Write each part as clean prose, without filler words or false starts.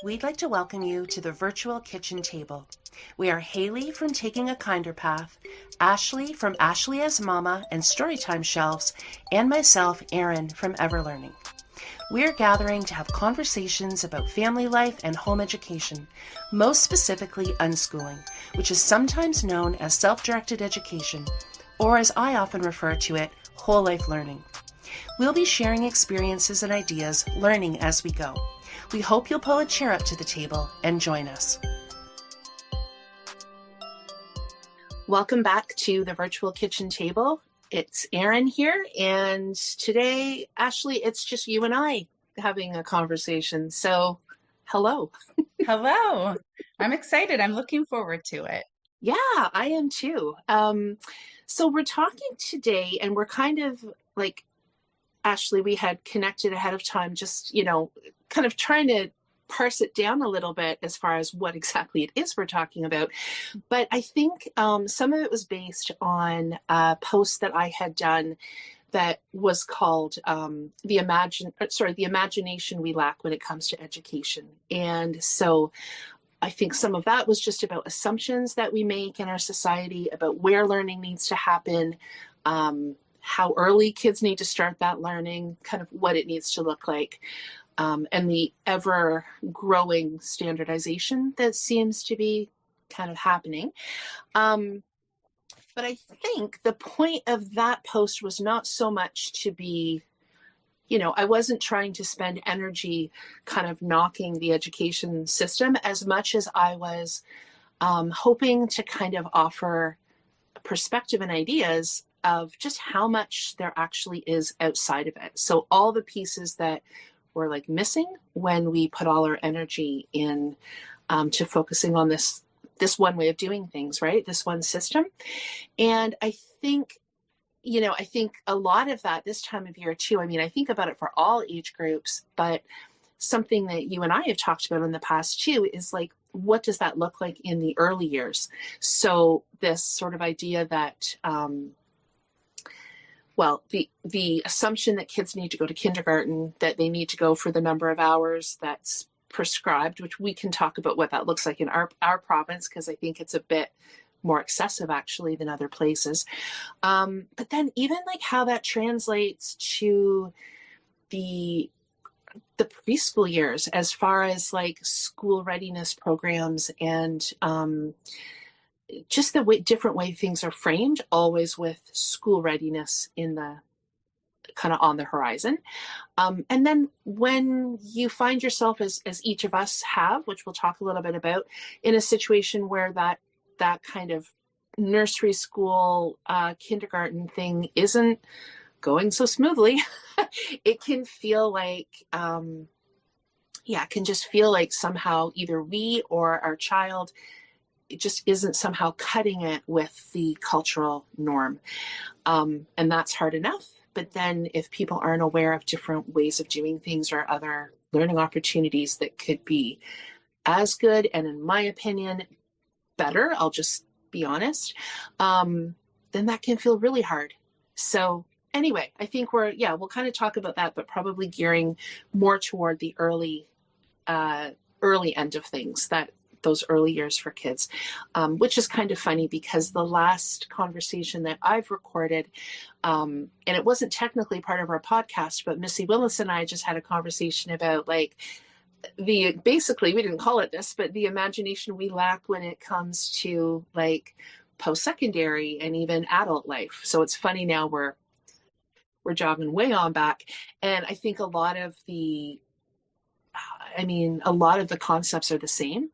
We'd like to welcome you to the virtual kitchen table. We are Haley from Taking a Kinder Path, Ashley from Ashley as Mama and Storytime Shelves, and myself, Erin, from Everlearning. We're gathering to have conversations about family life and home education, most specifically unschooling, which is sometimes known as self-directed education, or as I often refer to it, whole life learning. We'll be sharing experiences and ideas, learning as we go. We hope you'll pull a chair up to the table and join us. Welcome back to the virtual kitchen table. It's Erin here, and today, Ashley, it's just you and I having a conversation. So, hello. Hello. I'm excited. I'm looking forward to it. Yeah, I am too. So we're talking today, and we're kind of like, Ashley, we had connected ahead of time, just, kind of trying to parse it down a little bit as far as what exactly it is we're talking about. But I think some of it was based on a post that I had done that was called the imagination we lack when it comes to education. And so I think some of that was just about assumptions that we make in our society about where learning needs to happen, how early kids need to start that learning, kind of what it needs to look like, and the ever growing standardization that seems to be kind of happening. But I think the point of that post was not so much to be, I wasn't trying to spend energy kind of knocking the education system as much as I was hoping to kind of offer perspective and ideas of just how much there actually is outside of it. So all the pieces that we're like missing when we put all our energy in to focusing on this one way of doing things, right? This one system. And I think a lot of that this time of year too, I think about it for all age groups, but something that you and I have talked about in the past too is like, what does that look like in the early years? So this sort of idea that, the assumption that kids need to go to kindergarten, that they need to go for the number of hours that's prescribed, which we can talk about what that looks like in our province, because I think it's a bit more excessive actually than other places. But then even like how that translates to the preschool years as far as like school readiness programs and just the different way things are framed, always with school readiness in the kind of on the horizon. And then when you find yourself, as each of us have, which we'll talk a little bit about, in a situation where that kind of nursery school, kindergarten thing isn't going so smoothly, it can feel like, it can just feel like somehow either we or our child, it just isn't somehow cutting it with the cultural norm. And that's hard enough. But then if people aren't aware of different ways of doing things or other learning opportunities that could be as good, and in my opinion, better, I'll just be honest, then that can feel really hard. So anyway, I think we'll kind of talk about that, but probably gearing more toward the early end of things, that those early years for kids, which is kind of funny because the last conversation that I've recorded, and it wasn't technically part of our podcast, but Missy Willis and I just had a conversation about like basically, we didn't call it this, but the imagination we lack when it comes to like post-secondary and even adult life. So it's funny now we're jogging way on back. And I think a lot of the concepts are the same.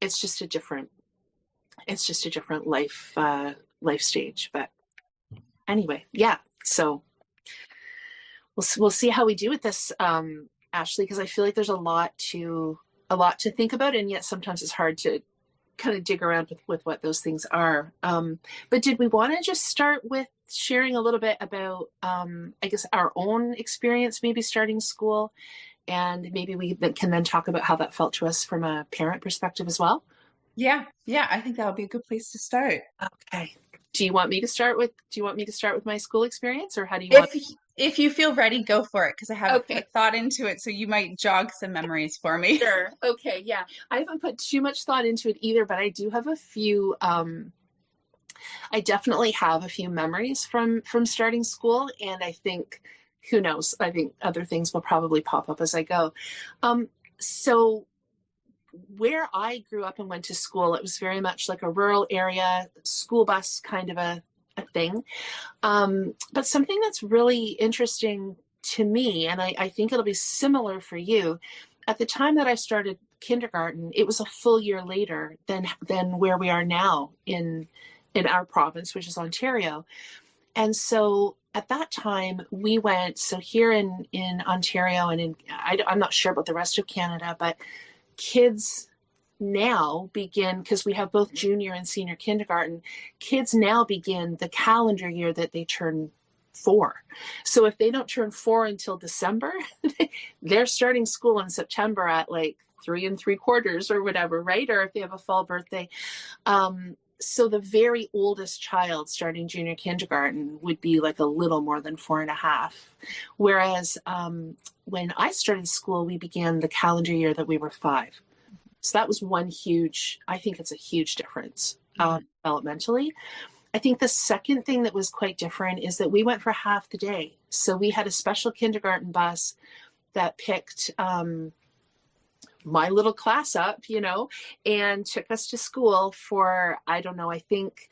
It's just a different life stage. But anyway, yeah. So we'll see how we do with this, Ashley, because I feel like there's a lot to think about, and yet sometimes it's hard to kind of dig around with what those things are. But did we want to just start with sharing a little bit about, I guess, our own experience, maybe starting school, and maybe we can then talk about how that felt to us from a parent perspective as well? Yeah, I think that would be a good place to start. Okay. do you want me to start with my school experience, or how do you want? If you feel ready, go for it, because I haven't Okay. put thought into it, so you might jog some memories for me. Sure. Okay. Yeah. I haven't put too much thought into it either, but I do have a few. I definitely have a few memories from starting school, and I think, who knows? I think other things will probably pop up as I go. So where I grew up and went to school, it was very much like a rural area, school bus kind of a thing. But something that's really interesting to me, and I think it'll be similar for you, at the time that I started kindergarten, it was a full year later than where we are now in our province, which is Ontario. And so at that time, we went, so here in Ontario and I'm not sure about the rest of Canada, but kids now begin, because we have both junior and senior kindergarten, kids now begin the calendar year that they turn 4. So if they don't turn 4 until December, they're starting school in September at like 3 3/4 or whatever, right? Or if they have a fall birthday. So the very oldest child starting junior kindergarten would be like a little more than 4.5. Whereas when I started school, we began the calendar year that we were 5. So that was one huge, I think it's a huge difference developmentally. I think the second thing that was quite different is that we went for half the day. So we had a special kindergarten bus that picked my little class up, and took us to school for, I don't know, I think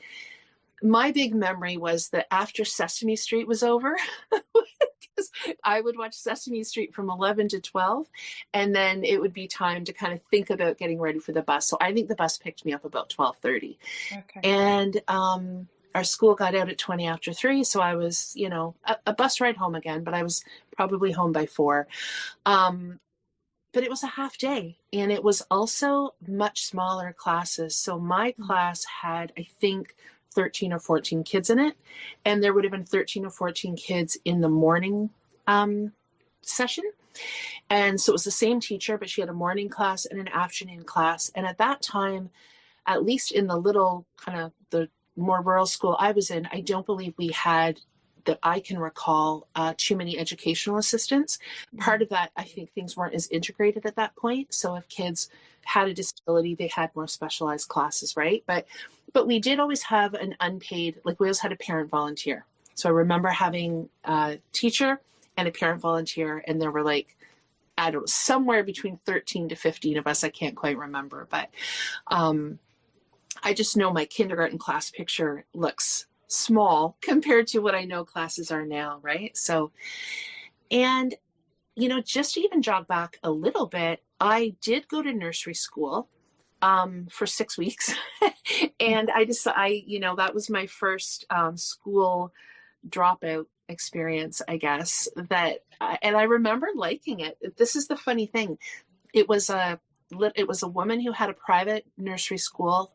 my big memory was that after Sesame Street was over, because I would watch Sesame Street from 11 to 12, and then it would be time to kind of think about getting ready for the bus. So I think the bus picked me up about 12:30. Okay. And our school got out at 20 after 3, so I was, a bus ride home again, but I was probably home by 4. But it was a half day, and it was also much smaller classes. So my class had, I think, 13 or 14 kids in it, and there would have been 13 or 14 kids in the morning session. And so it was the same teacher, but she had a morning class and an afternoon class. And at that time, at least in the little kind of the more rural school I was in, I don't believe we had, that I can recall, too many educational assistants. Part of that, I think things weren't as integrated at that point. So if kids had a disability, they had more specialized classes, right? But we did always have an unpaid, like we always had a parent volunteer. So I remember having a teacher and a parent volunteer, and there were like, I don't know, somewhere between 13 to 15 of us. I can't quite remember, but I just know my kindergarten class picture looks small compared to what I know classes are now, right? So, and, just to even jog back a little bit, I did go to nursery school for 6 weeks. And that was my first school dropout experience, I guess, and I remember liking it. This is the funny thing. It was a woman who had a private nursery school.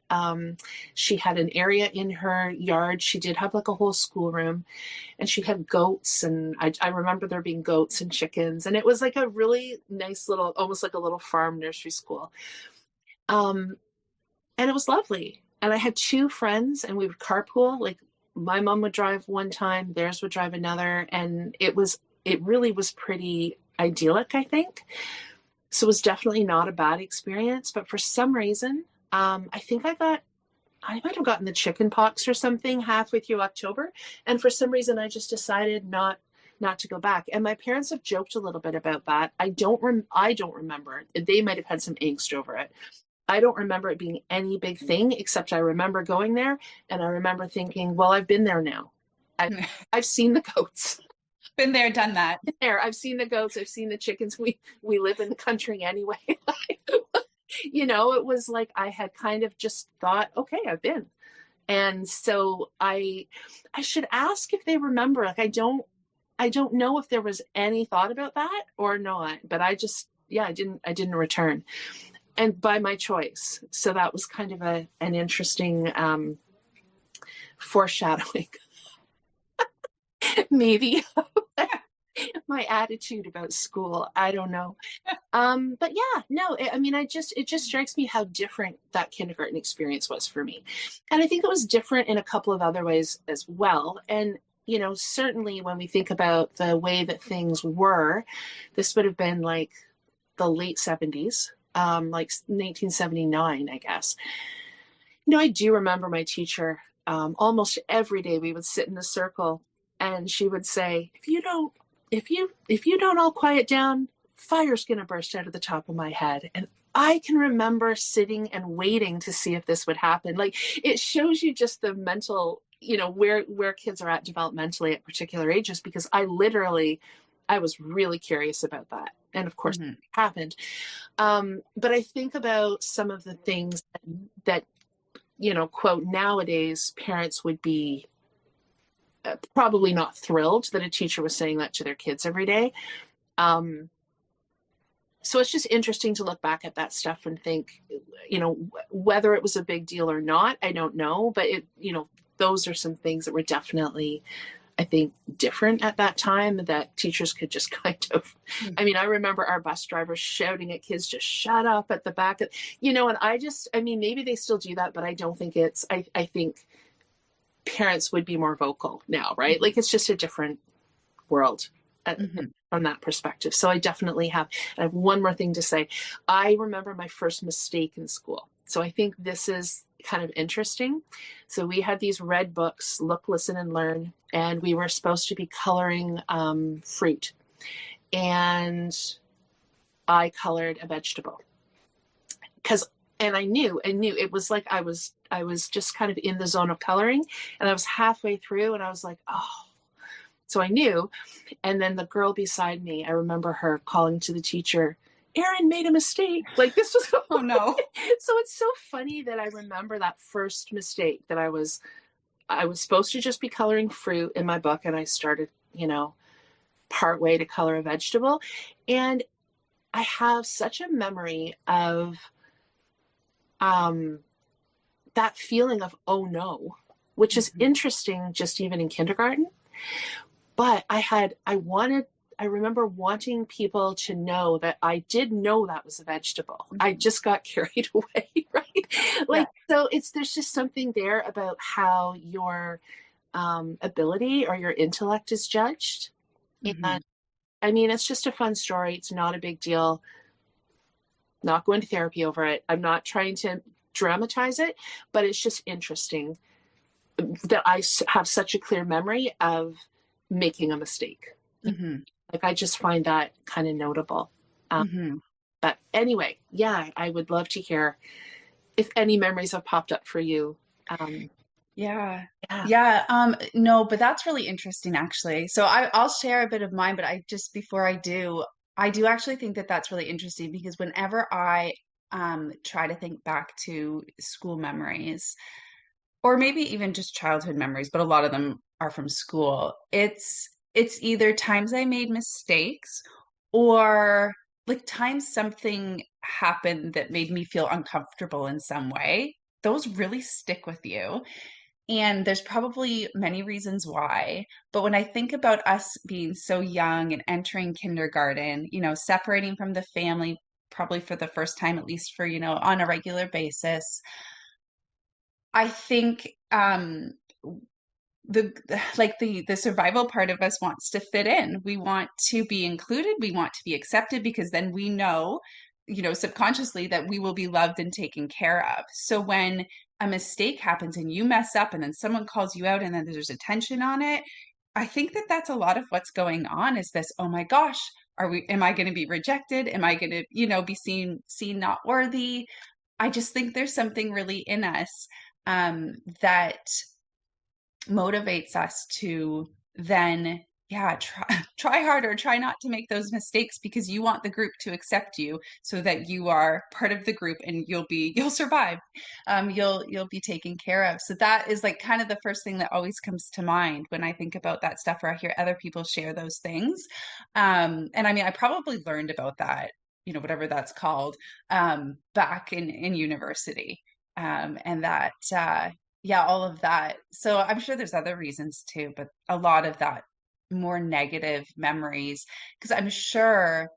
She had an area in her yard. She did have like a whole schoolroom, and she had goats. And I remember there being goats and chickens. And it was like a really nice little, almost like a little farm nursery school. And it was lovely. And I had 2 friends, and we would carpool. Like my mom would drive one time, theirs would drive another. And it really was pretty idyllic, I think. So it was definitely not a bad experience, but for some reason, I think I might have gotten the chicken pox or something halfway through October. And for some reason, I just decided not to go back. And my parents have joked a little bit about that. I don't remember. They might have had some angst over it. I don't remember it being any big thing, except I remember going there, and I remember thinking, well, I've been there now. I've seen the goats. Been there, done that. I've seen the goats. I've seen the chickens. We live in the country anyway. It was like I had kind of just thought, okay, I've been. And so I should ask if they remember. Like I don't know if there was any thought about that or not, but I didn't return. And by my choice. So that was kind of an interesting foreshadowing. Maybe my attitude about school. I don't know. But yeah, no, I mean, it just strikes me how different that kindergarten experience was for me. And I think it was different in a couple of other ways as well. And, certainly when we think about the way that things were, this would have been like the late 70s, like 1979, I guess. I do remember my teacher, almost every day we would sit in a circle and she would say, if you don't all quiet down, fire's going to burst out of the top of my head. And I can remember sitting and waiting to see if this would happen. Like, it shows you just the mental, where kids are at developmentally at particular ages, because I was really curious about that. And of course, Mm-hmm. it happened. But I think about some of the things that quote, nowadays parents would be probably not thrilled that a teacher was saying that to their kids every day. Um, so it's just interesting to look back at that stuff and think, whether it was a big deal or not, I don't know. But those are some things that were definitely, I think, different at that time, that teachers could just kind of, I mean, I remember our bus drivers shouting at kids, just shut up at the back of, and I mean, maybe they still do that, but I don't think I think parents would be more vocal now, right? Like, it's just a different world Mm-hmm. from that perspective. So I definitely I have one more thing to say. I remember my first mistake in school. So I think this is kind of interesting. So we had these red books, Look, Listen, and Learn, and we were supposed to be coloring fruit. And I colored a vegetable and I knew it was like I was just kind of in the zone of coloring, and I was halfway through and I was like, oh, so I knew. And then the girl beside me, I remember her calling to the teacher, Erin made a mistake. Like, this was so Oh no. so it's so funny that I remember that first mistake, that I was supposed to just be coloring fruit in my book, and I started, part way to color a vegetable. And I have such a memory of that feeling of, oh no, which is interesting just even in kindergarten. But I remember wanting people to know that I did know that was a vegetable. I just got carried away, right? Yeah. Like, so there's just something there about how your ability or your intellect is judged. Mm-hmm. And I mean, it's just a fun story. It's not a big deal. Not going to therapy over it. I'm not trying to dramatize it, but it's just interesting that I have such a clear memory of making a mistake. Mm-hmm. Like, I just find that kind of notable. Um, Mm-hmm. but anyway, yeah, I would love to hear if any memories have popped up for you. Um, Yeah. yeah. Yeah. No, but that's really interesting actually. So I'll share a bit of mine, but before I do actually think that that's really interesting because whenever I try to think back to school memories, or maybe even just childhood memories, but a lot of them are from school. It's either times I made mistakes or like times something happened that made me feel uncomfortable in some way. Those really stick with you. And there's probably many reasons why. But when I think about us being so young and entering kindergarten, separating from the family probably for the first time, at least for, on a regular basis, I think the the survival part of us wants to fit in. We want to be included, we want to be accepted because then we know, subconsciously that we will be loved and taken care of. So when a mistake happens and you mess up and then someone calls you out and then there's attention on it, I think that that's a lot of what's going on is this, oh my gosh, am I going to be rejected? Am I going to, be seen not worthy? I just think there's something really in us that motivates us to then try try harder, try not to make those mistakes because you want the group to accept you so that you are part of the group and you'll survive. You'll be taken care of. So that is like kind of the first thing that always comes to mind when I think about that stuff, or I hear other people share those things. And I mean, I probably learned about that, whatever that's called, back in university. And that yeah, all of that. So I'm sure there's other reasons too, but a lot of that more negative memories, because I'm sure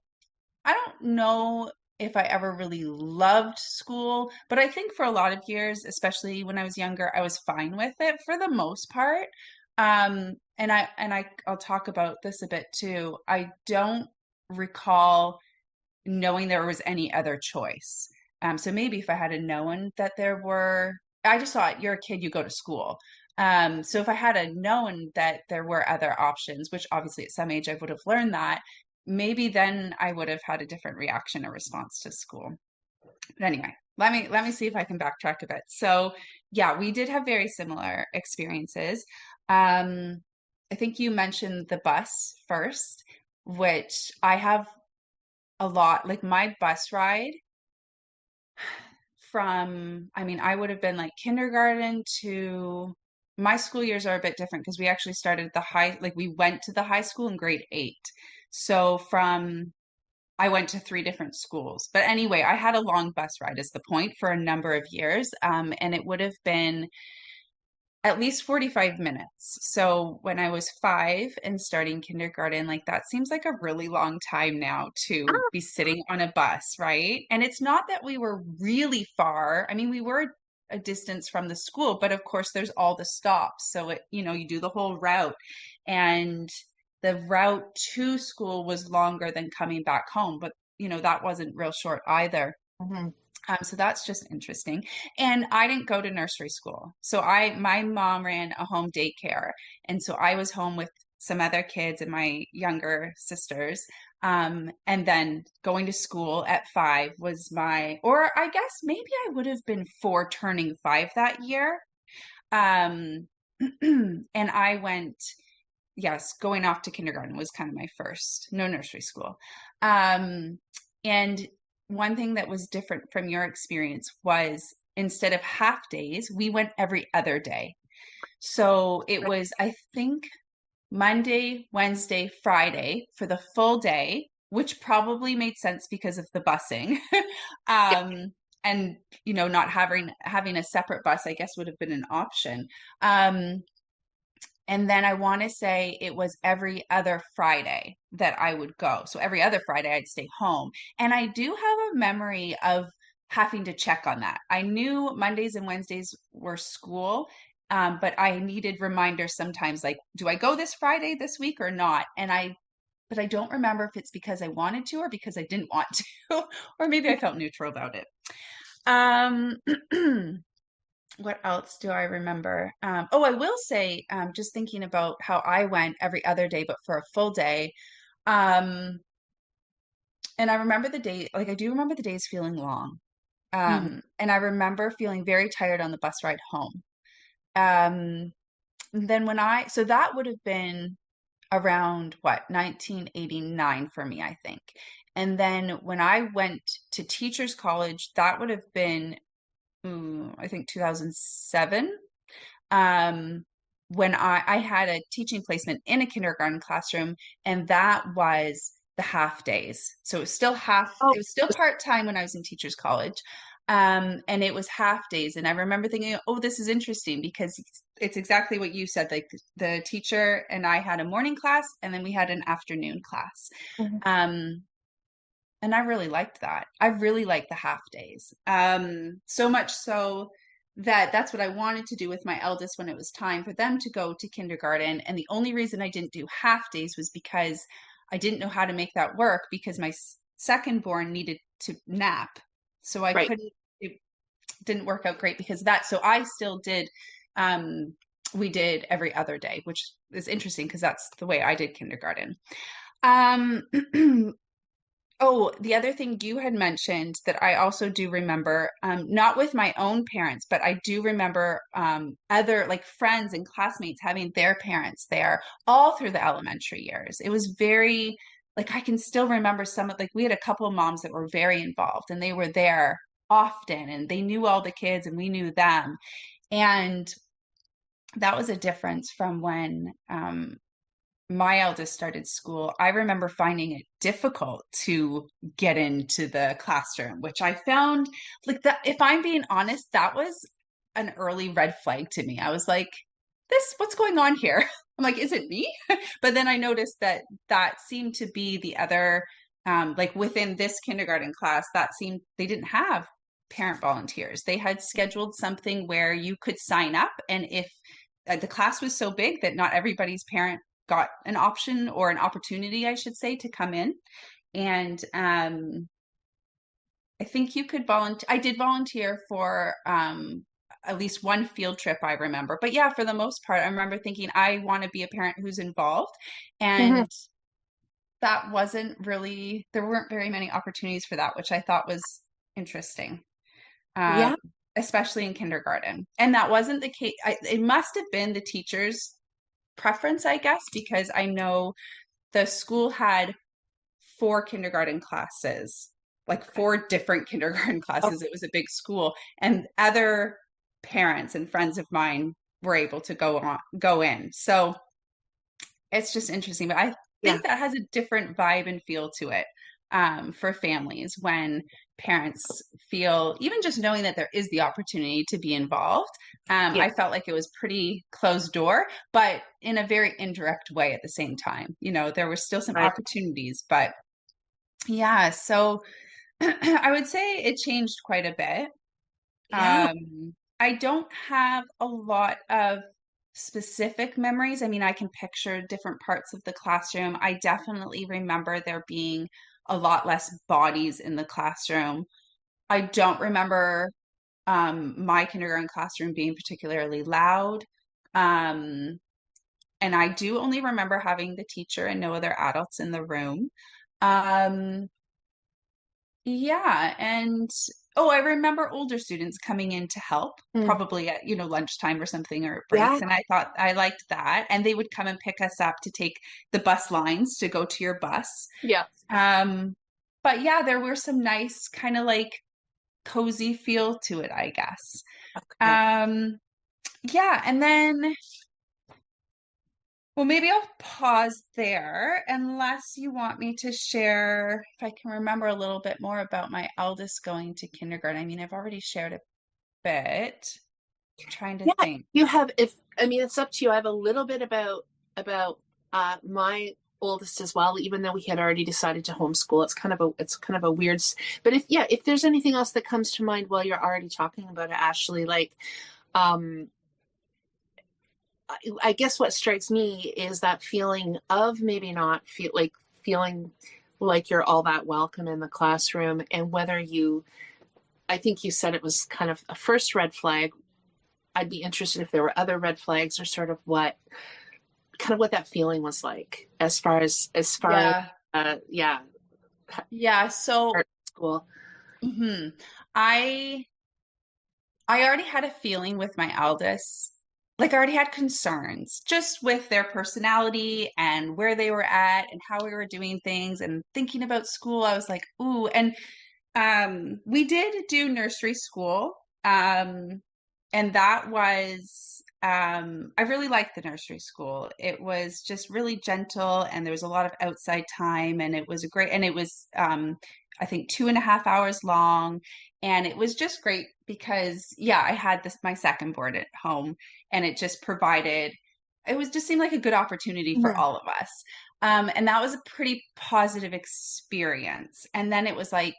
I don't know if I ever really loved school, but I think for a lot of years, especially when I was younger, I was fine with it for the most part. I'll talk about this a bit too. I don't recall knowing there was any other choice. So maybe if I had known that there were, I just thought you're a kid, you go to school. So if I had known that there were other options, which obviously at some age I would have learned that, maybe then I would have had a different reaction or response to school. But anyway, let me see if I can backtrack a bit. So yeah, we did have very similar experiences. Um, I think you mentioned the bus first, which I have a lot. Like my bus ride from, I mean, I would have been like kindergarten to my school years are a bit different because we actually started the high, like we went to the high school in grade 8. So from I went to 3 different schools. But anyway, I had a long bus ride is the point for a number of years. And it would have been at least 45 minutes. So when I was 5 and starting kindergarten, like that seems like a really long time now to be sitting on a bus, right? And it's not that we were really far. I mean, we were a distance from the school, but of course there's all the stops. So you do the whole route. And the route to school was longer than coming back home, but that wasn't real short either. Mm-hmm. So that's just interesting. And I didn't go to nursery school. So my mom ran a home daycare. And so I was home with some other kids and my younger sisters. And then going to school at 5 was or I guess maybe I would have been 4 turning 5 that year. Um, and I went, yes, going off to kindergarten was kind of my first, no nursery school. And one thing that was different from your experience was instead of half days, we went every other day. So it was, I think, Monday, Wednesday, Friday for the full day, which probably made sense because of the busing. Yeah. um, and not having a separate bus, I guess, would have been an option. Um, and then I want to say it was every other Friday that I would go. So every other Friday I'd stay home. And I do have a memory of having to check on that. I knew Mondays and Wednesdays were school, but I needed reminders sometimes like, do I go this Friday this week or not? But I don't remember if it's because I wanted to or because I didn't want to, or maybe I felt neutral about it. Um, what else do I remember? I will say, just thinking about how I went every other day, but for a full day. Um, and I remember the day, like I do remember the days feeling long. Mm-hmm. And I remember feeling very tired on the bus ride home. Um, then so that would have been around what, 1989 for me, I think. And then when I went to teachers college, that would have been, I think 2007. um, when I had a teaching placement in a kindergarten classroom, and that was the half days. So Oh, it was still part-time when I was in teachers college. And it was half days. And I remember thinking, oh, this is interesting because it's exactly what you said. Like the teacher and I had a morning class and then we had an afternoon class. mhm. Um, and I really liked that. I really liked the half days. So much so that that's what I wanted to do with my eldest when it was time for them to go to kindergarten. And the only reason I didn't do half days was because I didn't know how to make that work because my second born needed to nap. So I Right. couldn't, it didn't work out great because of that. So I still did, we did every other day, which is interesting because that's the way I did kindergarten. Um, Oh, the other thing you had mentioned that I also do remember, not with my own parents, but I do remember other like friends and classmates having their parents there all through the elementary years. It was very, like, I can still remember like, we had a couple of moms that were very involved and they were there often and they knew all the kids and we knew them. And that was a difference from when my eldest started school. I remember finding it difficult to get into the classroom, which I found like that, if I'm being honest, that was an early red flag to me. I was like, what's going on here? I'm like, is it me? But then I noticed that that seemed to be the other like within this kindergarten class, that seemed they didn't have parent volunteers. They had scheduled something where you could sign up, and if the class was so big that not everybody's parent got an option or an opportunity, I should say, to come in. And I think you could volunteer. I did volunteer for at least one field trip, I remember. But yeah, for the most part, I remember thinking I want to be a parent who's involved. Mhm. And that wasn't really, there weren't very many opportunities for that, which I thought was interesting, um, Yeah. especially in kindergarten. And that wasn't the case. It must have been the teacher's preference, I guess, because I know the school had four kindergarten classes, like Okay. four different kindergarten Oh, classes. It was a big school, and other parents and friends of mine were able to go in. So it's just interesting. But I yeah. think that has a different vibe and feel to it, for families when parents feel, even just knowing that there is the opportunity to be involved. Yeah. I felt like it was pretty closed door, but in a very indirect way at the same time. There were still some Right. opportunities, but yeah, so I would say it changed quite a bit. Yeah. I don't have a lot of specific memories. I mean, I can picture different parts of the classroom. I definitely remember there being a lot less bodies in the classroom. I don't remember my kindergarten classroom being particularly loud. Um, and I do only remember having the teacher and no other adults in the room. Um, Yeah, and oh, I remember older students coming in to help, Mm. probably at, lunchtime or something or Yeah. breaks, and I thought I liked that. And they would come and pick us up to take the bus lines to go to your bus. Yeah. Um, but yeah, there were some nice kind of like cozy feel to it, I guess. Okay. Um, yeah, and then well, maybe I'll pause there unless you want me to share if I can remember a little bit more about my eldest going to kindergarten. I mean, I've already shared a bit. Trying to Yeah. think. You have, if, I mean, it's up to you. I have a little bit about my oldest as well, even though we had already decided to homeschool. It's kind of a weird, but if, yeah, if there's anything else that comes to mind while you're already talking about it, Ashley, like, um, I guess what strikes me is that feeling of maybe not feeling like you're all that welcome in the classroom, and whether you, I think you said it was kind of a first red flag. I'd be interested if there were other red flags, or sort of what kind of what that feeling was like as far as Yeah. yeah, Yeah. So, art school. mhm. I I already had a feeling with my eldest. Like I already had concerns just with their personality and where they were at and how we were doing things and thinking about school. I was like, ooh, and we did do nursery school. And that was I really liked the nursery school. It was just really gentle and there was a lot of outside time and it was a great and it was I think 2.5 hours long. And it was just great because yeah, I had this my second board at home and it just provided it was just seemed like a good opportunity for Yeah. all of us. And that was a pretty positive experience. And then it was like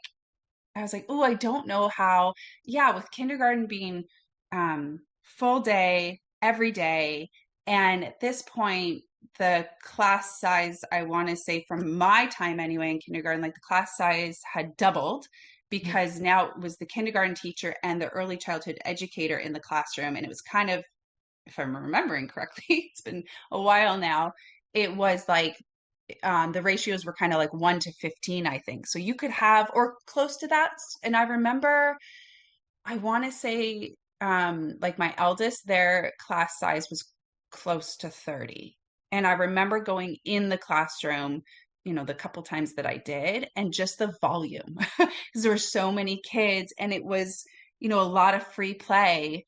I was like, oh, I don't know how. Yeah, with kindergarten being full day every day, and at this point, the class size, I want to say from my time anyway in kindergarten, like the class size had doubled because now it was the kindergarten teacher and the early childhood educator in the classroom. And it was kind of, if I'm remembering correctly, it's been a while now, it was like the ratios were kind of like 1 to 15, I think. So you could have, or close to that. And I remember, I want to say, like my eldest, their class size was close to 30. And I remember going in the classroom, the couple times that I did, and just the volume, because there were so many kids, and it was, a lot of free play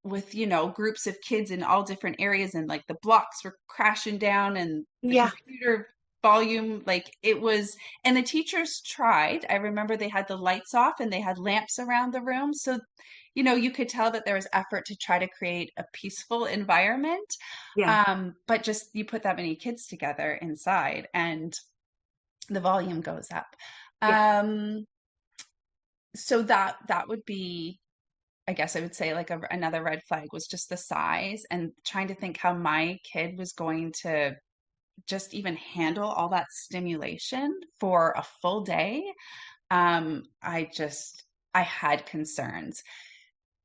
with groups of kids in all different areas and like the blocks were crashing down and the Yeah. computer volume like it was and the teachers tried. I remember they had the lights off and they had lamps around the room so you could tell that there was effort to try to create a peaceful environment. Yeah. But just you put that many kids together inside and the volume goes up. Yeah. Um, so that would be, I guess I would say like another red flag was just the size and trying to think how my kid was going to just even handle all that stimulation for a full day. I had concerns.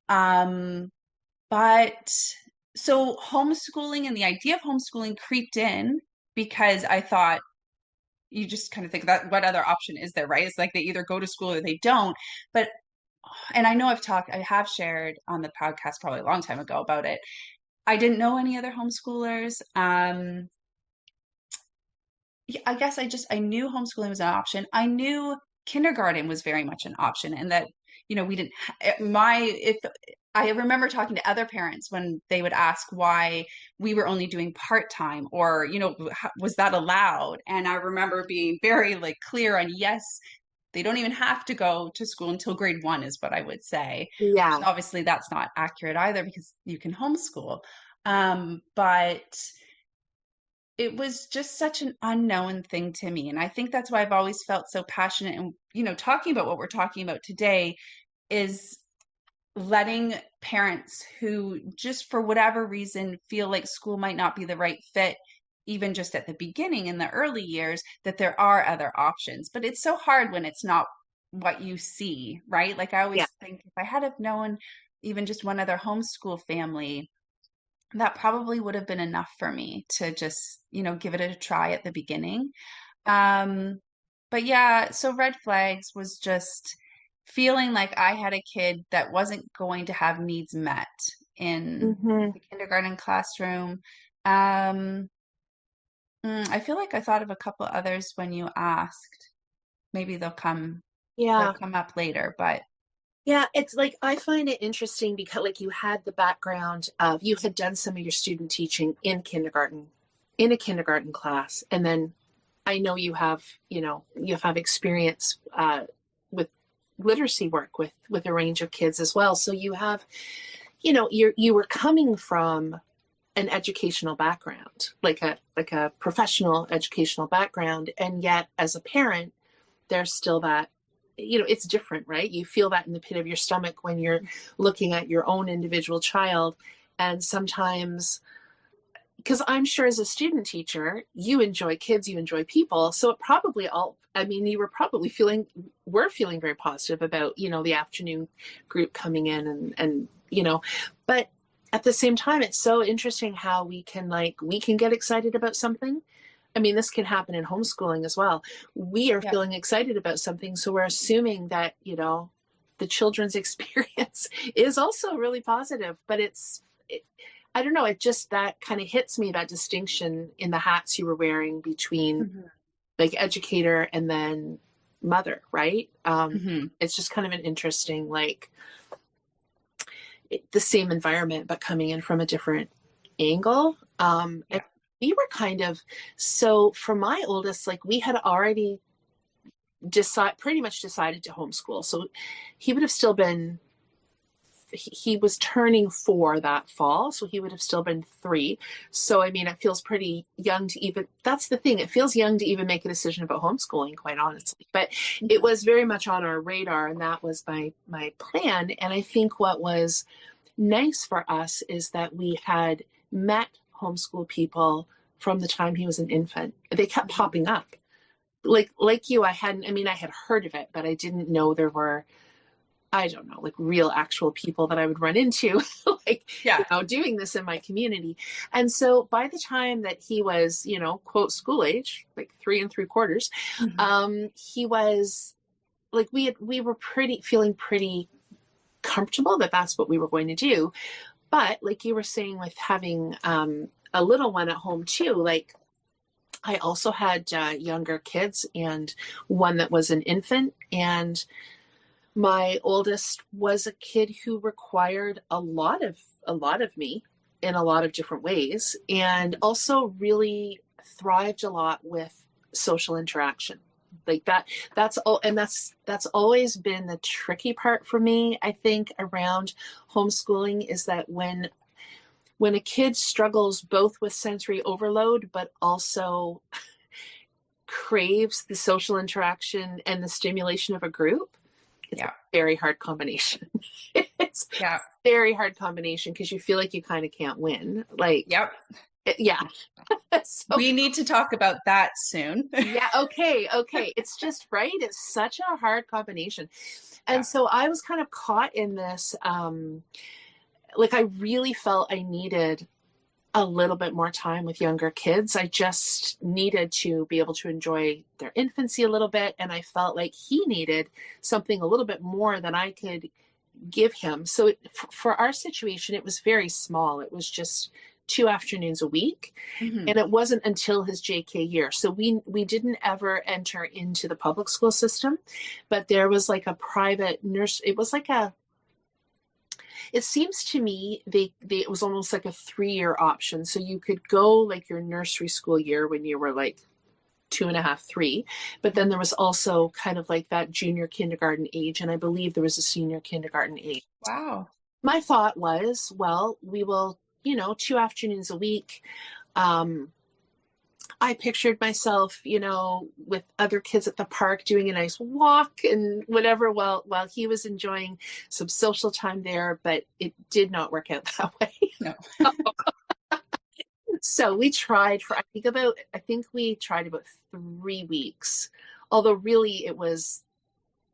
Um, but so homeschooling and the idea of homeschooling creeped in because I thought you just kind of think that what other option is there, right? It's like they either go to school or they don't. But, and I know I have shared on the podcast probably a long time ago about it. I didn't know any other homeschoolers. Yeah, I guess I knew homeschooling was an option. I knew kindergarten was very much an option, and that we didn't. My if I remember talking to other parents when they would ask why we were only doing part time, or was that allowed? And I remember being very like clear on yes, they don't even have to go to school until grade 1 is what I would say. Yeah. Obviously, that's not accurate either because you can homeschool. But it was just such an unknown thing to me. And I think that's why I've always felt so passionate. And, talking about what we're talking about today is letting parents who just for whatever reason feel like school might not be the right fit, even just at the beginning in the early years, that there are other options. But it's so hard when it's not what you see, right? Like I Yeah. always think if I had have known even just one other homeschool family, that probably would have been enough for me to just, give it a try at the beginning. Um, but yeah, so red flags was just feeling like I had a kid that wasn't going to have needs met in Hmm. the kindergarten classroom. Um, I feel like I thought of a couple others when you asked. Maybe they'll Yeah. come up later, but Yeah, it's like I find it interesting because like you had the background of you had done some of your student teaching in kindergarten, in a kindergarten class, and then I know you have experience with literacy work with a range of kids as well. So you have, you were coming from an educational background, like a professional educational background, and yet as a parent, there's still that, it's different, right? You feel that in the pit of your stomach when you're looking at your own individual child. And sometimes, because I'm sure as a student teacher, you enjoy kids, you enjoy people. So it probably all, I mean, you were probably we're feeling very positive about, the afternoon group coming in but at the same time, it's so interesting how we can get excited about something. I mean, this can happen in homeschooling as well. We are yeah. feeling excited about something, so we're assuming that, the children's experience is also really positive, but I don't know, it just that kind of hits me, that distinction in the hats you were wearing between Hmm. like educator and then mother, right? Hmm. It's just kind of an interesting, like the same environment, but coming in from a different angle. And Yeah. we were kind of, so for my oldest, like we had already pretty much decided to homeschool. So he would have still been, he was turning 4 that fall, so he would have still been 3. So I mean, it feels pretty young to even, that's the thing, it feels young to even make a decision about homeschooling, quite honestly. But it was very much on our radar, and that was my plan. And I think what was nice for us is that we had met homeschool people from the time he was an infant. They kept Hmm. popping up. Like you, I had heard of it, but I didn't know there were, I don't know, like real actual people that I would run into, like, Yeah. doing this in my community. And so by the time that he was, quote, school age, like 3 3/4, Hmm. he was like, we were feeling pretty comfortable that that's what we were going to do. But like you were saying, with having a little one at home too, like I also had younger kids, and one that was an infant, and my oldest was a kid who required a lot of me in a lot of different ways, and also really thrived a lot with social interaction. Like that's all, and that's always been the tricky part for me, I think, around homeschooling, is that when a kid struggles both with sensory overload but also craves the social interaction and the stimulation of a group, it's a Yeah. very hard combination. It's Yeah. a very hard combination because you feel like you kind of can't win. Like, Yep. yeah. So, We need to talk about that soon. yeah, okay, okay. It's just right. It's such a hard combination. Yeah. And so I was kind of caught in this, like I really felt I needed a little bit more time with younger kids. I just needed to be able to enjoy their infancy a little bit. And I felt like he needed something a little bit more than I could give him. So for our situation, it was very small. It was just 2 afternoons a week. Hmm. And it wasn't until his JK year. So we didn't ever enter into the public school system, but there was like a private nurse. It was like a, it seems to me they it was almost like a 3 year option. So you could go like your nursery school year when you were like 2.5, 3, but then there was also kind of like that junior kindergarten age, and I believe there was a senior kindergarten age. Wow. My thought was, well, we will, 2 afternoons a week. Um, I pictured myself, with other kids at the park doing a nice walk and whatever while he was enjoying some social time there, but it did not work out that way. No. So we tried for I think we tried about 3 weeks. Although really it was,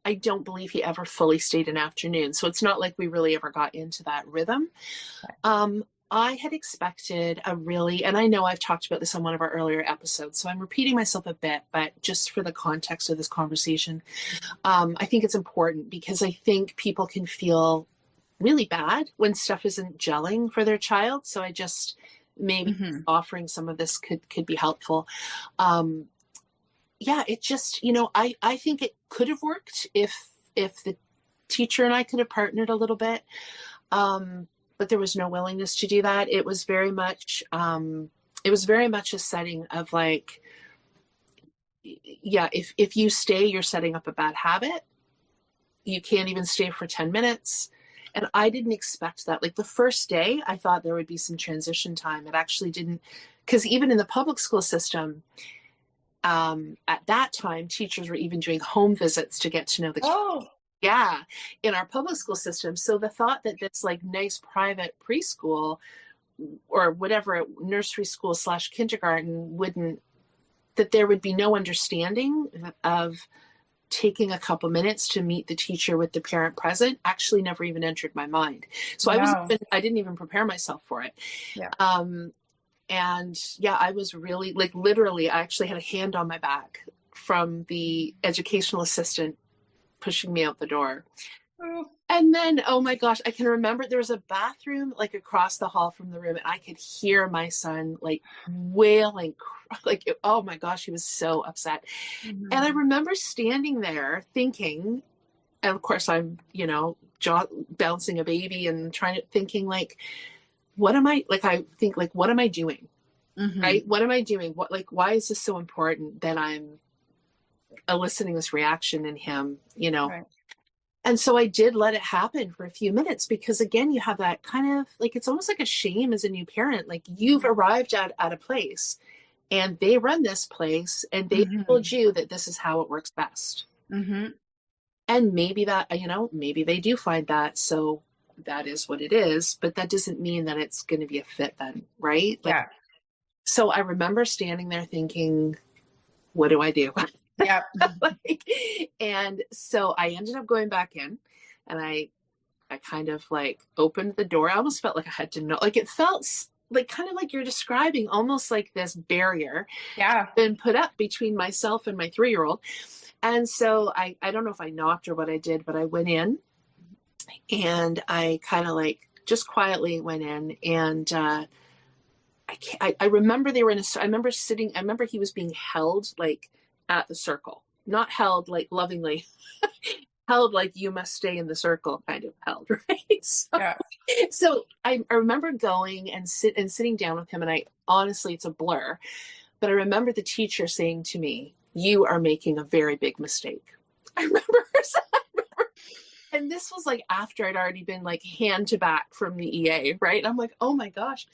I don't believe he ever fully stayed an afternoon. So it's not like we really ever got into that rhythm. I had expected and I know I've talked about this on one of our earlier episodes, so I'm repeating myself a bit, but just for the context of this conversation, I think it's important because I think people can feel really bad when stuff isn't gelling for their child. So I just maybe Hmm. offering some of this could be helpful. Yeah, it just, I think it could have worked if the teacher and I could have partnered a little bit. But there was no willingness to do that. It was very much a setting of like, yeah, if you stay, you're setting up a bad habit. You can't even stay for 10 minutes. And I didn't expect that. Like the first day, I thought there would be some transition time. It actually didn't, because even in the public school system, at that time, teachers were even doing home visits to get to know the kids. Oh, Yeah, in our public school system. So the thought that this like nice private preschool or whatever nursery school / kindergarten that there would be no understanding of taking a couple minutes to meet the teacher with the parent present actually never even entered my mind. So no. I didn't even prepare myself for it. Yeah. And yeah, I was really like literally, I actually had a hand on my back from the educational assistant pushing me out the door. Oh. And then, oh my gosh, I can remember there was a bathroom like across the hall from the room, and I could hear my son like wailing, like, oh my gosh, he was so upset. Mhm. And I remember standing there thinking, and of course I'm, bouncing a baby and thinking like, what am I, like, I think like, what am I doing? Mhm. Right? What am I doing? Why is this so important that I'm eliciting this reaction in him, Right. And so I did let it happen for a few minutes because again, you have that kind of like, it's almost like a shame as a new parent. Like you've arrived at a place and they run this place and they Mhm. told you that this is how it works best. Mhm. And maybe that, maybe they do find that. So that is what it is, but that doesn't mean that it's going to be a fit then. Right. Like, Yeah. so I remember standing there thinking, what do I do? Yeah. Like, and so I ended up going back in and I kind of like opened the door. I almost felt like I had to know, like it felt like kind of like you're describing, almost like this barrier Yeah. been put up between myself and my 3-year-old. And so I don't know if I knocked or what I did, but I went in and I kind of like just quietly went in and I remember they were I remember he was being held like at the circle, not held like lovingly, held like you must stay in the circle kind of held, right? Yeah. So I remember going and sitting down with him, and I honestly, it's a blur, but I remember the teacher saying to me, "You are making a very big mistake." I remember her and this was like after I'd already been like hand to back from the EA, right? I'm like, oh my gosh.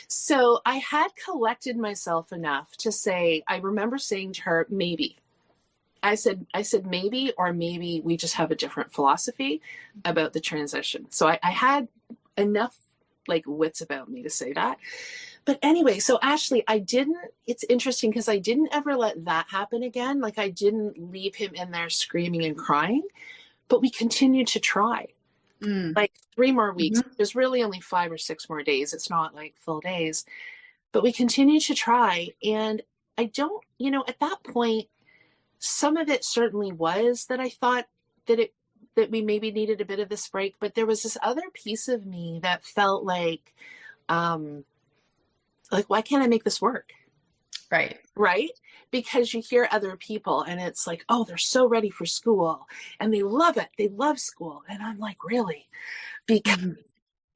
So I had collected myself enough to say, I remember saying to her, maybe. I said maybe, or maybe we just have a different philosophy about the transition. So I had enough like wits about me to say that. But anyway, so Ashley, it's interesting because I didn't ever let that happen again. Like I didn't leave him in there screaming and crying, but we continued to try. Mm. Like 3 more weeks. Hmm. There's really only 5 or 6 more days. It's not like full days, but we continued to try. And I don't, at that point, some of it certainly was that I thought that we maybe needed a bit of this break, but there was this other piece of me that felt um, like why can't I make this work? Right. Right? Because you hear other people and it's like, oh, they're so ready for school and they love it. They love school. And I'm like, really? Because, Hmm.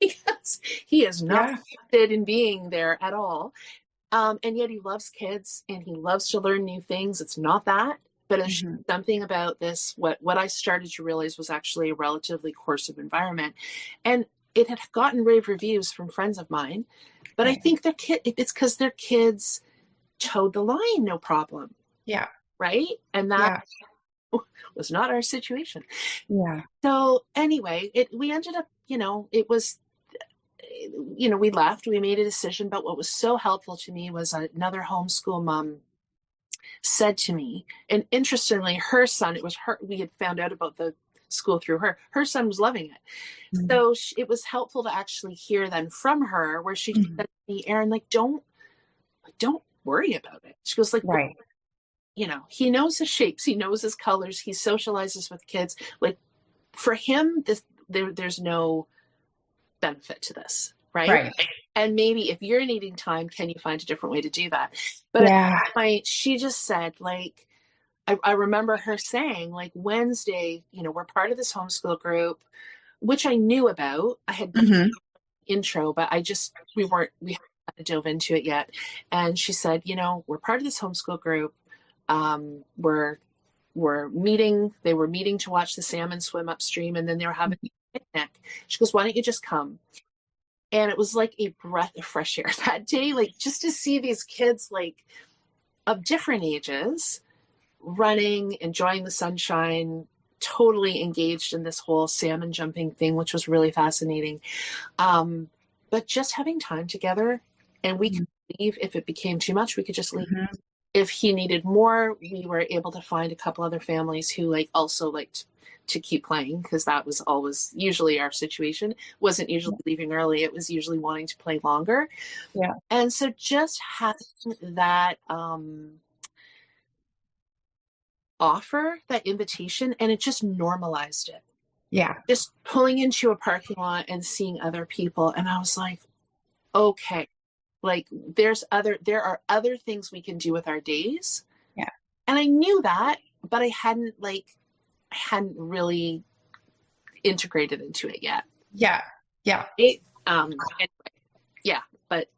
because he is not Yeah. interested in being there at all. And yet he loves kids and he loves to learn new things. It's not that, but it's Hmm. something about this. What I started to realize was actually a relatively coercive environment. And it had gotten rave reviews from friends of mine. But I Right. think it's because their kids towed the line, no problem. Yeah. Right. And that Yeah. was not our situation. Yeah. So anyway, we ended up, it was, we left, we made a decision. But what was so helpful to me was another homeschool mom said to me, and interestingly, her son, it was her, we had found out about the school through her son was loving it. Mm-hmm. So it was helpful to actually hear then from her where she Hmm. said to me, Erin, like, don't worry about it. She goes like, Right. he knows his shapes, he knows his colors, he socializes with kids. Like for him, there's no benefit to this, right? Right. And maybe if you're needing time, can you find a different way to do that? But at Yeah. that point, she just said, like, I remember her saying, like, Wednesday, we're part of this homeschool group, which I knew about. I had Hmm. intro, but we hadn't dove into it yet. And she said, we're part of this homeschool group. We're meeting. They were meeting to watch the salmon swim upstream, and then they were having a picnic. She goes, "Why don't you just come?" And it was like a breath of fresh air that day, like just to see these kids like of different ages running, enjoying the sunshine, totally engaged in this whole salmon jumping thing, which was really fascinating. But just having time together, and we could leave if it became too much. We could just leave. Hmm. If he needed more, we were able to find a couple other families who also liked to keep playing, because that was always usually our situation. Wasn't usually leaving early, it was usually wanting to play longer. Yeah. And so just having that offer, that invitation, and it just normalized it. Yeah. Just pulling into a parking lot and seeing other people, and I was like, okay, like there are other things we can do with our days. Yeah. And I knew that, but I hadn't really integrated into it yet. Yeah. Yeah. Anyway, yeah, but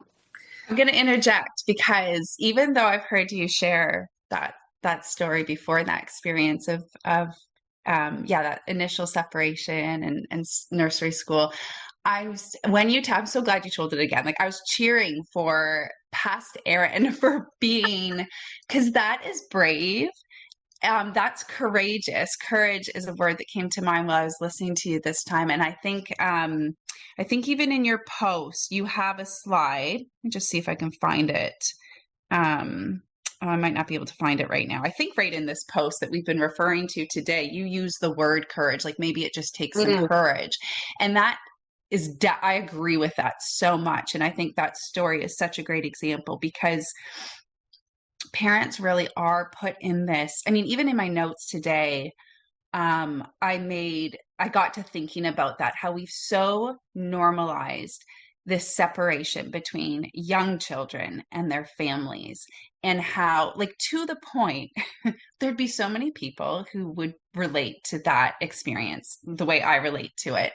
I'm going to interject because even though I've heard you share that story before, that experience of yeah, that initial separation and nursery school, I'm so glad you told it again. Like I was cheering for past Erin for being, because that is brave. That's courageous. Courage is a word that came to mind while I was listening to you this time. And I think even in your post, you have a slide. Let me just see if I can find it. Oh, I might not be able to find it right now. I think right in this post that we've been referring to today, you use the word courage. Like maybe it just takes some courage. And that I agree with that so much. And I think that story is such a great example because parents really are put in this. I mean, even in my notes today, I got to thinking about that, how we've so normalized this separation between young children and their families, and how, like, to the point, there'd be so many people who would relate to that experience the way I relate to it.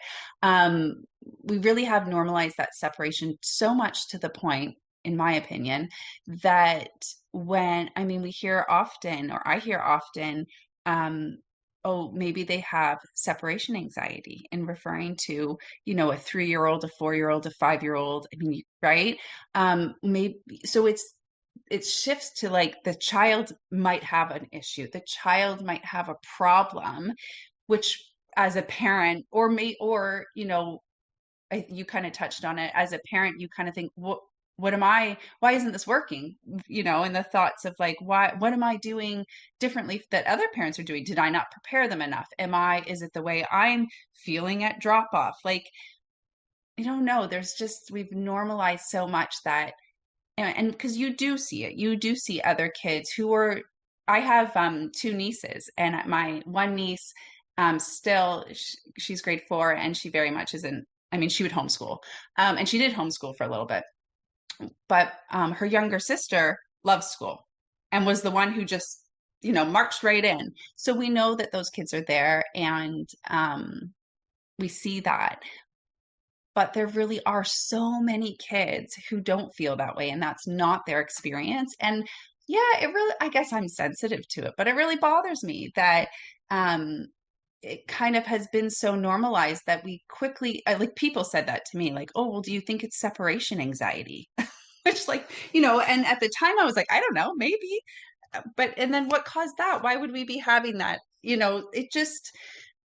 We really have normalized that separation so much to the point, in my opinion, that we hear often, or I hear often, oh, maybe they have separation anxiety in referring to, a 3-year-old, a 4-year-old, a 5-year-old. I mean, right? Maybe so it shifts to like the child might have an issue, the child might have a problem, which as a parent you kind of touched on it. As a parent, you kind of think, what am I, why isn't this working? And the thoughts of like, what am I doing differently that other parents are doing? Did I not prepare them enough? Is it the way I'm feeling at drop off? Like, I don't know. We've normalized so much that, and because you do see other kids who are, I have two nieces, and my one niece still she's grade 4, and she very much isn't, I mean, she would homeschool, and she did homeschool for a little bit, but her younger sister loves school and was the one who just marched right in. So we know that those kids are there, and we see that. But there really are so many kids who don't feel that way, and that's not their experience. And yeah, I guess I'm sensitive to it, but it really bothers me that um, it kind of has been so normalized that we quickly, like people said that to me, like, oh, well, do you think it's separation anxiety? Which, like, and at the time I was like, I don't know, maybe. But, and then what caused that? Why would we be having that?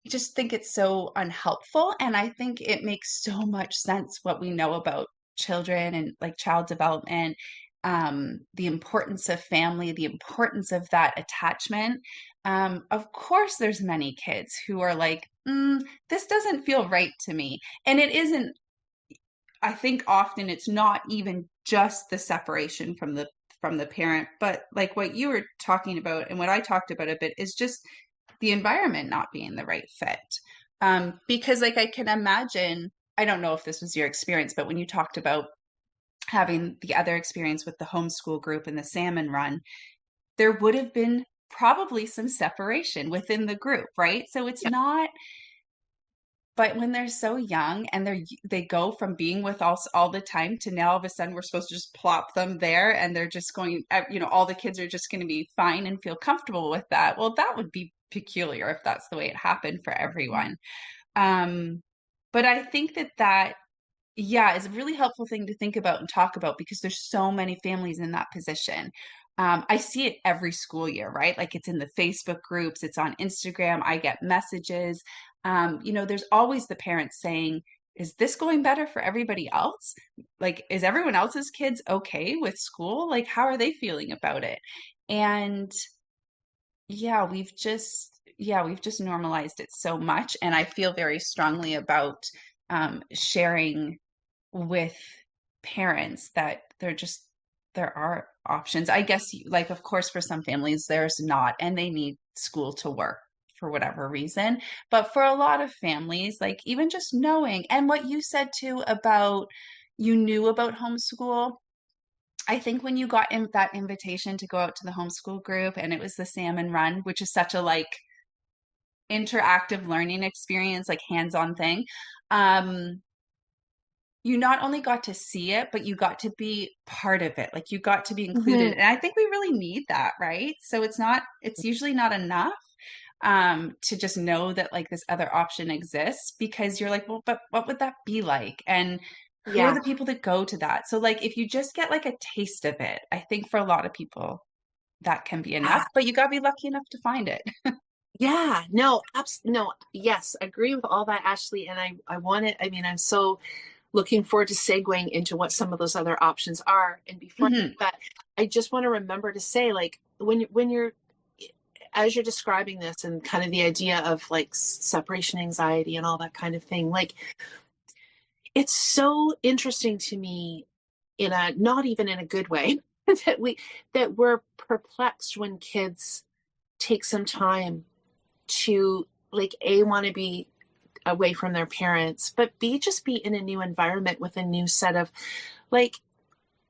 I just think it's so unhelpful. And I think it makes so much sense what we know about children and like child development, the importance of family, the importance of that attachment. Of course, there's many kids who are like, this doesn't feel right to me. And it isn't, I think often it's not even just the separation from the parent, but like what you were talking about and what I talked about a bit is just the environment not being the right fit. Because like I can imagine, I don't know if this was your experience, but when you talked about having the other experience with the homeschool group and the salmon run, there would have been probably some separation within the group, right? So it's Yeah. not, but when they're so young and they go from being with us all the time to now all of a sudden we're supposed to just plop them there and they're just going, all the kids are just going to be fine and feel comfortable with that. Well, that would be peculiar if that's the way it happened for everyone. Um, but I think that yeah, is a really helpful thing to think about and talk about because there's so many families in that position. I see it every school year, right? Like it's in the Facebook groups, it's on Instagram. I get messages. There's always the parents saying, is this going better for everybody else? Like, is everyone else's kids okay with school? Like, how are they feeling about it? And yeah, we've just normalized it so much. And I feel very strongly about sharing with parents that there are options. I guess like of course for some families there's not and they need school to work for whatever reason. But for a lot of families, like even just knowing and what you said too about you knew about homeschool. I think when you got that invitation to go out to the homeschool group and it was the salmon run, which is such a like interactive learning experience, like hands-on thing. You not only got to see it, but you got to be part of it. Like you got to be included. Mhm. And I think we really need that, right? So it's usually not enough to just know that like this other option exists because you're like, well, but what would that be like? And who are Yeah. the people that go to that? So like if you just get like a taste of it, I think for a lot of people that can be enough, but you got to be lucky enough to find it. Yeah, no, no, yes, agree with all that, Ashley. And I want it. I mean, I'm so looking forward to segueing into what some of those other options are. And before I do Hmm. that, I just want to remember to say, like, when you're as you're describing this and kind of the idea of like separation anxiety and all that kind of thing, like it's so interesting to me in a not even in a good way that we're perplexed when kids take some time to like a want to be away from their parents, but b just be in a new environment with a new set of like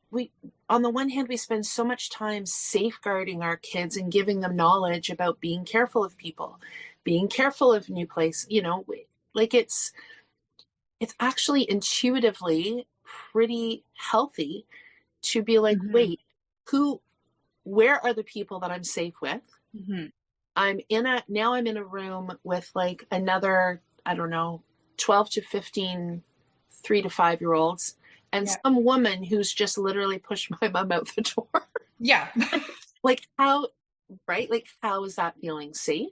we on the one hand we spend so much time safeguarding our kids and giving them knowledge about being careful of people, being careful of new place, like it's actually intuitively pretty healthy to be like, Hmm. wait, who where are the people that I'm safe with? Hmm. I'm in a room with like another, I don't know, 12 to 15 3 to 5 year olds and Yeah. some woman who's just literally pushed my mom out the door. Yeah. Like how, right? Like how is that feeling safe?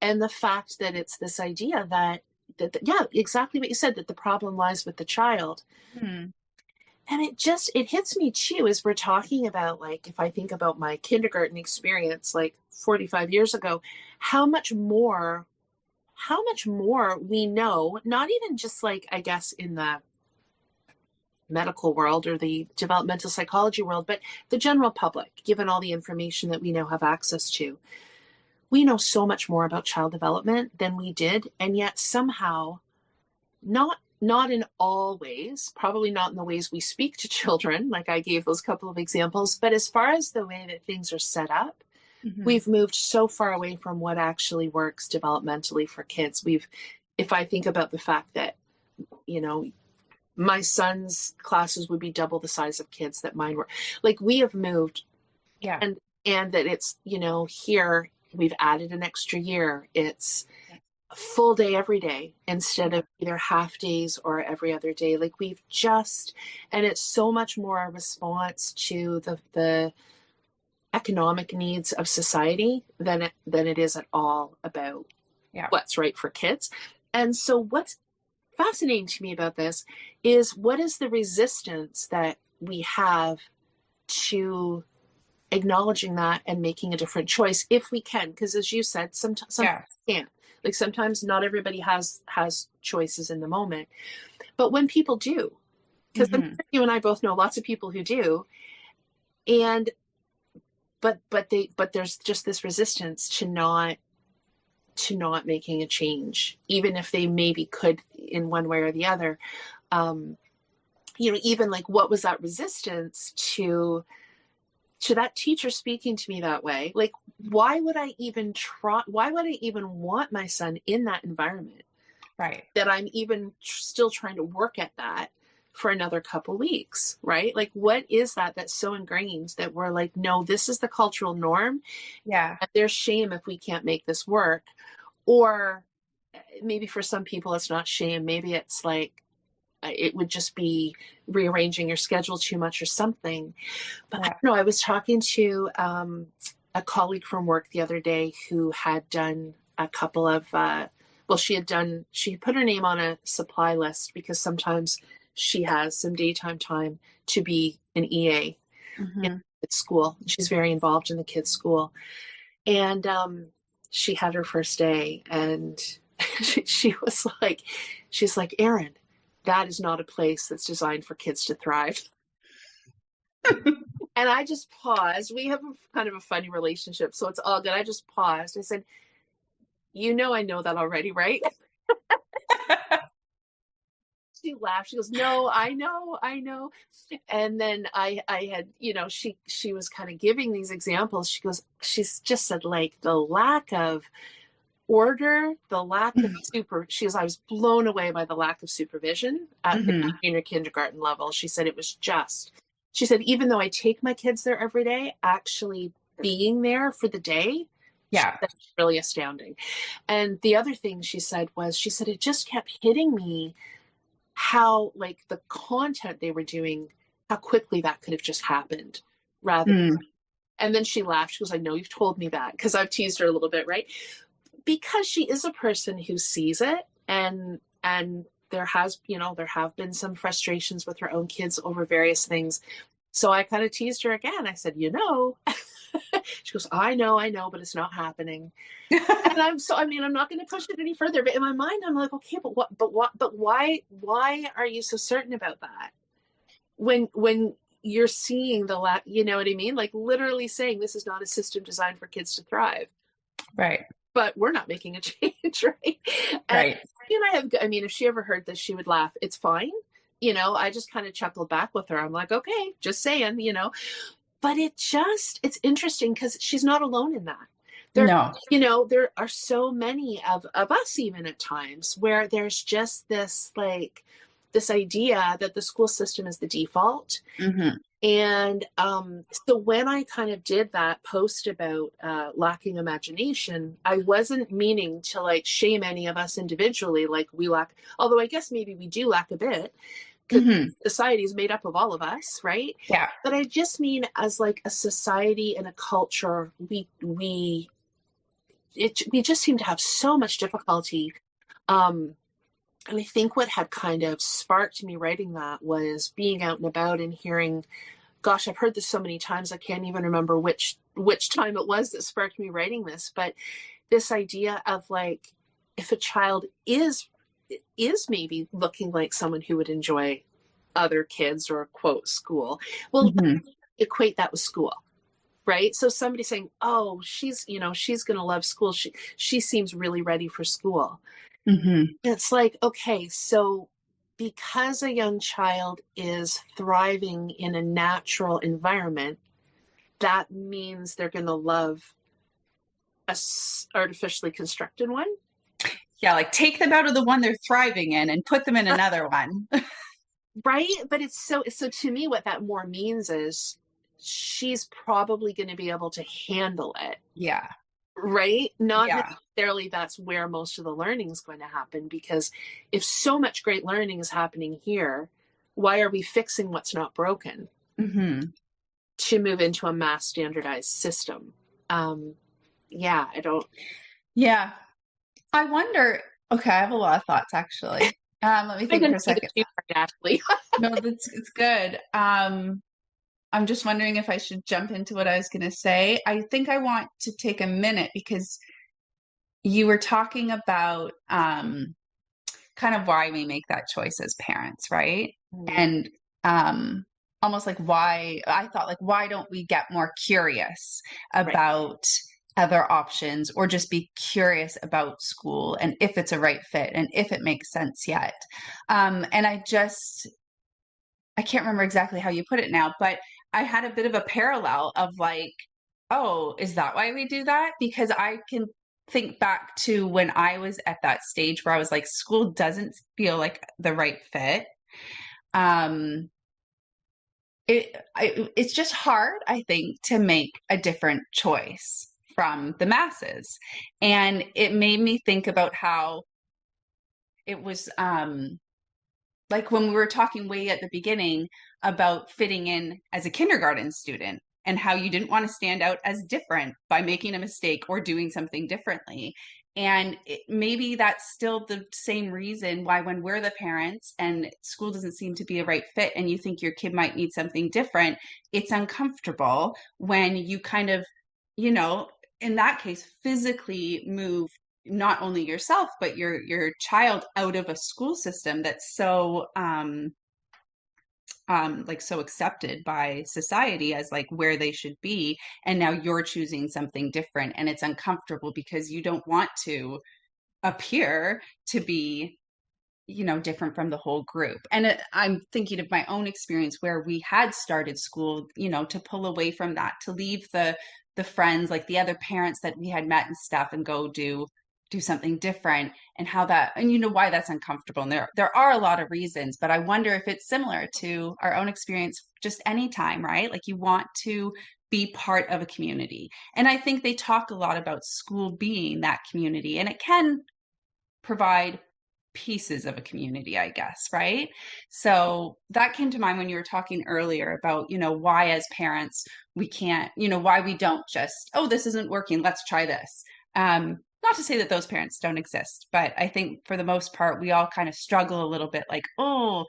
And the fact that it's this idea yeah, exactly what you said, that the problem lies with the child. Hmm. And it hits me too as we're talking about, like, if I think about my kindergarten experience like 45 years ago, how much more how much more we know, not even just like, I guess, in the medical world or the developmental psychology world, but the general public, given all the information that we now have access to. We know so much more about child development than we did. And yet somehow, not in all ways, probably not in the ways we speak to children, like I gave those couple of examples, but as far as the way that things are set up, Hmm. we've moved so far away from what actually works developmentally for kids. If I think about the fact that, you know, my son's classes would be double the size of kids that mine were, like we have moved, Yeah. and that it's, here we've added an extra year. It's a full day every day instead Yeah. of either half days or every other day. Like and it's so much more a response to the economic needs of society than it is at all about Yeah. what's right for kids. And so what's fascinating to me about this is, what is the resistance that we have to acknowledging that and making a different choice if we can? Because as you said, sometimes Yeah. we can't. Like sometimes not everybody has choices in the moment, but when people do, because Hmm. you and I both know lots of people who do, and but there's just this resistance to not making a change, even if they maybe could in one way or the other. um Even like, what was that resistance to that teacher speaking to me that way? Like, why would I even want my son in that environment, Right. that I'm even still trying to work at that for another couple weeks, right? Like, what is that that's so ingrained that we're like, no, this is the cultural norm, Yeah. and there's shame if we can't make this work? Or maybe for some people it's not shame, maybe it's like, it would just be rearranging your schedule too much or something. But I Yeah. don't know, I was talking to a colleague from work the other day who had done a couple of, well, she had put her name on a supply list because sometimes she has some daytime time to be an EA in Hmm. at school. She's very involved in the kids' school. And she had her first day, and she was like, she's like, Erin, that is not a place that's designed for kids to thrive. And I just paused. We have kind of a funny relationship, so it's all good. I just paused. I said, I know that already, right? She laughed. She goes, no, I know. And then I had, she was kind of giving these examples. She's just said, like, the lack of order, the lack of I was blown away by the lack of supervision at the Hmm. junior kindergarten level. She said she said, even though I take my kids there every day, actually being there for the day, Yeah. that's really astounding. And the other thing she said, it just kept hitting me how, like, the content they were doing, how quickly that could have just happened rather. Mm. And then she laughed. She goes, I know you've told me that, because I've teased her a little bit, right? Because she is a person who sees it, and there have been some frustrations with her own kids over various things. So I kind of teased her again. I said, she goes, I know, but it's not happening. And I'm not going to push it any further, but in my mind I'm like, okay, but why are you so certain about that when you're seeing you know what I mean? Like, literally saying this is not a system designed for kids to thrive, Right. but we're not making a change, right? And Right. if she ever heard this, she would laugh. It's fine. I just kind of chuckled back with her. I'm like, okay, just saying, but it's interesting because she's not alone in that. There, No. there are so many of us, even at times, where there's just this, like, this idea that the school system is the default. Hmm. And so when I kind of did that post about lacking imagination, I wasn't meaning to like shame any of us individually, like we lack, although I guess maybe we do lack a bit because Hmm. society is made up of all of us, right? Yeah. But I just mean as like a society and a culture, we just seem to have so much difficulty. Um, and I think what had kind of sparked me writing that was being out and about and hearing, gosh, I've heard this so many times I can't even remember which time it was that sparked me writing this, but this idea of like if a child is maybe looking like someone who would enjoy other kids or quote school, well, Hmm. equate that with school, right? So somebody saying, oh, she's going to love school, she seems really ready for school. Hmm. It's like, okay, so because a young child is thriving in a natural environment, that means they're going to love a artificially constructed one. Yeah, like take them out of the one they're thriving in and put them in another one. Right? But it's so to me, what that more means is she's probably going to be able to handle it, Yeah. right? Not Yeah. necessarily that's where most of the learning is going to happen, because if so much great learning is happening here, why are we fixing what's not broken Hmm. to move into a mass standardized system? Yeah, I don't. Yeah. I wonder, okay, I have a lot of thoughts actually. Let me I think for didn't a need second. it too hard, Ashley. No, that's it's good. I'm just wondering if I should jump into what I was going to say. I think I want to take a minute because you were talking about kind of why we make that choice as parents, right? And um, almost like why I thought like why don't we get more curious Right. about other options or just be curious about school and if it's a right fit and if it makes sense yet. And I can't remember exactly how you put it now, but I had a bit of a parallel of like, oh, is that why we do that? Because I can think back to when I was at that stage where I was like, school doesn't feel like the right fit. Um, it's just hard, I think, to make a different choice from the masses. And it made me think about how it was like when we were talking way at the beginning about fitting in as a kindergarten student and how you didn't want to stand out as different by making a mistake or doing something differently. And maybe that's still the same reason why when we're the parents and school doesn't seem to be a right fit and you think your kid might need something different, it's uncomfortable when you kind of, you know, in that case, physically move not only yourself but your child out of a school system that's so like so accepted by society as like where they should be, and now you're choosing something different and it's uncomfortable because you don't want to appear to be, you know, different from the whole group. And I'm thinking of my own experience where we had started school, you know, to pull away from that, to leave the friends, like the other parents that we had met and stuff, and go do something different, and how that, and you know why that's uncomfortable. And there are a lot of reasons, but I wonder if it's similar to our own experience just anytime, right? Like you want to be part of a community. And I think they talk a lot about school being that community, and it can provide pieces of a community, I guess, right? So that came to mind when you were talking earlier about, you know, why as parents we can't, you know, why we don't just, oh, this isn't working, let's try this. Not to say that those parents don't exist, but I think for the most part, we all kind of struggle a little bit like, oh,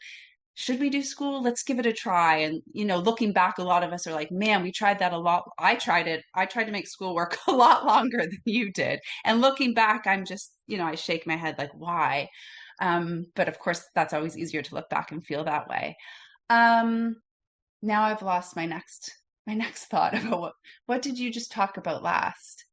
should we do school? Let's give it a try. And, you know, looking back, a lot of us are like, man, we tried that a lot. I tried it. I tried to make school work a lot longer than you did. And looking back, I'm just, you know, I shake my head like, why? But of course, that's always easier to look back and feel that way. Um, Now I've lost my next thought about what did you just talk about last?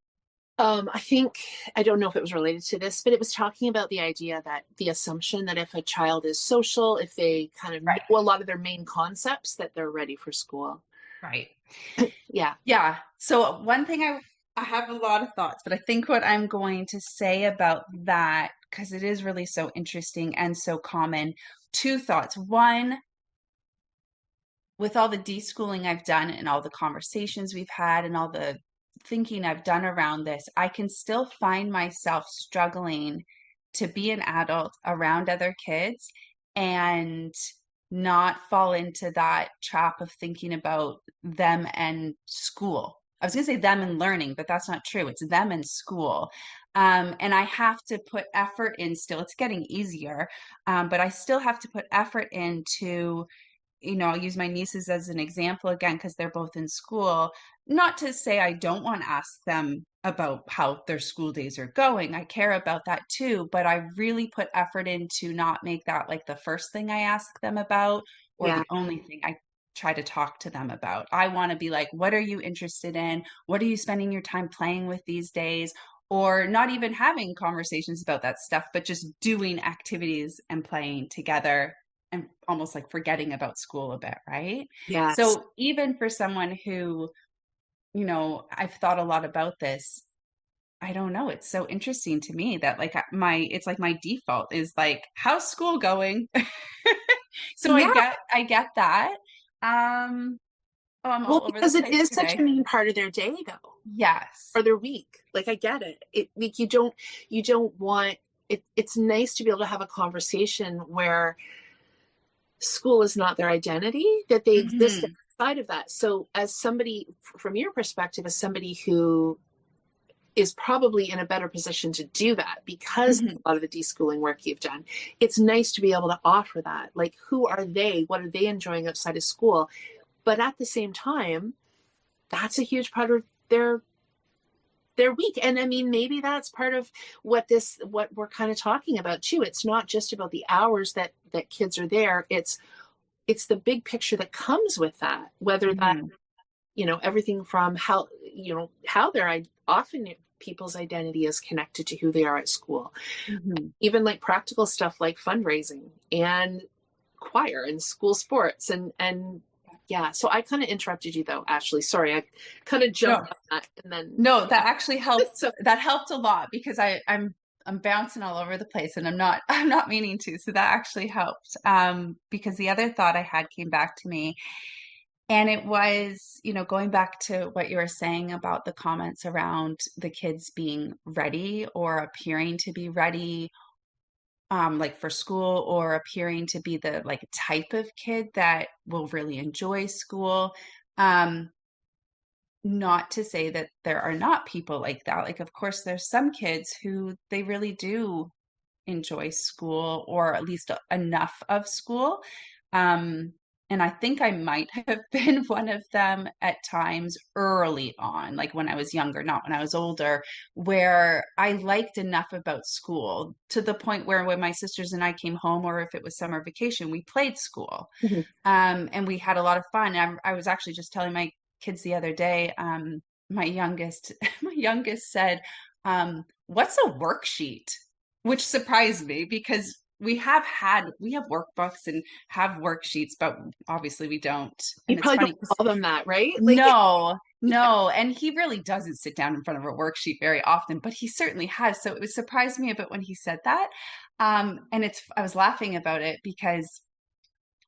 I think, I don't know if it was related to this, but it was talking about the idea that the assumption that if a child is social, if they kind of know Right. a lot of their main concepts, that they're ready for school. Right. Yeah. Yeah. So one thing I have a lot of thoughts, but I think what I'm going to say about that, because it is really so interesting and so common, two thoughts. One, with all the deschooling I've done and all the conversations we've had and all the thinking I've done around this, I can still find myself struggling to be an adult around other kids and not fall into that trap of thinking about them and school. I was going to say them and learning, but that's not true. It's them and school. And I have to put effort in still. It's getting easier, but I still have to put effort into, I'll use my nieces as an example again, because they're both in school. Not to say I don't want to ask them about how their school days are going. I care about that too, but I really put effort into not make that like the first thing I ask them about or Yeah. the only thing I try to talk to them about. I want to be like, what are you interested in? What are you spending your time playing with these days? Or not even having conversations about that stuff, but just doing activities and playing together and almost like forgetting about school a bit, right? Yes. So even for someone who, I've thought a lot about this, I don't know. It's so interesting to me that like it's like my default is like, how's school going? So Yeah. I get that. Oh, I'm Well, all over the because it place is such a today. main part of their day, though, Yes. or their week. Like I get it. Like you don't want it. It's nice to be able to have a conversation where school is not their identity, that they exist Hmm. outside of that. So, as somebody, from your perspective, as somebody who is probably in a better position to do that because of Hmm. a lot of the deschooling work you've done, it's nice to be able to offer that. Like, who are they? What are they enjoying outside of school? But at the same time, that's a huge part of their week. And I mean, maybe that's part of what we're kind of talking about too. It's not just about the hours that kids are there. It's the big picture that comes with that, whether that, Hmm. everything from how they're often people's identity is connected to who they are at school, Hmm. even like practical stuff like fundraising and choir and school sports and yeah. So I kind of interrupted you though, Ashley, sorry, I kind of No, jumped on that and then no, that actually helped. so That helped a lot because I'm bouncing all over the place and I'm not meaning to. So that actually helped. Because the other thought I had came back to me, and it was, going back to what you were saying about the comments around the kids being ready or appearing to be ready, like for school, or appearing to be the like type of kid that will really enjoy school. Um, Not to say that there are not people like that. Like, of course, there's some kids who they really do enjoy school, or at least enough of school. Um, and I think I might have been one of them at times early on, like when I was younger, not when I was older, where I liked enough about school to the point where when my sisters and I came home, or if it was summer vacation, we played school. Mhm. And we had a lot of fun. I was actually just telling my kids the other day, my youngest, my youngest said, what's a worksheet? Which surprised me because we have workbooks and have worksheets, but obviously we don't. You And it's probably don't funny because call them that, right? Like, no, yeah, no, and he really doesn't sit down in front of a worksheet very often, but he certainly has. So it was surprised me a bit when he said that. And I was laughing about it because,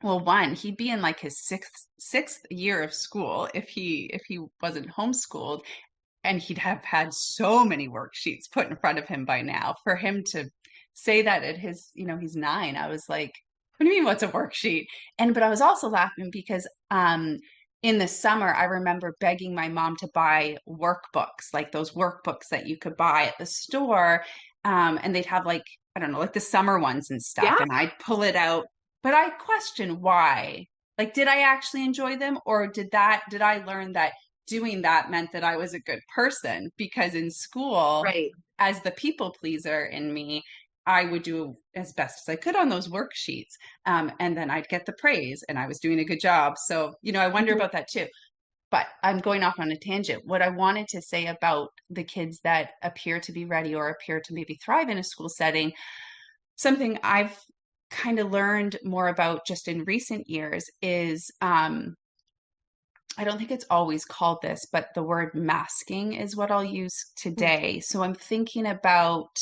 well, one, he'd be in like his sixth year of school if he wasn't homeschooled, and he'd have had so many worksheets put in front of him by now. For him to say that at his, he's 9, I was like, what do you mean, what's a worksheet? But I was also laughing because in the summer, I remember begging my mom to buy workbooks, like those workbooks that you could buy at the store. And they'd have like, I don't know, like the summer ones and stuff. yeah, And I'd pull it out, but I question why. Like, did I actually enjoy them, or did I learn that doing that meant that I was a good person? Because in school, right. as the people pleaser in me, I would do as best as I could on those worksheets. And then I'd get the praise and I was doing a good job. So, I wonder Mhm. about that too. But I'm going off on a tangent. What I wanted to say about the kids that appear to be ready or appear to maybe thrive in a school setting, something I've kind of learned more about just in recent years is I don't think it's always called this, but the word masking is what I'll use today. So I'm thinking about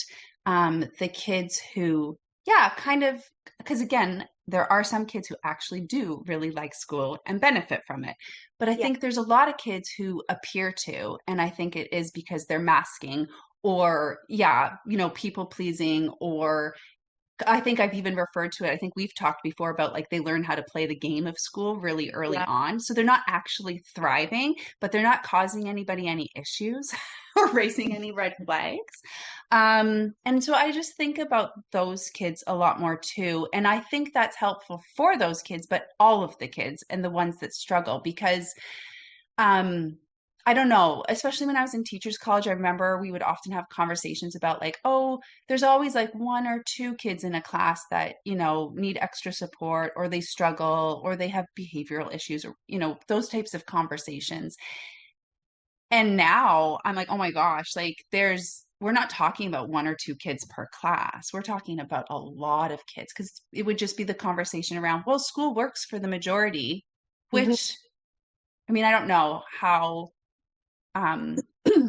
the kids who, yeah, kind of, because again, there are some kids who actually do really like school and benefit from it. But I Yeah. think there's a lot of kids who appear to, and I think it is because they're masking or, yeah, people pleasing, or I think I've even referred to it. I think we've talked before about like they learn how to play the game of school really early Yeah. on. So they're not actually thriving, but they're not causing anybody any issues or raising any red flags. And so I just think about those kids a lot more too. And I think that's helpful for those kids, but all of the kids and the ones that struggle because um I don't know, especially when I was in teachers college, I remember we would often have conversations about like, oh, there's always like one or two kids in a class that, need extra support or they struggle or they have behavioral issues or, those types of conversations. And now I'm like, oh my gosh, like we're not talking about one or two kids per class. We're talking about a lot of kids because it would just be the conversation around, well, school works for the majority, Mhm. which I mean, I don't know how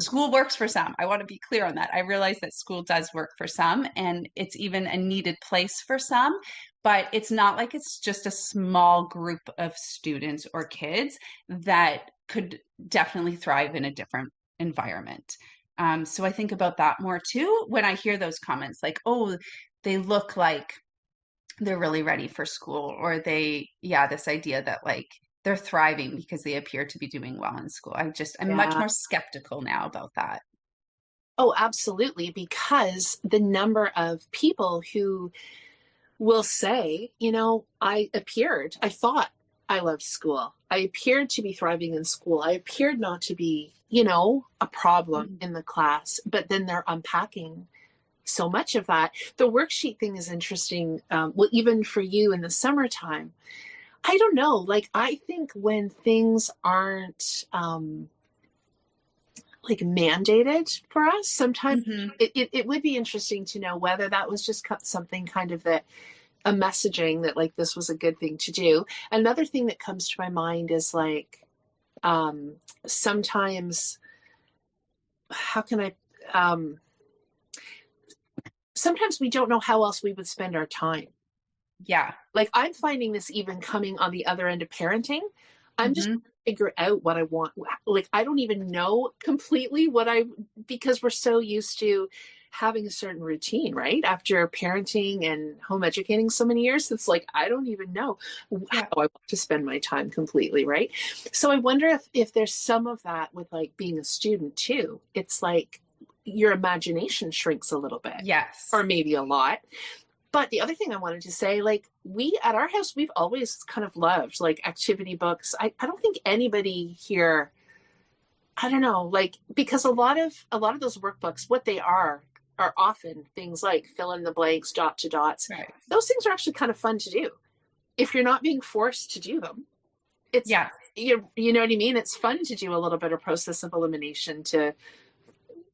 school works for some. I want to be clear on that. I realize that school does work for some and it's even a needed place for some, but it's not like it's just a small group of students or kids that could definitely thrive in a different environment. So I think about that more too when I hear those comments like, oh, they look like they're really ready for school, or this idea that like they're thriving because they appear to be doing well in school. I'm much Yeah. more skeptical now about that. Oh, absolutely. Because the number of people who will say, I thought I loved school. I appeared to be thriving in school. I appeared not to be, a problem Mhm. in the class, but then they're unpacking so much of that. The worksheet thing is interesting. Well, even for you in the summertime, I don't know. Like, I think when things aren't, like mandated for us, sometimes Mhm. it would be interesting to know whether that was just something kind of that a messaging that like this was a good thing to do. Another thing that comes to my mind is like sometimes how can I sometimes we don't know how else we would spend our time. Yeah. Like I'm finding this even coming on the other end of parenting. I'm just Mhm. figure out what I want. Like I don't even know completely what I because we're so used to having a certain routine, right? After parenting and home educating so many years, it's like I don't even know how Yeah. I want to spend my time completely, right? So I wonder if there's some of that with like being a student too. It's like your imagination shrinks a little bit or Yes. maybe a lot. But the other thing I wanted to say, like we at our house, we've always kind of loved like activity books. I don't think anybody here, I don't know, like because a lot of those workbooks, what they are often things like fill in the blanks, dot to dots. Right. Those things are actually kind of fun to do if you're not being forced to do them. It's Yeah. you know what I mean? It's fun to do a little bit of process of elimination to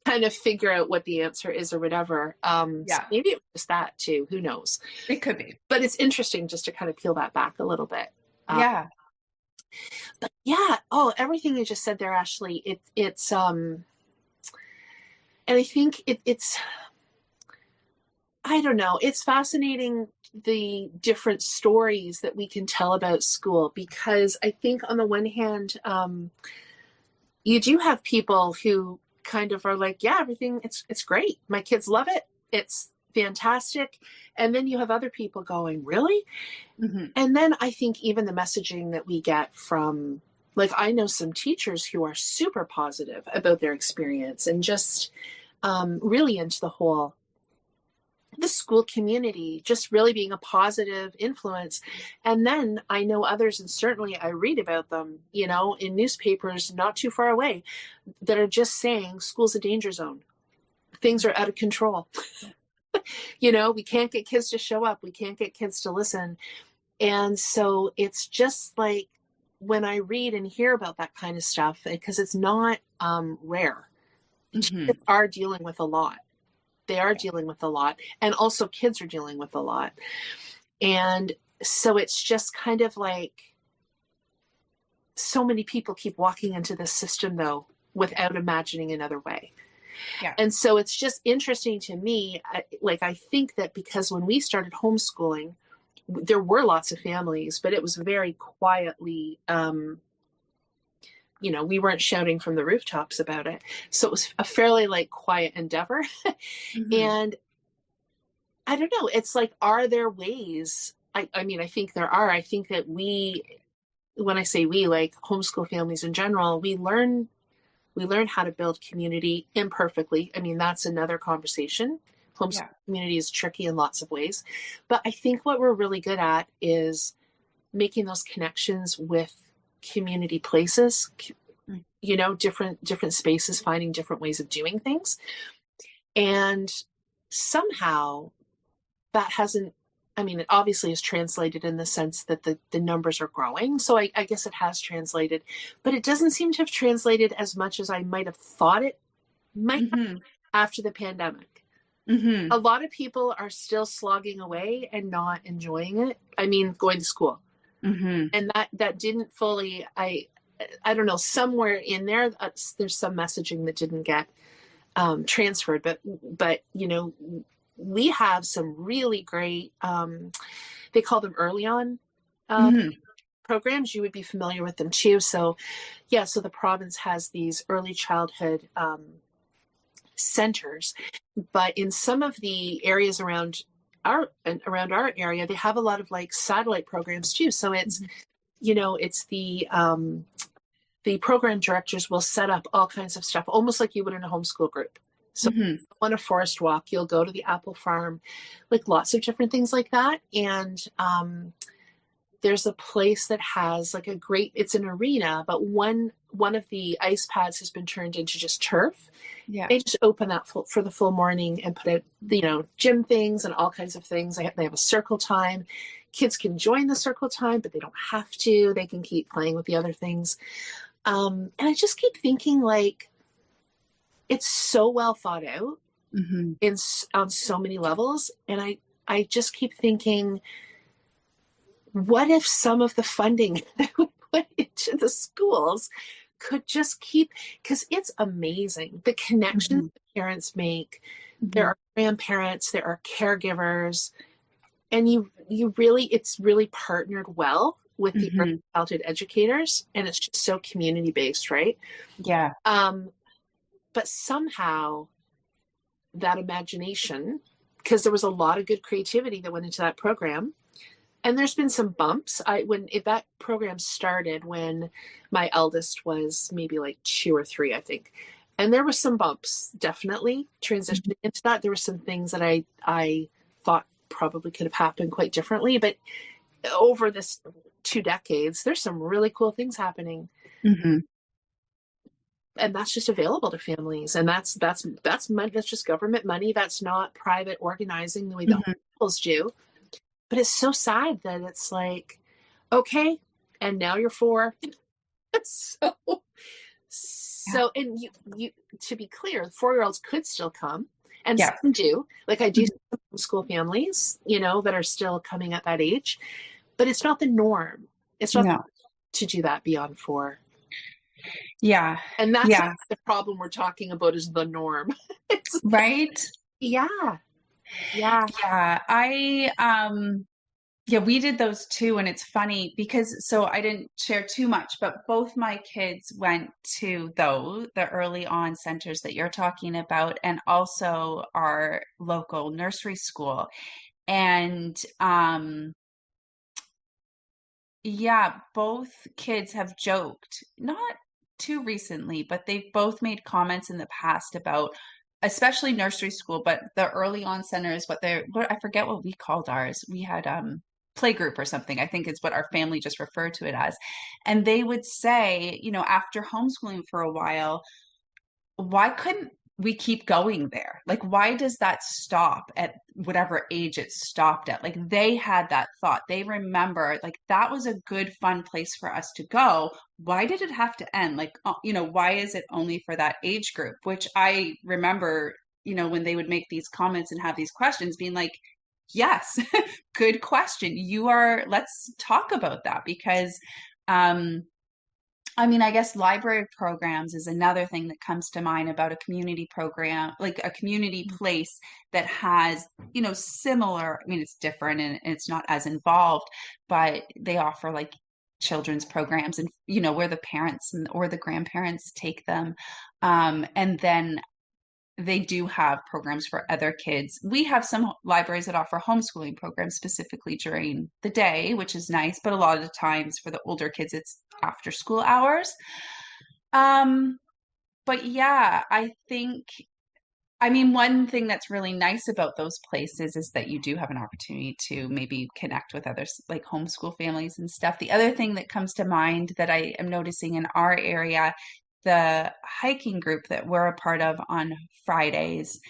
kind of figure out what the answer is or whatever. So Yeah. maybe it was just that too. Who knows? It could be. But it's interesting just to kind of peel that back a little bit. Um, Yeah. but yeah, oh, everything you just said there, Ashley, it's and I think it's I don't know, it's fascinating the different stories that we can tell about school because I think on the one hand, you do have people who kind of are like, yeah, everything it's great. My kids love it. It's fantastic. And then you have other people going, really? Mhm. And then I think even the messaging that we get from, like, I know some teachers who are super positive about their experience and just really into the school community, just really being a positive influence. And then I know others, and certainly I read about them, in newspapers not too far away, that are just saying school's a danger zone. Things are out of control. We can't get kids to show up. We can't get kids to listen. And so it's just like when I read and hear about that kind of stuff, because it's not rare, Mhm. kids are dealing with a lot. They are dealing with a lot. And also, kids are dealing with a lot. And so it's just kind of like so many people keep walking into this system, though, without imagining another way. Yeah. And so it's just interesting to me. I think that because when we started homeschooling, there were lots of families, but it was very quietly, we weren't shouting from the rooftops about it. So it was a fairly like quiet endeavor. Hmm. And I don't know, it's like, are there ways? I mean, I think there are. I think that when I say we, like homeschool families in general, we learn how to build community imperfectly. I mean, that's another conversation. Homeschool Yeah. community is tricky in lots of ways. But I think what we're really good at is making those connections with community places, Mm. different spaces, finding different ways of doing things. And somehow that hasn't, I mean, it obviously is translated in the sense that the numbers are growing. So I guess it has translated, but it doesn't seem to have translated as much as I might have thought it might have Hmm. after the pandemic. Hmm. A lot of people are still slogging away and not enjoying it. I mean, going to school. Hmm. And that didn't fully, I don't know, somewhere in there, there's some messaging that didn't get transferred, but we have some really great, they call them early on uh, Hmm. programs. You would be familiar with them too. So yeah, so the province has these early childhood centers, but in some of the areas around our area, they have a lot of like satellite programs too. So it's the program directors will set up all kinds of stuff, almost like you would in a homeschool group. So Hmm. on a forest walk, you'll go to the apple farm, like lots of different things like that. And there's a place that has like it's an arena, but one of the ice pads has been turned into just turf. Yeah. They just open that for the full morning and put out, gym things and all kinds of things. They have a circle time. Kids can join the circle time, but they don't have to. They can keep playing with the other things. And I just keep thinking like it's so well thought out Hmm. on so many levels, and I just keep thinking, what if some of the funding that we put into the schools could just keep, because it's amazing the connections Hmm. that parents make. There Hmm. are grandparents, there are caregivers, and it's really partnered well with the early Hmm. childhood educators, and it's just so community based, right? Yeah. um but somehow that imagination, because there was a lot of good creativity that went into that program, and there's been some bumps. If that program started when my eldest was maybe like 2 or 3, I think, and there was some bumps definitely transitioning into that. There were some things that I thought probably could have happened quite differently, but over this 2 decades, there's some really cool things happening, Hmm. and that's just available to families, and that's money, that's just government money. That's not private organizing the way the Hmm. hospitals do. But it's so sad that it's like, okay, and now you're 4. so Yeah. and you to be clear, 4-year-olds could still come, and Yeah. some do. Like I do Mhm. see some school families, that are still coming at that age, but it's not the norm. It's not No. to do that beyond 4. Yeah. And that's Yeah. the problem we're talking about, is the norm. It's Right. yeah, yeah. Yeah. Yeah, we did those too. And it's funny because so I didn't share too much, but both my kids went to the early on centers that you're talking about, and also our local nursery school. And yeah, both kids have joked, not too recently, but they've both made comments in the past about, especially nursery school, but the early on center is what I forget what we called ours. We had playgroup or something, I think is what our family just referred to it as. And they would say, after homeschooling for a while, why couldn't we keep going there? Like, why does that stop at whatever age it stopped at? Like, they had that thought. They remember, like, that was a good, fun place for us to go. Why did it have to end? Like, why is it only for that age group? Which I remember, when they would make these comments and have these questions, being like, yes, good question. Let's talk about that because, um, I mean, I guess library programs is another thing that comes to mind about a community program, like a community place that has, similar, I mean, it's different and it's not as involved, but they offer like children's programs and, where the parents or the grandparents take them. And then they do have programs for other kids. We have some libraries that offer homeschooling programs specifically during the day, which is nice, but a lot of the times for the older kids, it's after school hours. Um, but yeah, I mean, one thing that's really nice about those places is that you do have an opportunity to maybe connect with others, like homeschool families and stuff. The other thing that comes to mind that I am noticing in our area, the hiking group that we're a part of on Fridays,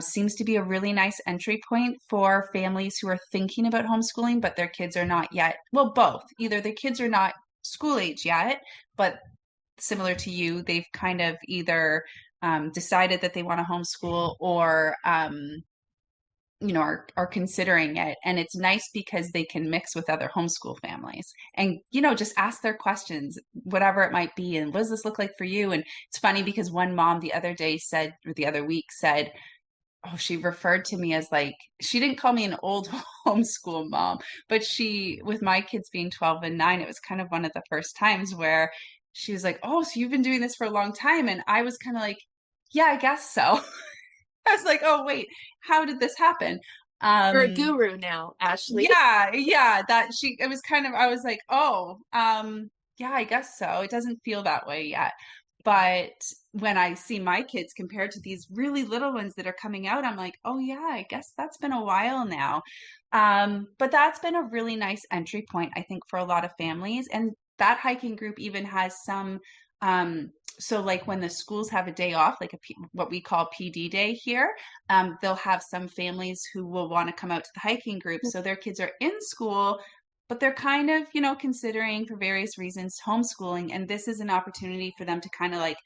seems to be a really nice entry point for families who are thinking about homeschooling, but their kids are not yet, well, both. Either the kids are not school age yet, but similar to you, they've kind of either decided that they want to homeschool or are considering it. And it's nice because they can mix with other homeschool families and just ask their questions, whatever it might be, and what does this look like for you? And it's funny because one mom the other day said, or the other week said, oh, she referred to me as like, she didn't call me an old homeschool mom, but with my kids being 12 and 9, it was kind of one of the first times where she was like, oh, so you've been doing this for a long time. And I was kind of like, yeah, I guess so. I was like, oh, wait, how did this happen? You're a Um, guru now, Ashley. yeah, it was kind of, I was like, oh, yeah, I guess so. It doesn't feel that way yet. But when I see my kids compared to these really little ones that are coming out, I'm like, oh yeah, I guess that's been a while now. But that's been a really nice entry point, I think, for a lot of families. And that hiking group even has some, so like when the schools have a day off, like what we call PD day here, they'll have some families who will want to come out to the hiking group. So their kids are in school, but they're kind of, considering for various reasons homeschooling. And this is an opportunity for them to kind of like,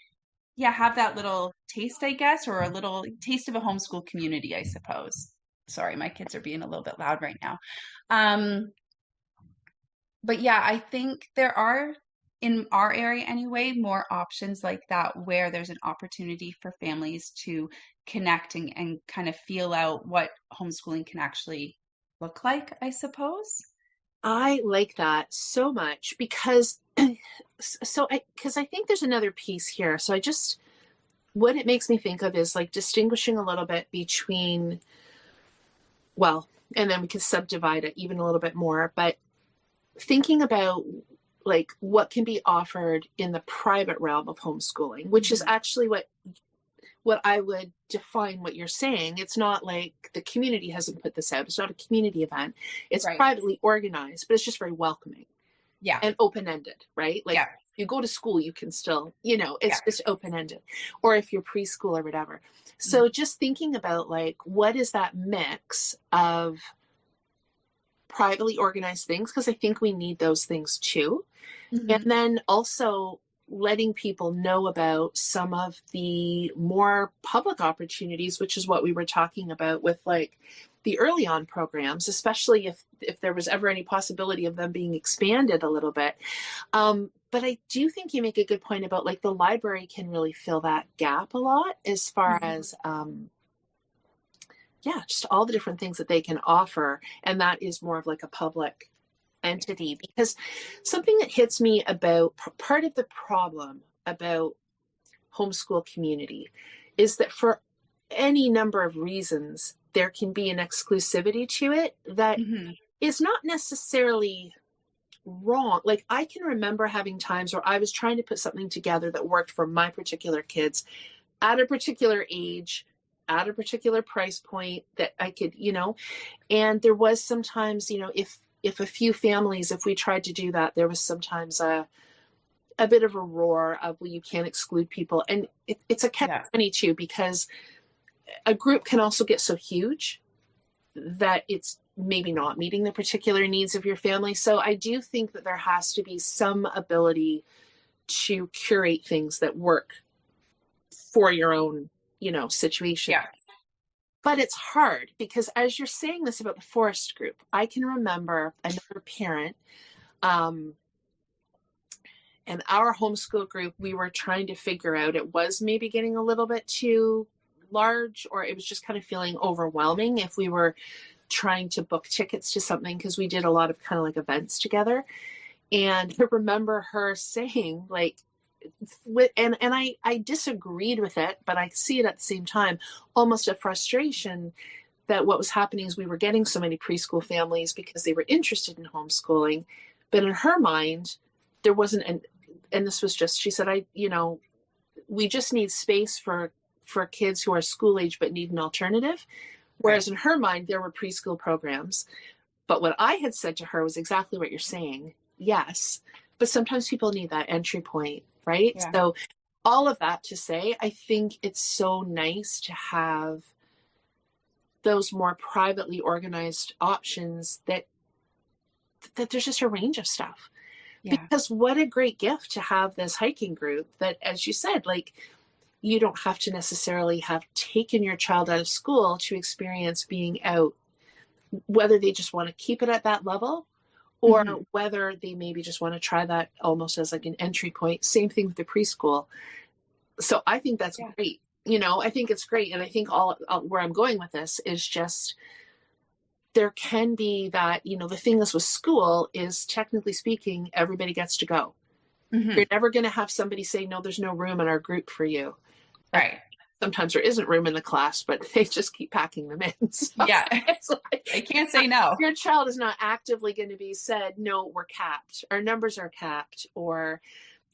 yeah, have that little taste, I guess, or a little taste of a homeschool community, I suppose. Sorry, my kids are being a little bit loud right now. Um, but yeah, I think there are, in our area anyway, more options like that where there's an opportunity for families to connect and kind of feel out what homeschooling can actually look like, I suppose. I like that so much because because I think there's another piece here. So I just what it makes me think of is like distinguishing a little bit between, well, and then we can subdivide it even a little bit more, but thinking about like what can be offered in the private realm of homeschooling, which is Mhm. actually what I would define what you're saying. It's not like the community hasn't put this out. It's not a community event. It's Right. privately organized, but it's just very welcoming Yeah. and open-ended, right? Like Yeah. if you go to school, you can still, Yeah. it's just open-ended. Or if you're preschool or whatever. Mhm. So just thinking about like what is that mix of privately organized things, because I think we need those things too. And Mhm. then also letting people know about some of the more public opportunities, which is what we were talking about with like the early on programs, especially if there was ever any possibility of them being expanded a little bit. But I do think you make a good point about like the library can really fill that gap a lot as far Mhm. as yeah, just all the different things that they can offer. And that is more of like a public entity, because something that hits me about part of the problem about homeschool community is that for any number of reasons there can be an exclusivity to it that Mhm. is not necessarily wrong. Like I can remember having times where I was trying to put something together that worked for my particular kids at a particular age, at a particular price point that I could, and there was sometimes, if a few families, if we tried to do that, there was sometimes a bit of a roar of, well, you can't exclude people. And it's a catch Yeah. 22 because a group can also get so huge that it's maybe not meeting the particular needs of your family. So I do think that there has to be some ability to curate things that work for your own, situation. Yeah. But it's hard because as you're saying this about the forest group, I can remember another parent, um, And our homeschool group, we were trying to figure out, it was maybe getting a little bit too large, or it was just kind of feeling overwhelming if we were trying to book tickets to something, because we did a lot of kind of like events together. And I remember her saying, like, and I disagreed with it, but I see it at the same time, almost a frustration that what was happening is we were getting so many preschool families because they were interested in homeschooling, but in her mind, there wasn't an, and this was just, she said, we just need space for kids who are school age but need an alternative. Whereas Right. in her mind, there were preschool programs. But what I had said to her was exactly what you're saying. Yes, but sometimes people need that entry point, right? Yeah. So all of that to say, I think it's so nice to have those more privately organized options that there's just a range of stuff. Yeah. Because what a great gift to have this hiking group that, as you said, like, you don't have to necessarily have taken your child out of school to experience being out, whether they just want to keep it at that level or Hmm. whether they maybe just want to try that almost as like an entry point. Same thing with the preschool. So I think that's Yeah. great. I think it's great. And I think where I'm going with this is just, there can be that, the thing is with school is, technically speaking, everybody gets to go. You're Hmm. never going to have somebody say, no, there's no room in our group for you. And Right. sometimes there isn't room in the class, but they just keep packing them in. So Yeah. it's I like, can't say no. your child is not actively going to be said, no, we're capped. Our numbers are capped, or,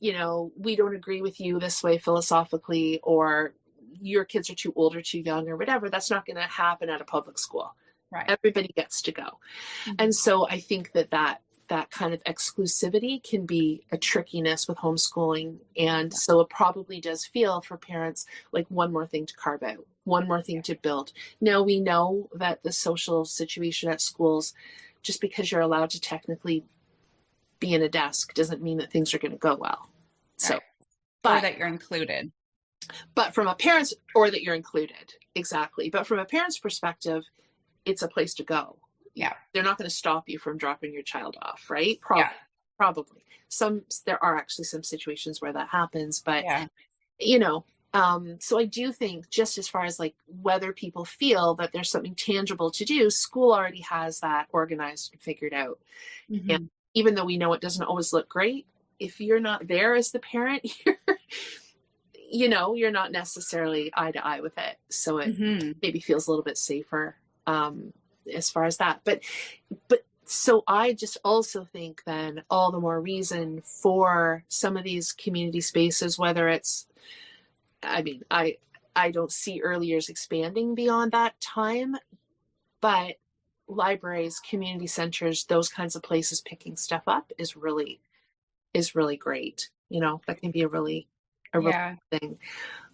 we don't agree with you this way philosophically, or your kids are too old or too young or whatever. That's not going to happen at a public school. Right. Everybody gets to go. And Hmm. so I think that kind of exclusivity can be a trickiness with homeschooling. And so it probably does feel for parents like one more thing to carve out, one more thing to build. Now, we know that the social situation at schools, just because you're allowed to technically be in a desk, doesn't mean that things are going to go well. So, Right. Or but that you're included. from a parent's, or that you're included, exactly. But from a parent's perspective, it's a place to go. Yeah. They're not going to stop you from dropping your child off, right? Yeah. Probably. There are actually some situations where that happens, but Yeah. you know, so I do think, just as far as like whether people feel that there's something tangible to do, school already has that organized and figured out. And Hmm. even though we know it doesn't always look great, if you're not there as the parent, you're not necessarily eye to eye with it. So it Hmm. maybe feels a little bit safer, as far as that. But so I just also think then all the more reason for some of these community spaces, whether it's, I mean, I don't see early years expanding beyond that time, but libraries, community centers, those kinds of places picking stuff up is really great. That can be a really Yeah. thing.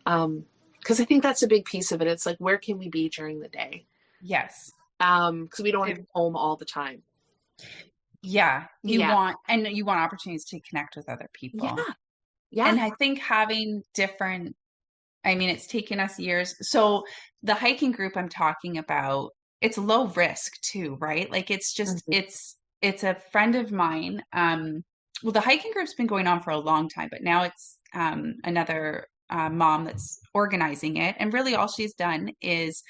Because I think that's a big piece of it. It's like, where can we be during the day? Yes. Because we don't want to It- be home all the time. yeah. Yeah, You want opportunities to connect with other yeah, people. yeah. And I think having I mean, it's taken us years. So the hiking group I'm talking about, it's low risk too, right? Like it's just Mhm. it's a friend of mine. Well, the hiking group's been going on for a long time, but now it's another mom that's organizing it. And really, all she's done is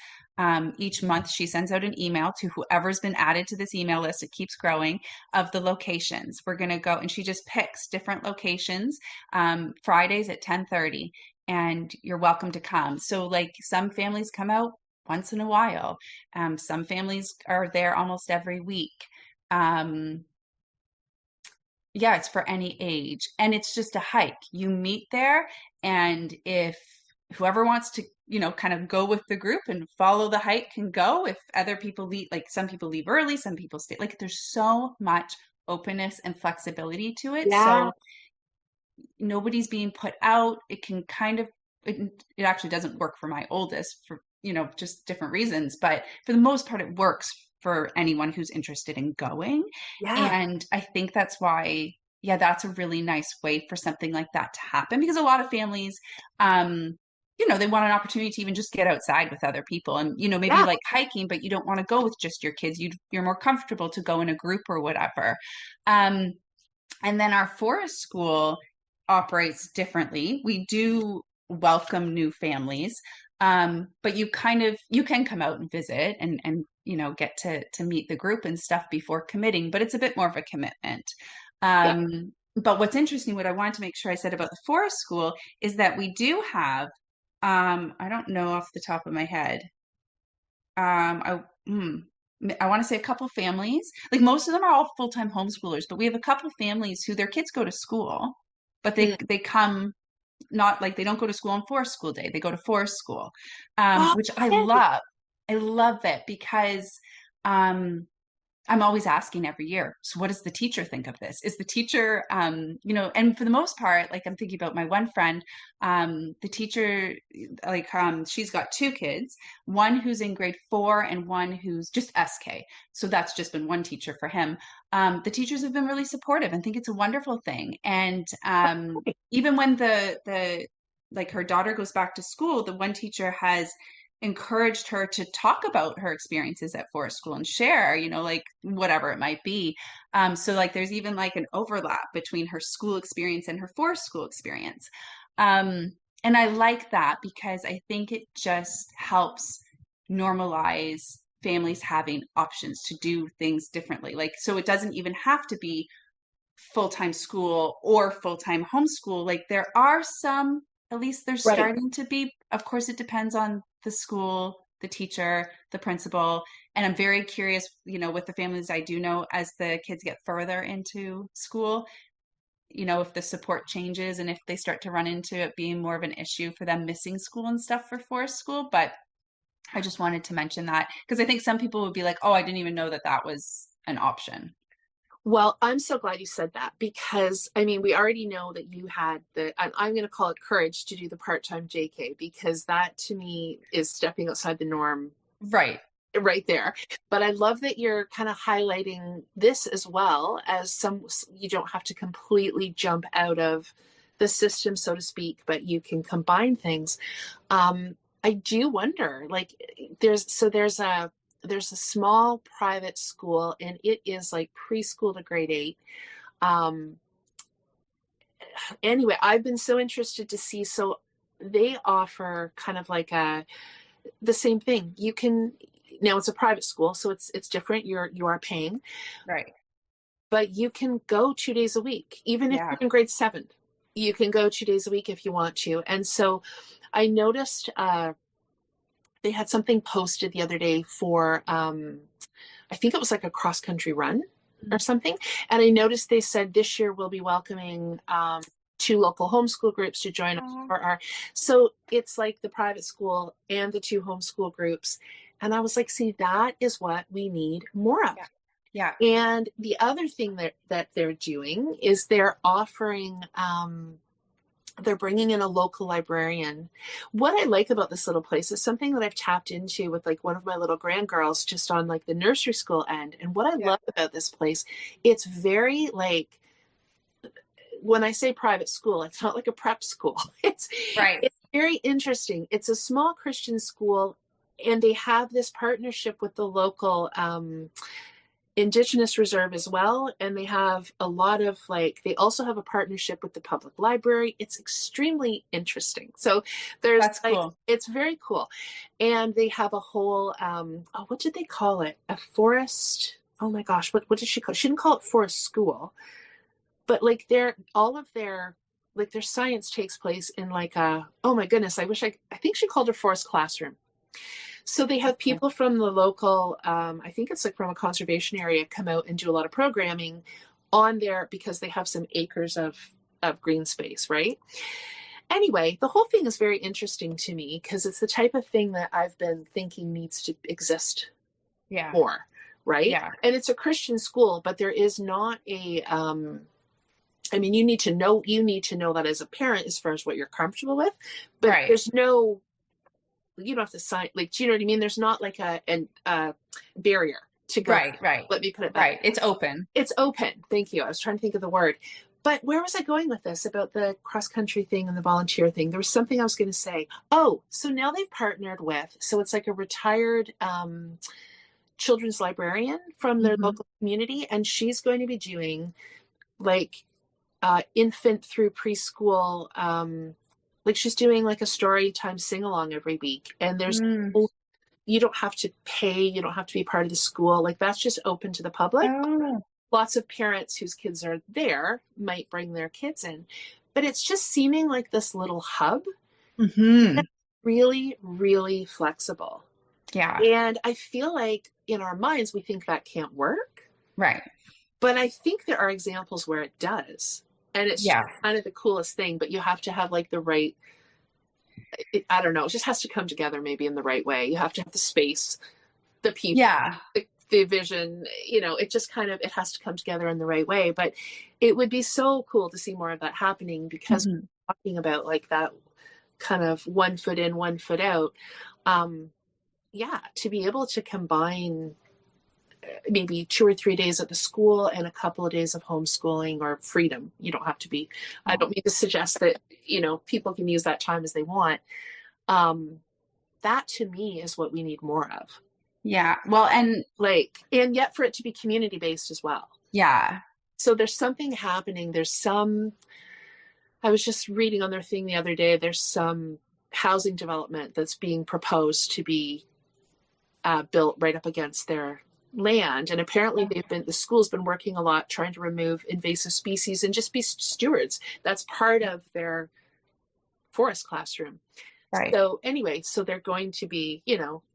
each month she sends out an email to whoever's been added to this email list. It keeps growing, of the locations. We're gonna go, and she just picks different locations. Fridays at 10:30, and you're welcome to come. So like some families come out once in a while. Some families are there almost every week. Um, yeah, it's for any age. And it's just a hike. You meet there, and if whoever wants to, kind of go with the group and follow the hike can go. If other people leave, like some people leave early, some people stay. Like there's so much openness and flexibility to it. Yeah, So nobody's being put out. It can kind of it actually doesn't work for my oldest for just different reasons, but for the most part it works for anyone who's interested in going. yeah, And I think that's why, yeah, that's a really nice way for something like that to happen, because a lot of families they want an opportunity to even just get outside with other people, and maybe you yeah. like hiking but you don't want to go with just your kids. You're more comfortable to go in a group or whatever. um and then our forest school operates differently. We do welcome new families, but you can come out and visit and get to meet the group and stuff before committing, but it's a bit more of a commitment. Yeah. But what's interesting, what I wanted to make sure I said about the forest school is that we do have, I don't know off the top of my head, I hmm, I want to say a couple families. Like most of them are all full-time homeschoolers, but we have a couple families who their kids go to school, but Mm. they come not like they don't go to school on forest school day. They go to forest school, Oh, which I okay. love. I love it because um, I'm always asking every year, so what does the teacher think of this? Is the teacher, and for the most part, like I'm thinking about my one friend, the teacher, she's got two kids, one who's in grade 4 and one who's just SK. So that's just been one teacher for him. The teachers have been really supportive and think it's a wonderful thing. And even when like her daughter goes back to school, the one teacher has encouraged her to talk about her experiences at forest school and share, like whatever it might be. So like there's even like an overlap between her school experience and her forest school experience. Um, and I like that because I think it just helps normalize families having options to do things differently. Like, so it doesn't even have to be full-time school or full-time homeschool. Like there are some, at least they're Right. starting to be. Of course, it depends on the school, the teacher, the principal. And I'm very curious, with the families I do know as the kids get further into school, if the support changes and if they start to run into it being more of an issue for them missing school and stuff for forest school. But I just wanted to mention that because I think some people would be like, oh, I didn't even know that that was an option. Well, I'm so glad you said that because I mean, we already know that you had I'm going to call it courage to do the part time JK because that to me is stepping outside the norm Right. right there. But I love that you're kind of highlighting this as well as you don't have to completely jump out of the system, so to speak, but you can combine things. I do wonder, like, there's a small private school, and it is like preschool to grade 8. Um, anyway, I've been so interested to see. So they offer kind of like the same thing. You can now it's a private school, so it's different. You are paying, Right. but you can go 2 days a week, even if Yeah. you're in grade 7. You can go 2 days a week if you want to. And so I noticed they had something posted the other day for I think it was like a cross country run or something. And I noticed they said this year we'll be welcoming 2 local homeschool groups to join us Aw. for our. So it's like the private school and the 2 homeschool groups. And I was like, see, that is what we need more of. Yeah. Yeah. And the other thing that they're doing is they're bringing in a local librarian. What I like about this little place is something that I've tapped into with like one of my little grandgirls just on like the nursery school end. And what I Yeah. love about this place, it's very like, when I say private school, it's not like a prep school. Right. It's very interesting. It's a small Christian school, and they have this partnership with the local Indigenous Reserve as well. And they have a lot of they also have a partnership with the public library. It's extremely interesting. So there's That's cool. it's very cool. And they have a whole, what did they call it? A forest. Oh my gosh, what did she call it? She didn't call it forest school, but like all of their science takes place in like oh my goodness, I think she called it forest classroom. So they have Okay. people from the local, I think it's like from a conservation area, come out and do a lot of programming on there because they have some acres of green space, right? Anyway, the whole thing is very interesting to me because it's the type of thing that I've been thinking needs to exist Yeah. more, right? Yeah. And it's a Christian school, but there is not a I mean, you need to know that as a parent as far as what you're comfortable with, but Right. there's no, you don't have to sign, like, do you know what I mean? There's not like a barrier to go. Right. Right. Let me put it that Right. way. It's open. It's open. Thank you. I was trying to think of the word. But where was I going with this about the cross country thing and the volunteer thing? There was something I was going to say. Oh, so now they've partnered with, so it's like a retired children's librarian from their Hmm. local community, and she's going to be doing like infant through preschool. Like she's doing like a story time sing along every week, and there's Mm. you don't have to pay, you don't have to be part of the school. Like that's just open to the public. Oh. Lots of parents whose kids are there might bring their kids in, but it's just seeming like this little hub Hmm. that's really, really flexible. Yeah. And I feel like in our minds, we think that can't work. Right. But I think there are examples where it does. And it's just Yeah. kind of the coolest thing, but you have to have like the right, I don't know, it just has to come together maybe in the right way. You have to have the space, the people, Yeah. the vision, it just kind of, it has to come together in the right way. But it would be so cool to see more of that happening because Hmm. we're talking about like that kind of 1 foot in, 1 foot out. Yeah, to be able to combine maybe 2 or 3 days at the school and a couple of days of homeschooling or freedom. You don't have to be, I don't mean to suggest that, people can use that time as they want. That to me is what we need more of. Yeah. Well, and And yet for it to be community based as well. yeah. So there's something happening. I was just reading on their thing the other day, there's some housing development that's being proposed to be built right up against their land. And apparently the school's been working a lot trying to remove invasive species and just be stewards. That's part of their forest classroom. Right. So anyway, so they're going to be,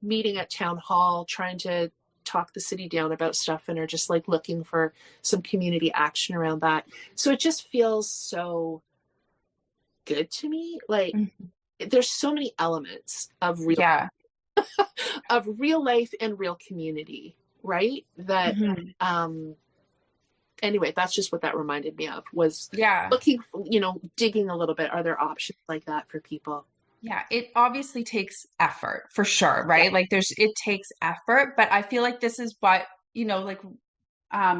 meeting at town hall, trying to talk the city down about stuff, and are just like looking for some community action around that. So it just feels so good to me. Like there's so many elements Yeah. of real life and real community, right? That Hmm. anyway, that's just what that reminded me of, was Yeah. looking, digging a little bit. Are there options like that for people? Yeah, it obviously takes effort for sure, Yeah. right? Like it takes effort, but I feel like this is what, like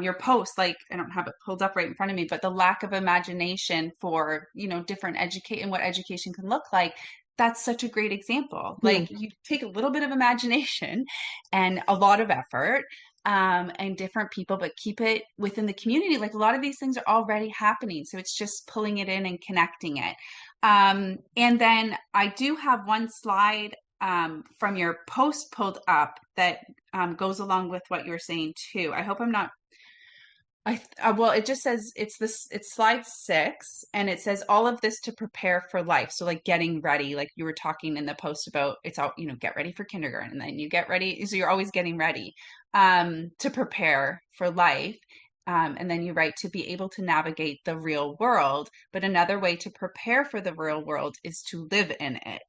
your post, like I don't have it pulled up right in front of me, but the lack of imagination for, different educate and what education can look like. That's such a great example. Hmm. Like you take a little bit of imagination and a lot of effort, and different people, but keep it within the community. Like a lot of these things are already happening. So it's just pulling it in and connecting it. And then I do have one slide from your post pulled up that goes along with what you were saying too. I hope I'm not. Well, it just says it's slide 6, and it says all of this to prepare for life. So like getting ready, like you were talking in the post about, it's all, get ready for kindergarten, and then you get ready. So you're always getting ready to prepare for life. And then you write to be able to navigate the real world. But another way to prepare for the real world is to live in it.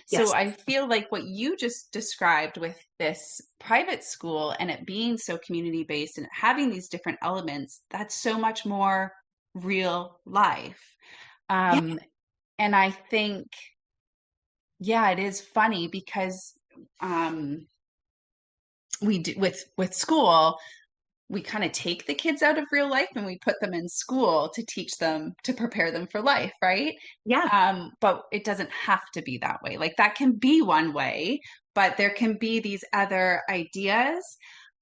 So Yes. I feel like what you just described with this private school and it being so community based and having these different elements, that's so much more real life. Yeah. And I think, yeah, it is funny because we do with school, we kind of take the kids out of real life and we put them in school to teach them, to prepare them for life, right? Yeah. But it doesn't have to be that way. Like that can be one way, but there can be these other ideas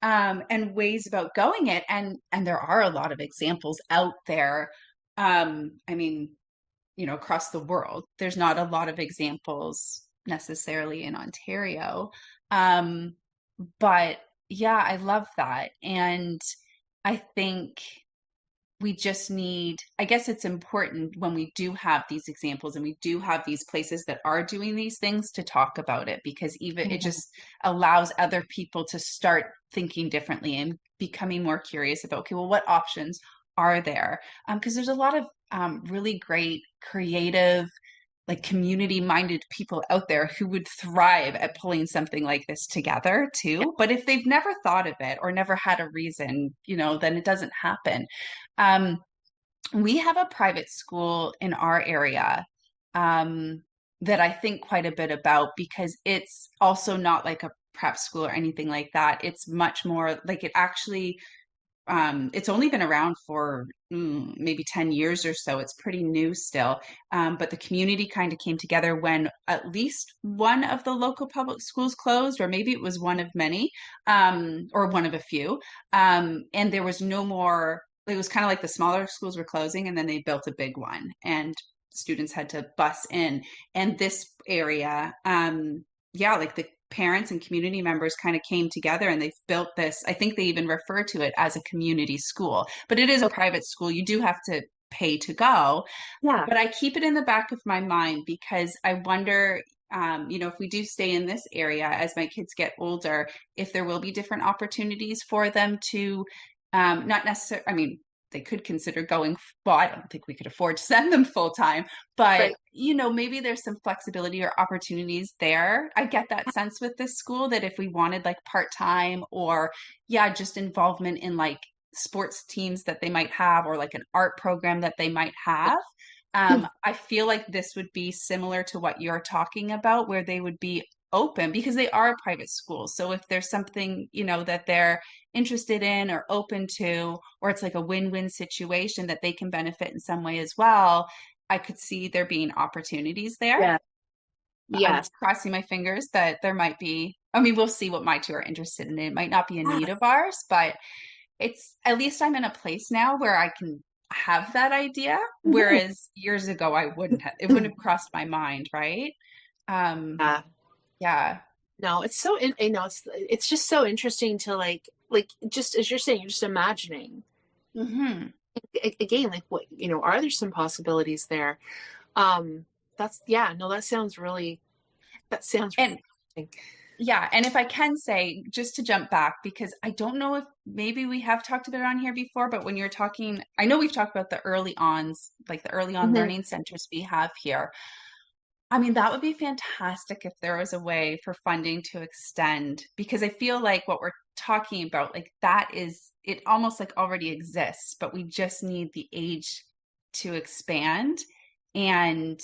and ways about going it. And there are a lot of examples out there. I mean, across the world, there's not a lot of examples necessarily in Ontario. Um, but yeah, I love that. And I think we just need, I guess it's important when we do have these examples and we do have these places that are doing these things to talk about it, because even it just allows other people to start thinking differently and becoming more curious about, okay, well, what options are there? Because there's a lot of really great creative, like community minded people out there who would thrive at pulling something like this together Yeah. too. But if they've never thought of it or never had a reason, then it doesn't happen. Um, we have a private school in our area um, that I think quite a bit about, because it's also not like a prep school or anything like that. It's much more like it actually it's only been around for maybe 10 years or so. It's pretty new still. But the community kind of came together when at least one of the local public schools closed, or maybe it was one of many, or one of a few. And there was no more it was kind of like the smaller schools were closing and then they built a big one and students had to bus in. And this area, yeah, like the parents and community members kind of came together and they've built this. I think they even refer to it as a community school, but it is a Oh, private school. You do have to pay to go, yeah. but I keep it in the back of my mind because I wonder, if we do stay in this area as my kids get older, if there will be different opportunities for them to, not necessarily, I mean, they could consider going, well, I don't think we could afford to send them full time, but Right. maybe there's some flexibility or opportunities there. I get that sense with this school that if we wanted like part time or, yeah, just involvement in like sports teams that they might have or like an art program that they might have. I feel like this would be similar to what you're talking about, where they would be open because they are private schools. So if there's something, that they're interested in or open to, or it's like a win-win situation that they can benefit in some way as well, I could see there being opportunities there. Yeah. I'm Yes. crossing my fingers that there might be. I mean, we'll see what my two are interested in. It might not be a need of ours, but it's at least I'm in a place now where I can have that idea. Mhm. Whereas years ago, I wouldn't have, it wouldn't have crossed my mind, right? Um, Yeah. yeah. No, it's so it's just so interesting to like just as you're saying, you're just imagining Hmm. again, like what, are there some possibilities there? Um, that's yeah, no, that sounds really And interesting. yeah, and if I can say, just to jump back, because I don't know if maybe we have talked about it on here before, but when you're talking, I know we've talked about the early ons, like the early on Mhm. learning centers we have here. I mean, that would be fantastic if there was a way for funding to extend, because I feel like what we're talking about, like that is, it almost like already exists, but we just need the age to expand. And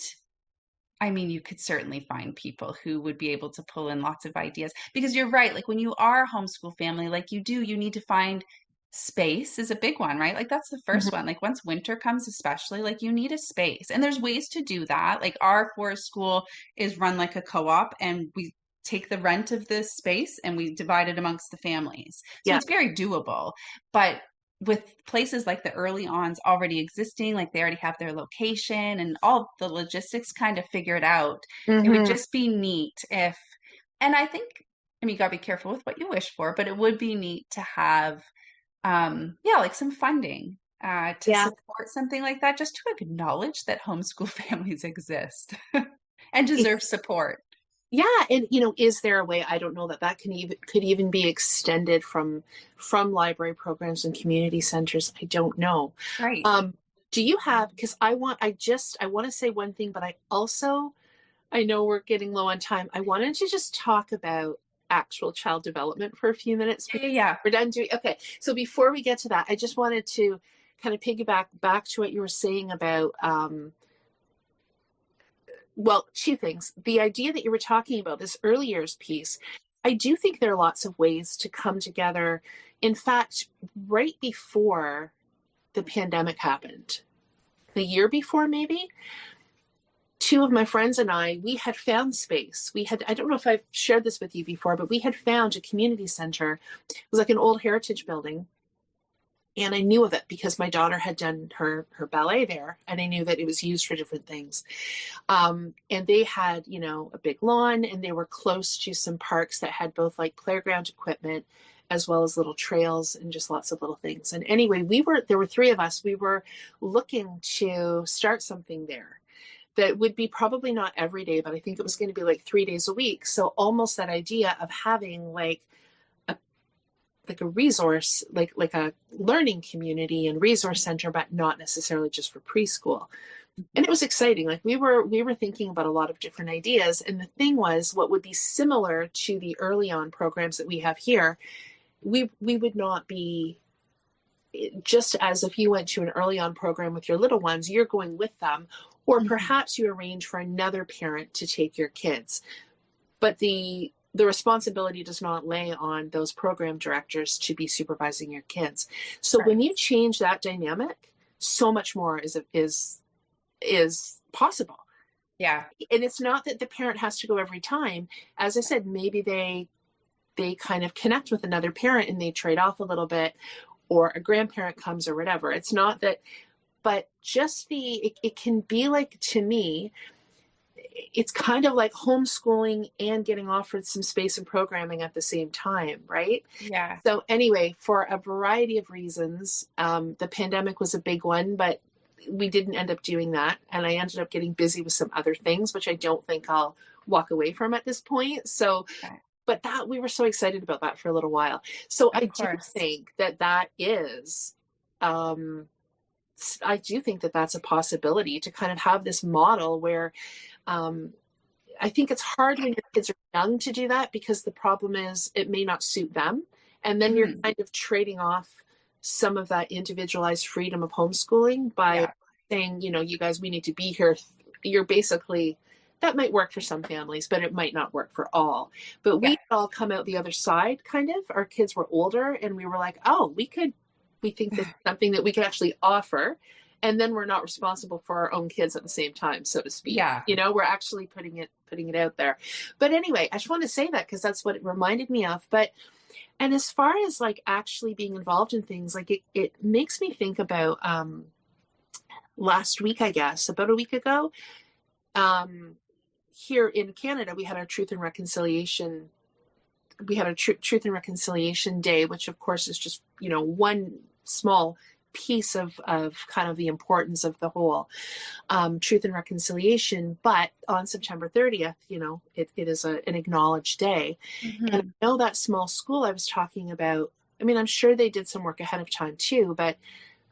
I mean, you could certainly find people who would be able to pull in lots of ideas because you're right. Like when you are a homeschool family, like you need to find space is a big one, right? Like that's the first Mhm. one. Like once winter comes, especially, like you need a space. And there's ways to do that. Like our forest school is run like a co-op and we take the rent of this space and we divide it amongst the families. So Yeah. it's very doable. But with places like the early ons already existing, like they already have their location and all the logistics kind of figured out, it would Hmm. just be neat if, and I think, I mean, you gotta be careful with what you wish for, but it would be neat to have, yeah, like some funding to Yeah. support something like that, just to acknowledge that homeschool families exist and deserve support. Yeah, and is there a way? I don't know that that can even could even be extended from library programs and community centers. I don't know. Right. Um, do you have? Because I want to say one thing, but I know we're getting low on time. I wanted to just talk about actual child development for a few minutes Yeah, before yeah, yeah. we're done doing. Okay, so before we get to that, I just wanted to kind of piggyback back to what you were saying about well, two things. The idea that you were talking about, this early years piece, I do think there are lots of ways to come together. In fact, right before the pandemic happened, the year before maybe, two of my friends and we had found space. I don't know if I've shared this with you before, but we had found a community center. It was like an old heritage building, and I knew of it because my daughter had done her ballet there, and I knew that it was used for different things. And they had, a big lawn, and they were close to some parks that had both like playground equipment as well as little trails and just lots of little things. And anyway, there were three of us. We were looking to start something there that would be probably not every day, but I think it was going to be like 3 days a week. So almost that idea of having a like a resource, like a learning community and resource center, but not necessarily just for preschool. And it was exciting. Like we were thinking about a lot of different ideas. And the thing was, what would be similar to the early on programs that we have here, we would not be just as if you went to an early on program with your little ones, you're going with them, or Mhm. perhaps you arrange for another parent to take your kids. But the responsibility does not lay on those program directors to be supervising your kids. So when Right. you change that dynamic, so much more is possible. Yeah. And it's not that the parent has to go every time. As I said, maybe they kind of connect with another parent and they trade off a little bit, or a grandparent comes or whatever. It's not that, but just it can be like, to me, it's kind of like homeschooling and getting offered some space and programming at the same time, right? Yeah. So anyway, for a variety of reasons, the pandemic was a big one, but we didn't end up doing that. And I ended up getting busy with some other things, which I don't think I'll walk away from at this point. So, Okay. but that we were so excited about that for a little while. So Of course. that is, um, I do think that that's a possibility to kind of have this model where, um, I think it's hard when your kids are young to do that because the problem is it may not suit them. And then you're Mhm. kind of trading off some of that individualized freedom of homeschooling by Yeah. saying, you guys, we need to be here. You're basically, that might work for some families, but it might not work for all. But Yeah. we all come out the other side, kind of. Our kids were older and we were like, oh, we think this is something that we could actually offer. And then we're not responsible for our own kids at the same time, so to speak. Yeah. We're actually putting it out there. But anyway, I just want to say that because that's what it reminded me of. But and as far as like actually being involved in things, like it makes me think about last week, I guess, about a week ago, um, here in Canada, we had our Truth and Reconciliation. We had a Truth and Reconciliation Day, which of course is just one small piece of kind of the importance of the whole Truth and Reconciliation. But on September 30th, it is an acknowledged day. And Hmm. I know that small school I was talking about, I mean, I'm sure they did some work ahead of time too, but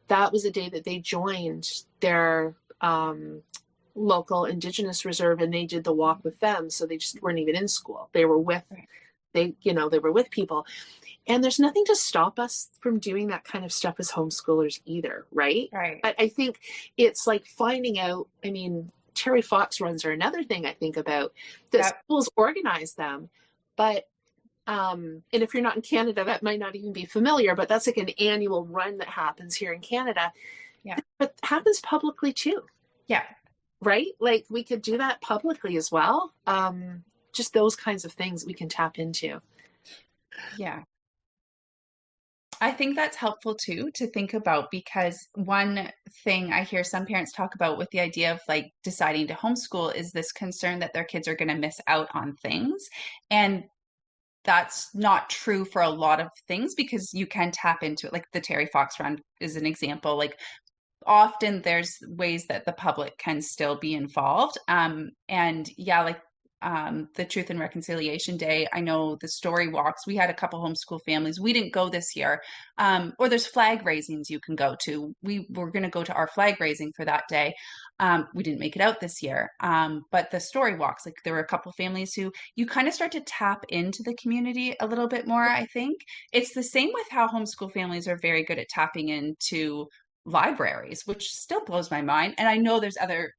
that was a day that they joined their local Indigenous reserve and they did the walk with them. So they just weren't even in school. They were with, Right. they were with people. And there's nothing to stop us from doing that kind of stuff as homeschoolers either, right? Right. But I think it's like finding out, I mean, Terry Fox runs are another thing I think about, that Yep. schools organize them. But and if you're not in Canada, that might not even be familiar, but that's like an annual run that happens here in Canada, Yeah. but happens publicly too, Yeah. right? Like we could do that publicly as well. Just those kinds of things we can tap into. Yeah. I think that's helpful too to think about because one thing I hear some parents talk about with the idea of like deciding to homeschool is this concern that their kids are going to miss out on things. And that's not true for a lot of things because you can tap into it. Like the Terry Fox Run is an example. Like often there's ways that the public can still be involved. And yeah, like the Truth and Reconciliation Day, I know the story walks. We had a couple homeschool families. We didn't go this year. Or there's flag raisings you can go to. We were going to go to our flag raising for that day. We didn't make it out this year. But the story walks, like there were a couple families who you kind of start to tap into the community a little bit more, I think. It's the same with how homeschool families are very good at tapping into libraries, which still blows my mind. And I know there's other,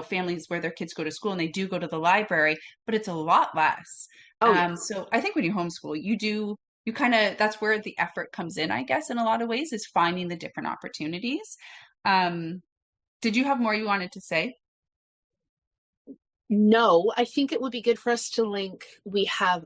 families where their kids go to school and they do go to the library, but it's a lot less. Oh yeah. So I think when you homeschool, you kind of, that's where the effort comes in, I guess, in a lot of ways, is finding the different opportunities. Um, did you have more you wanted to say? No, I think it would be good for us to link. We have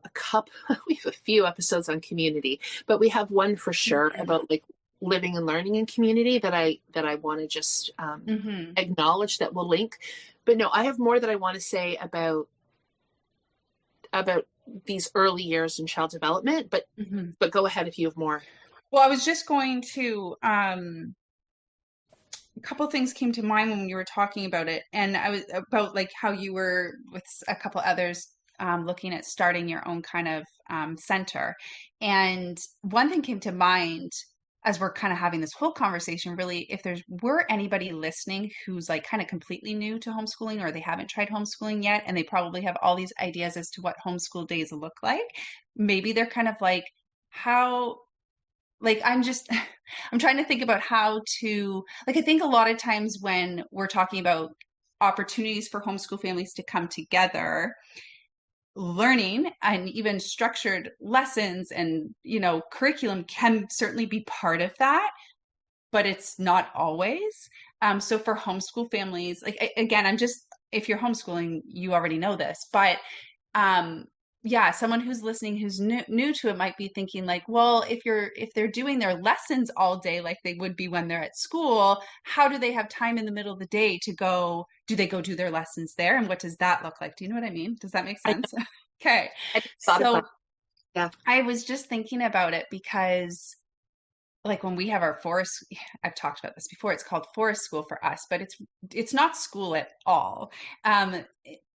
we have a few episodes on community, but we have one for sure Mhm. about like living and learning in community that I want to just Mhm. acknowledge that we'll link. But no, I have more that I want to say about these early years in child development. Mhm. But go ahead if you have more. Well, I was just going to a couple things came to mind when you were talking about it, and I was about like how you were with a couple others looking at starting your own kind of center. And one thing came to mind as we're kind of having this whole conversation, really, if there's were anybody listening who's like kind of completely new to homeschooling or they haven't tried homeschooling yet, and they probably have all these ideas as to what homeschool days look like, maybe they're kind of like, how like I'm just I'm trying to think about how to like I think a lot of times when we're talking about opportunities for homeschool families to come together, learning and even structured lessons and curriculum can certainly be part of that, but it's not always. So for homeschool families, like again, I'm just if you're homeschooling, you already know this, but um yeah, someone who's listening who's new to it might be thinking like, well, if they're doing their lessons all day like they would be when they're at school, how do they have time in the middle of the day to go, do they go do their lessons there? And what does that look like? Do you know what I mean? Does that make I, sense? Okay. I just thought about So yeah. I was just thinking about it because like when we have our forest, I've talked about this before, it's called forest school for us, but it's not school at all.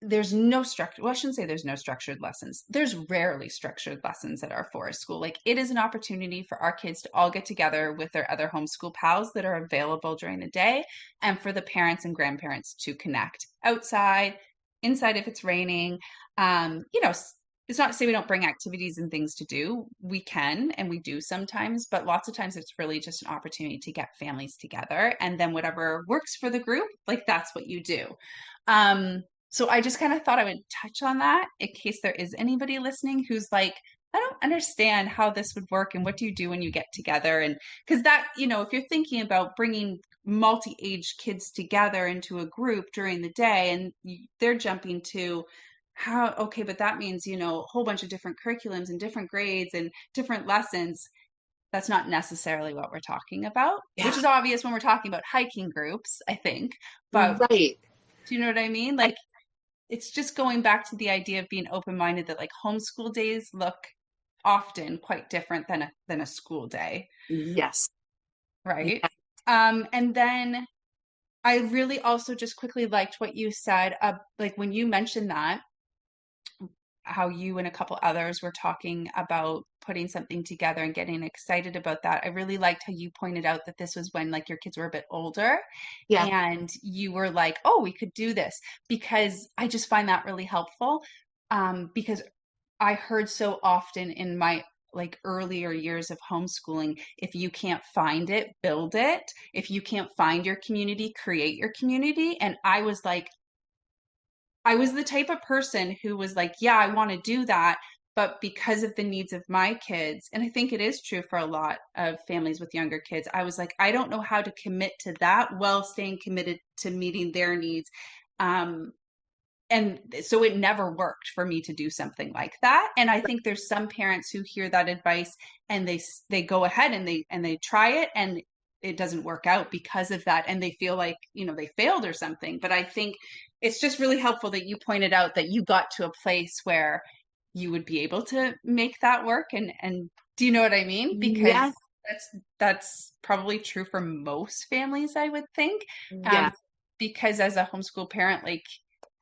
There's no structure, well, I shouldn't say there's no structured lessons, there's rarely structured lessons at our forest school. Like it is an opportunity for our kids to all get together with their other homeschool pals that are available during the day, and for the parents and grandparents to connect outside, inside if it's raining. You know, it's not to say we don't bring activities and things to do. We can and we do sometimes, but lots of times it's really just an opportunity to get families together. And then whatever works for the group, like that's what you do. So I just kind of thought I would touch on that in case there is anybody listening who's like, I don't understand how this would work and what do you do when you get together? And because that, you know, if you're thinking about bringing multi-age kids together into a group during the day and they're jumping to how, okay, but that means, you know, a whole bunch of different curriculums and different grades and different lessons. That's not necessarily what we're talking about, which Yeah. is obvious when we're talking about hiking groups, I think. But Right. do you know what I mean? I, Like, it's just going back to the idea of being open-minded that like homeschool days look often quite different than a school day, yes. right? Yeah. And then I really also just quickly liked what you said, like when you mentioned that how you and a couple others were talking about putting something together and getting excited about that. I really liked how you pointed out that this was when like your kids were a bit older Yeah. and you were like, "Oh, we could do this." Because I just find that really helpful. Because I heard so often in my like earlier years of homeschooling, if you can't find it, build it. If you can't find your community, create your community. And I was like, I was the type of person who was like, yeah, I want to do that. But because of the needs of my kids, and I think it is true for a lot of families with younger kids, I was like, I don't know how to commit to that while staying committed to meeting their needs. Um, and so it never worked for me to do something like that. And I think there's some parents who hear that advice and they go ahead and they try it and it doesn't work out because of that, and they feel like, you know, they failed or something. But I think it's just really helpful that you pointed out that you got to a place where you would be able to make that work. And do you know what I mean? Because Yes. that's probably true for most families, I would think. Yeah. um, because as a homeschool parent, like,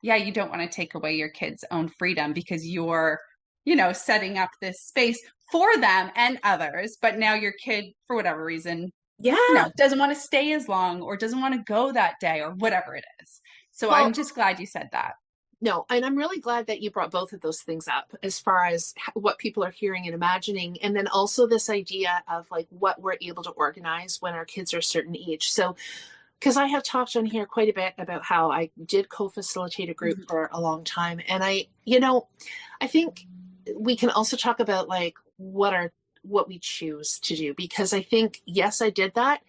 yeah, you don't want to take away your kids' own freedom because you're, you know, setting up this space for them and others. But now your kid, for whatever reason, you Yeah. know, doesn't want to stay as long or doesn't want to go that day or whatever it is. So Well, I'm just glad you said that. no, and I'm really glad that you brought both of those things up as far as what people are hearing and imagining. And then also this idea of like what we're able to organize when our kids are a certain age. So, because I have talked on here quite a bit about how I did co-facilitate a group Mhm. for a long time. And I think we can also talk about like what we choose to do, because I think, yes, I did that.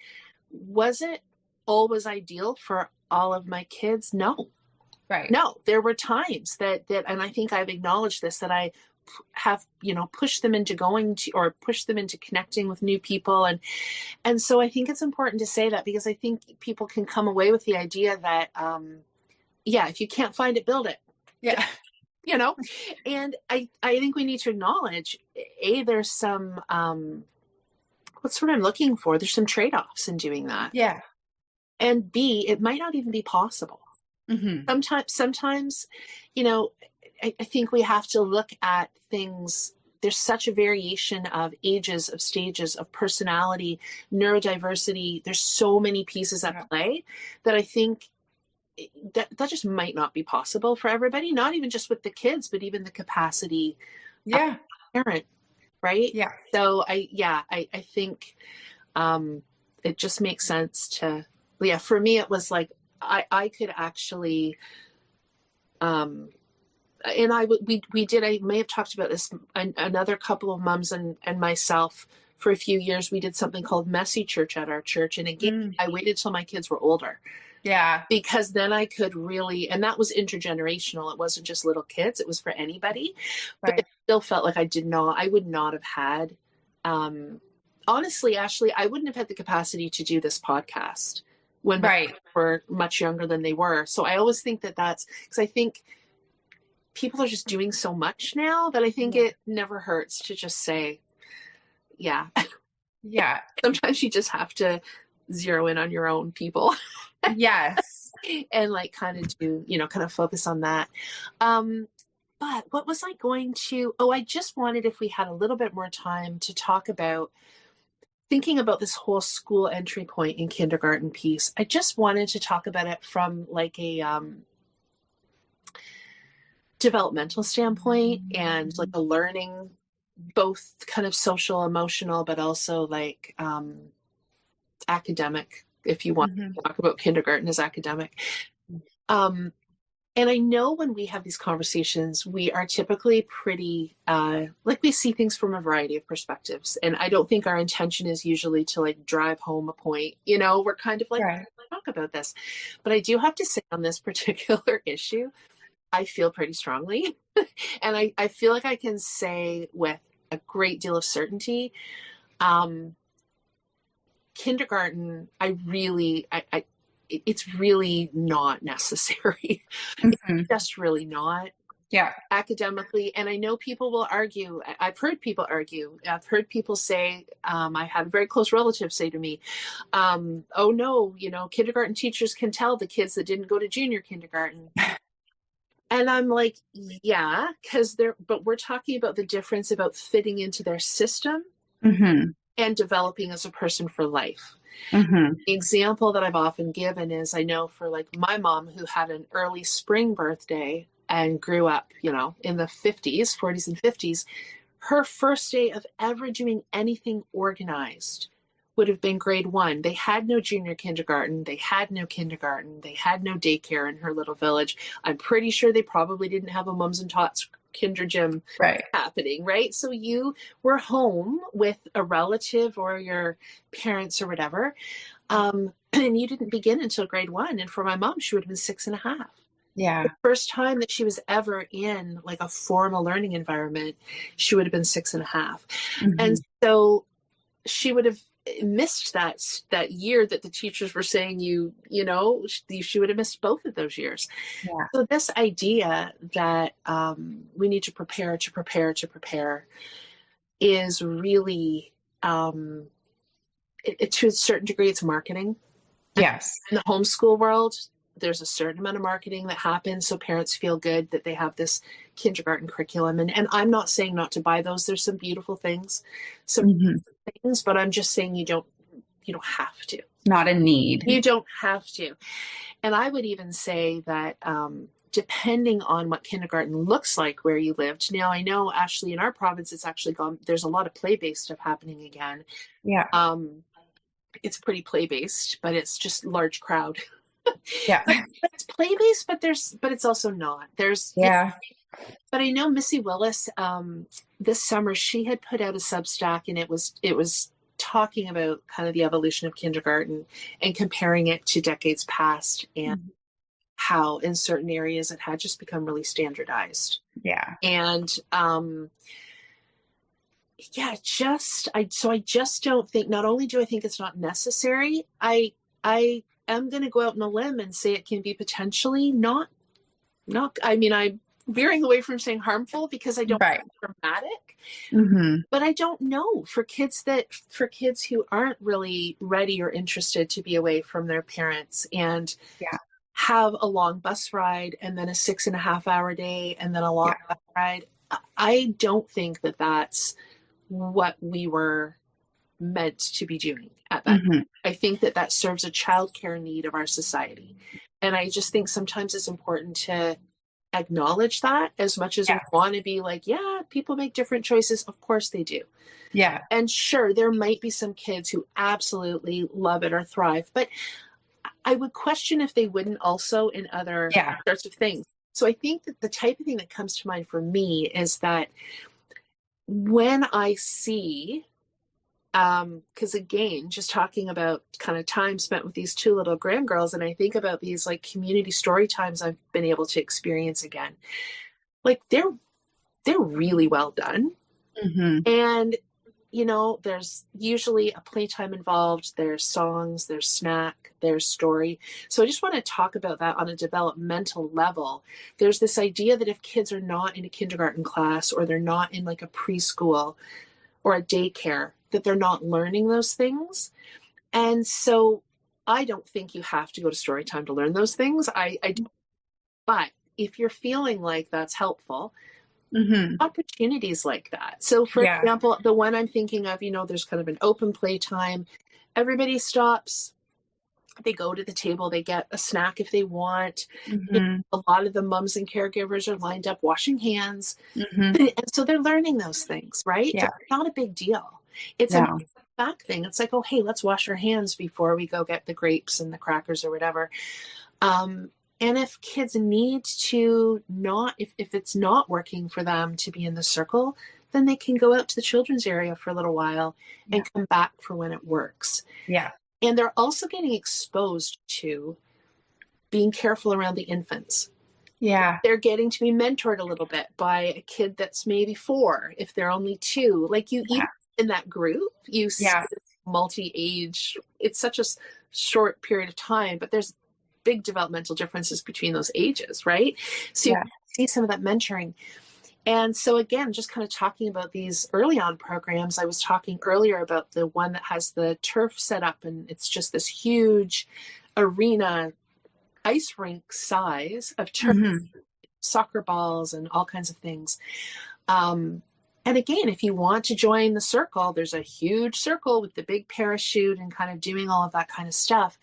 Was it always ideal for all of my kids? No. Right. No, there were times that and I think I've acknowledged this, that I have, pushed them into going to, or pushed them into connecting with new people. And so I think it's important to say that, because I think people can come away with the idea that yeah, if you can't find it, build it. Yeah. you know and I think we need to acknowledge, there's some what's what I'm looking for, there's some trade-offs in doing that, Yeah. and B, it might not even be possible. Hmm. Sometimes I think we have to look at things. There's such a variation of ages, of stages, of personality, neurodiversity. There's so many pieces Yeah. at play that I think that just might not be possible for everybody, not even just with the kids, but even the capacity of Yeah. the parent, right? Yeah. So I think it just makes sense to, yeah, for me it was like I could actually and we did, I may have talked about this, another couple of mums and myself, for a few years we did something called messy church at our church. And again, Mm. I waited till my kids were older Yeah. because then I could really, and that was intergenerational. It wasn't just little kids, it was for anybody. But Right. it still felt like I would not have had, um, honestly, Ashley, I wouldn't have had the capacity to do this podcast when my Right. kids were much younger than they were. So I always think that that's because I think people are just doing so much now that I think Yeah. it never hurts to just say, yeah, Yeah. sometimes you just have to zero in on your own people Yes. and like kind of do, kind of focus on that. Um, but what was I going to? Oh, I just wanted if we had a little bit more time to talk about thinking about this whole school entry point in kindergarten piece. I just wanted to talk about it from like a developmental standpoint and like a learning, both kind of social, emotional, but also like academic, if you want Hmm. to talk about kindergarten as academic. Um, and I know when we have these conversations, we are typically pretty, like we see things from a variety of perspectives. And I don't think our intention is usually to like drive home a point. We're kind of like, Right. talk about this. But I do have to say on this particular issue, I feel pretty strongly. And I feel like I can say with a great deal of certainty, um, kindergarten, it's really not necessary. It's Hmm. just really not Yeah. academically. And I know people will argue. I've heard people argue. I've heard people say, I had a very close relative say to me, oh no, kindergarten teachers can tell the kids that didn't go to junior kindergarten. And I'm like, yeah, but we're talking about the difference about fitting into their system Hmm. and developing as a person for life. Hmm. The example that I've often given is I know for like my mom who had an early spring birthday and grew up, in the 50s, 40s and 50s, her first day of ever doing anything organized would have been grade 1. They had no junior kindergarten. They had no kindergarten. They had no daycare in her little village. I'm pretty sure they probably didn't have a mums and tots kinder gym Right. happening, right? So you were home with a relative or your parents or whatever. And you didn't begin until grade 1. And for my mom, she would have been 6.5. Yeah. First time that she was ever in like a formal learning environment, she would have been 6.5. And Hmm. so she would have missed that year that the teachers were saying she would have missed both of those years. Yeah. So this idea that we need to prepare is really, to a certain degree, it's marketing. Yes. In the homeschool world, there's a certain amount of marketing that happens so parents feel good that they have this kindergarten curriculum. And I'm not saying not to buy those. There's some beautiful things, some Hmm. things, but I'm just saying you don't have to. Not a need. You don't have to. And I would even say that depending on what kindergarten looks like where you lived. Now, I know, Ashley, in our province, it's actually gone, there's a lot of play-based stuff happening again. Yeah. It's pretty play-based, but it's just large crowd. Yeah. But it's play-based, but it's also not. Yeah. But I know Missy Willis, this summer, she had put out a Substack, and it was talking about kind of the evolution of kindergarten and comparing it to decades past and how in certain areas it had just become really standardized. Yeah. And yeah, I just don't think, not only do I think it's not necessary, I am going to go out on a limb and say it can be potentially not, I mean, I'm veering away from saying harmful because I don't Right. think it's dramatic, Hmm. but I don't know for kids who aren't really ready or interested to be away from their parents and Yeah. have a long bus ride and then a 6.5 hour day and then a long Yeah. bus ride. I don't think that that's what we were meant to be doing at that. Hmm. I think that serves a childcare need of our society. And I just think sometimes it's important to acknowledge that as much as we Yeah. want to be like, yeah, people make different choices. Of course they do. Yeah. And sure, there might be some kids who absolutely love it or thrive, but I would question if they wouldn't also in other Yeah. sorts of things. So I think that the type of thing that comes to mind for me is that when I see Because again, just talking about kind of time spent with these two little grandgirls, and I think about these like community story times I've been able to experience again. Like they're really well done. Mm-hmm. And there's usually a playtime involved, there's songs, there's snack, there's story. So I just want to talk about that on a developmental level. There's this idea that if kids are not in a kindergarten class, or they're not in like a preschool or a daycare, that they're not learning those things. And so I don't think you have to go to story time to learn those things. I do. But if you're feeling like that's helpful, Mm-hmm. opportunities like that. So, for Yeah. example, the one I'm thinking of, there's kind of an open play time. Everybody stops. They go to the table. They get a snack if they want. Mm-hmm. A lot of the mums and caregivers are lined up washing hands. Mm-hmm. And so they're learning those things, right? Yeah. It's not a big deal. It's a No. back thing. It's like, oh, hey, let's wash our hands before we go get the grapes and the crackers or whatever. And if kids need to not, if it's not working for them to be in the circle, then they can go out to the children's area for a little while and come back for when it works. Yeah. And they're also getting exposed to being careful around the infants. Yeah. They're getting to be mentored a little bit by a kid that's maybe 4, if they're only 2. Like even in that group, you see multi-age. It's such a short period of time, but there's big developmental differences between those ages, right? So you see some of that mentoring. And so again, just kind of talking about these early on programs, I was talking earlier about the one that has the turf set up, and it's just this huge arena, ice rink size of turf, soccer balls and all kinds of things. And again, if you want to join the circle, there's a huge circle with the big parachute and kind of doing all of that kind of stuff.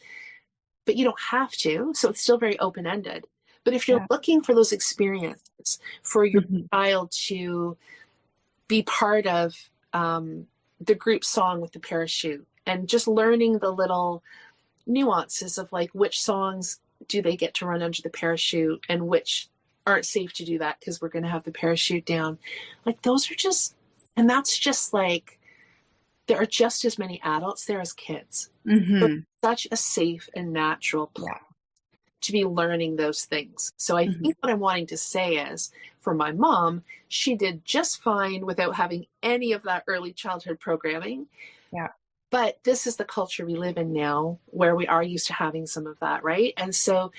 But you don't have to, so it's still very open-ended. But if you're looking for those experiences for your child to be part of the group song with the parachute, and just learning the little nuances of like which songs do they get to run under the parachute and which aren't safe to do that because we're going to have the parachute down. Like those are just, and that's just like, there are just as many adults there as kids. Mm-hmm. Such a safe and natural place to be learning those things. So I think what I'm wanting to say is, for my mom, she did just fine without having any of that early childhood programming. Yeah. But this is the culture we live in now, where we are used to having some of that, right? And so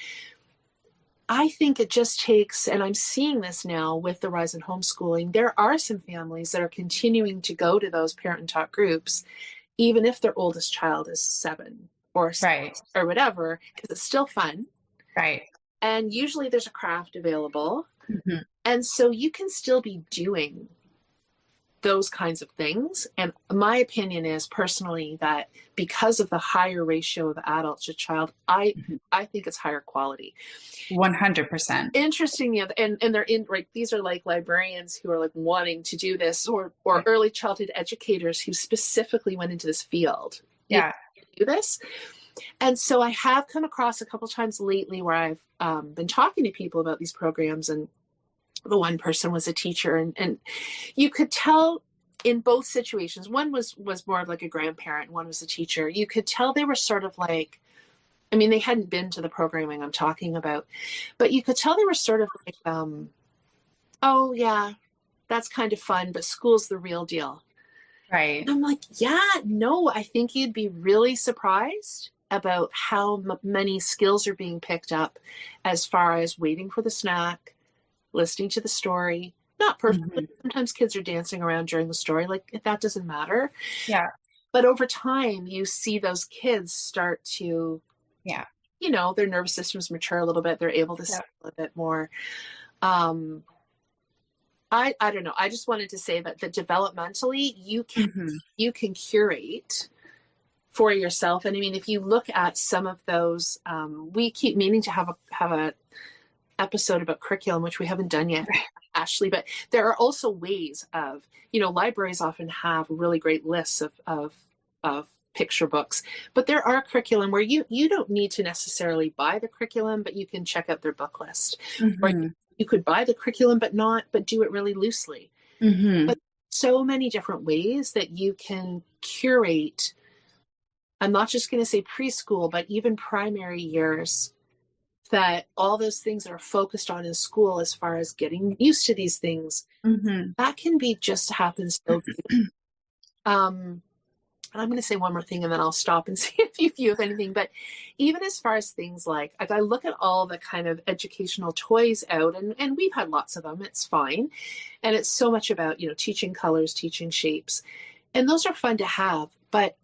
I think it just takes, and I'm seeing this now with the rise in homeschooling, there are some families that are continuing to go to those parent-taught groups, even if their oldest child is 7 or 6 or whatever, because it's still fun. Right. And usually there's a craft available. And so you can still be doing those kinds of things. And my opinion is personally that because of the higher ratio of adult to child, I think it's higher quality. 100%. Interesting. Yeah. And they're in, right. These are like librarians who are like wanting to do this, or early childhood educators who specifically went into this field. Yeah. Do this. And so I have come across a couple times lately where I've been talking to people about these programs, and the one person was a teacher, and you could tell in both situations, one was more of like a grandparent, one was a teacher. You could tell they were sort of like, I mean, they hadn't been to the programming I'm talking about, but you could tell they were sort of like, oh yeah, that's kind of fun, but school's the real deal. Right. And I'm like, yeah, no, I think you'd be really surprised about how many skills are being picked up as far as waiting for the snack, listening to the story. Not perfectly. Sometimes kids are dancing around during the story. Like, that doesn't matter. Yeah. But over time, you see those kids start to, their nervous systems mature a little bit. They're able to see a bit more. I don't know. I just wanted to say that developmentally, you can curate for yourself. And I mean, if you look at some of those, we keep meaning to have a episode about curriculum, which we haven't done yet, Ashley, but there are also ways of, libraries often have really great lists of picture books, but there are curriculum where you don't need to necessarily buy the curriculum, but you can check out their book list. Or you could buy the curriculum, but do it really loosely. But so many different ways that you can curate. I'm not just going to say preschool, but even primary years, that all those things are focused on in school as far as getting used to these things. Mm-hmm. That can be just happens so um and I'm going to say one more thing and then I'll stop and see if you have anything. But even as far as things like I look at all the kind of educational toys out, and we've had lots of them. It's fine. And it's so much about, teaching colors, teaching shapes. And those are fun to have. But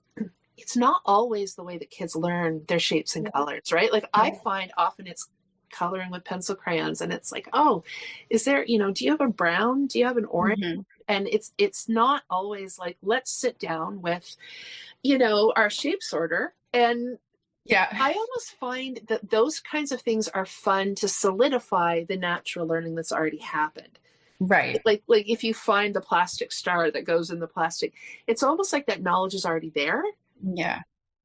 it's not always the way that kids learn their shapes and colors, right? Like I find often it's coloring with pencil crayons and it's like, oh, is there, do you have a brown? Do you have an orange? Mm-hmm. And it's not always like, let's sit down with, our shape sorter. And Yeah. I almost find that those kinds of things are fun to solidify the natural learning that's already happened. Right. Like if you find the plastic star that goes in the plastic, it's almost like that knowledge is already there Yeah.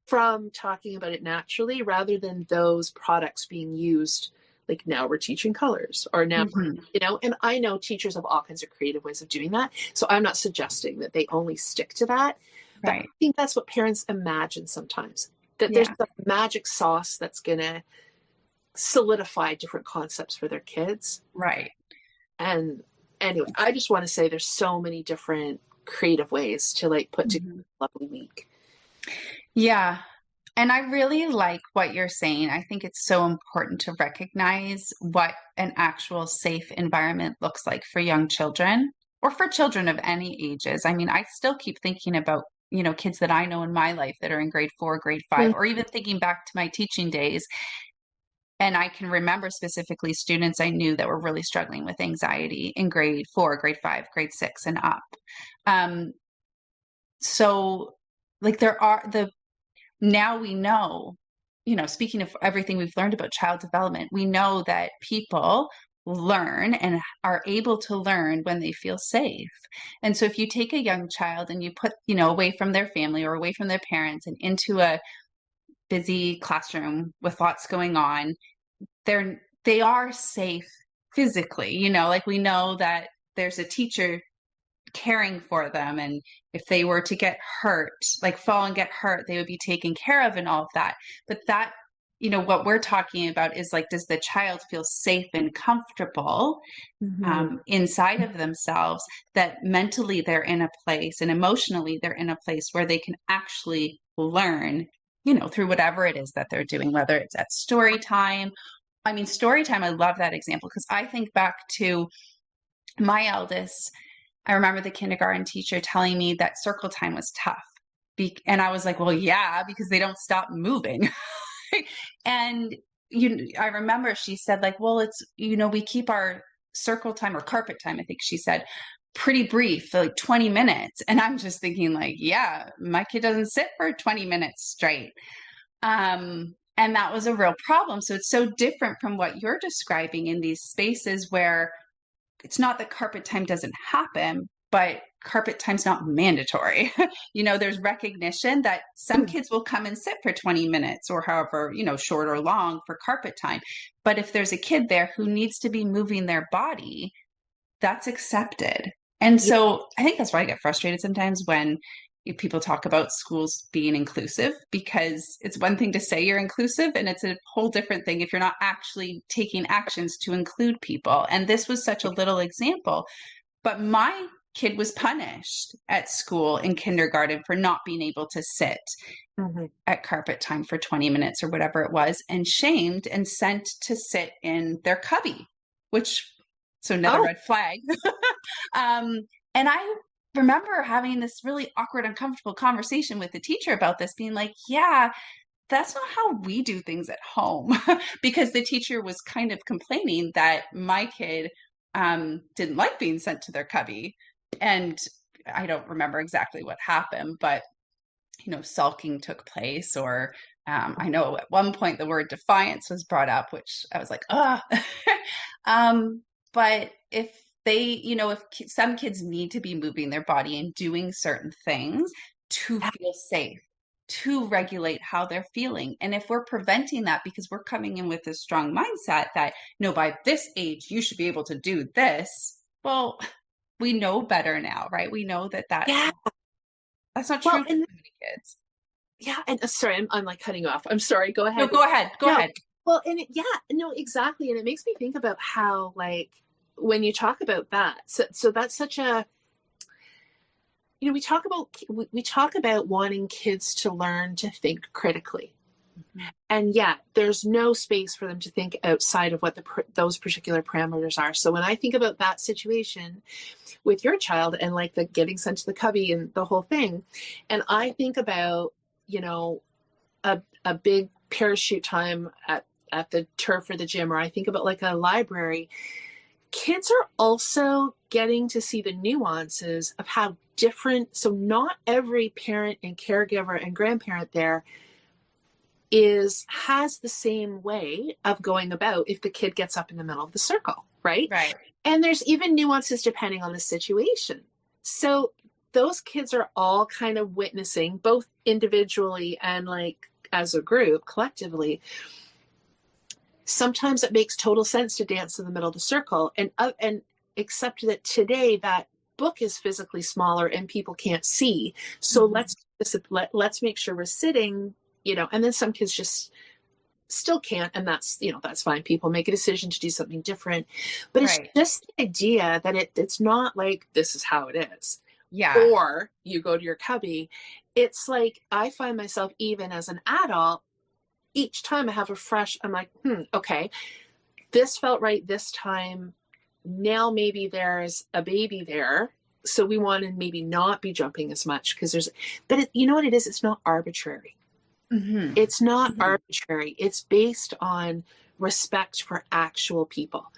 from talking about it naturally, rather than those products being used. Like now we're teaching colors, or now, Mm-hmm. and I know teachers have all kinds of creative ways of doing that. So I'm not suggesting that they only stick to that. But I Right. think that's what parents imagine sometimes, that there's Yeah. a magic sauce that's going to solidify different concepts for their kids. Right. And anyway, I just want to say there's so many different creative ways to like put together Mm-hmm. a lovely week. Yeah. And I really like what you're saying. I think it's so important to recognize what an actual safe environment looks like for young children or for children of any ages. I mean, I still keep thinking about, kids that I know in my life that are in grade 4, grade 5, or even thinking back to my teaching days. And I can remember specifically students I knew that were really struggling with anxiety in grade 4, grade 5, grade 6, and up. Um, so, like, now we know, speaking of everything we've learned about child development, we know that people learn and are able to learn when they feel safe. And so if you take a young child and you put, away from their family or away from their parents and into a busy classroom with lots going on, they are safe physically, like we know that there's a teacher caring for them, and if they were to get hurt, like fall and get hurt, they would be taken care of and all of that. But that, what we're talking about is like, does the child feel safe and comfortable Mm-hmm. inside of themselves, that mentally they're in a place and emotionally they're in a place where they can actually learn, through whatever it is that they're doing, whether it's at story time. I mean, story time, I love that example because I think back to my eldest. I remember the kindergarten teacher telling me that circle time was tough. And I was like, well, yeah, because they don't stop moving. And I remember she said, like, well, it's, we keep our circle time or carpet time, I think she said, pretty brief, like 20 minutes. And I'm just thinking, like, yeah, my kid doesn't sit for 20 minutes straight. And that was a real problem. So it's so different from what you're describing in these spaces where it's not that carpet time doesn't happen, but carpet time's not mandatory. There's recognition that some kids will come and sit for 20 minutes or however, short or long for carpet time. But if there's a kid there who needs to be moving their body, that's accepted. And Yeah. so I think that's why I get frustrated sometimes when people talk about schools being inclusive, because it's one thing to say you're inclusive and it's a whole different thing if you're not actually taking actions to include people. And this was such a little example, but my kid was punished at school in kindergarten for not being able to sit Mm-hmm. at carpet time for 20 minutes or whatever it was, and shamed and sent to sit in their cubby, which, so another Oh, red flag. And I remember having this really awkward, uncomfortable conversation with the teacher about this, being like, yeah, that's not how we do things at home. Because the teacher was kind of complaining that my kid didn't like being sent to their cubby. And I don't remember exactly what happened, but sulking took place, or I know at one point the word defiance was brought up, which I was like, ah. But if some kids need to be moving their body and doing certain things to feel safe, to regulate how they're feeling. And if we're preventing that because we're coming in with a strong mindset that, no, by this age, you should be able to do this. Well, we know better now, right? We know that Yeah. that's not Well, true for and so many kids. yeah, and sorry, I'm like cutting you off. I'm sorry. Go No, ahead. go ahead. Go No. ahead. Well, and yeah, no, exactly. And it makes me think about how, like, when you talk about that, so that's such a, we talk about wanting kids to learn to think critically, Mhm. and yet there's no space for them to think outside of what those particular parameters are. So when I think about that situation with your child and like the getting sent to the cubby and the whole thing, and I think about, you know, a big parachute time at the turf or the gym, or I think about like a library, kids are also getting to see the nuances of how different. So not every parent and caregiver and grandparent there has the same way of going about if the kid gets up in the middle of the circle, right? Right. And there's even nuances depending on the situation. So those kids are all kind of witnessing, both individually and like as a group collectively. Sometimes it makes total sense to dance in the middle of the circle, and except that today that book is physically smaller and people can't see. So Mhm. let's make sure we're sitting, and then some kids just still can't, and that's fine. People make a decision to do something different, but it's Right. just the idea that it's not like this is how it is, Yeah. or you go to your cubby. It's like I find myself, even as an adult, each time I have a fresh, I'm like, okay, this felt right this time. Now maybe there's a baby there. So we want to maybe not be jumping as much because you know what it is? It's not arbitrary. Hmm. It's not Hmm. arbitrary. It's based on respect for actual people.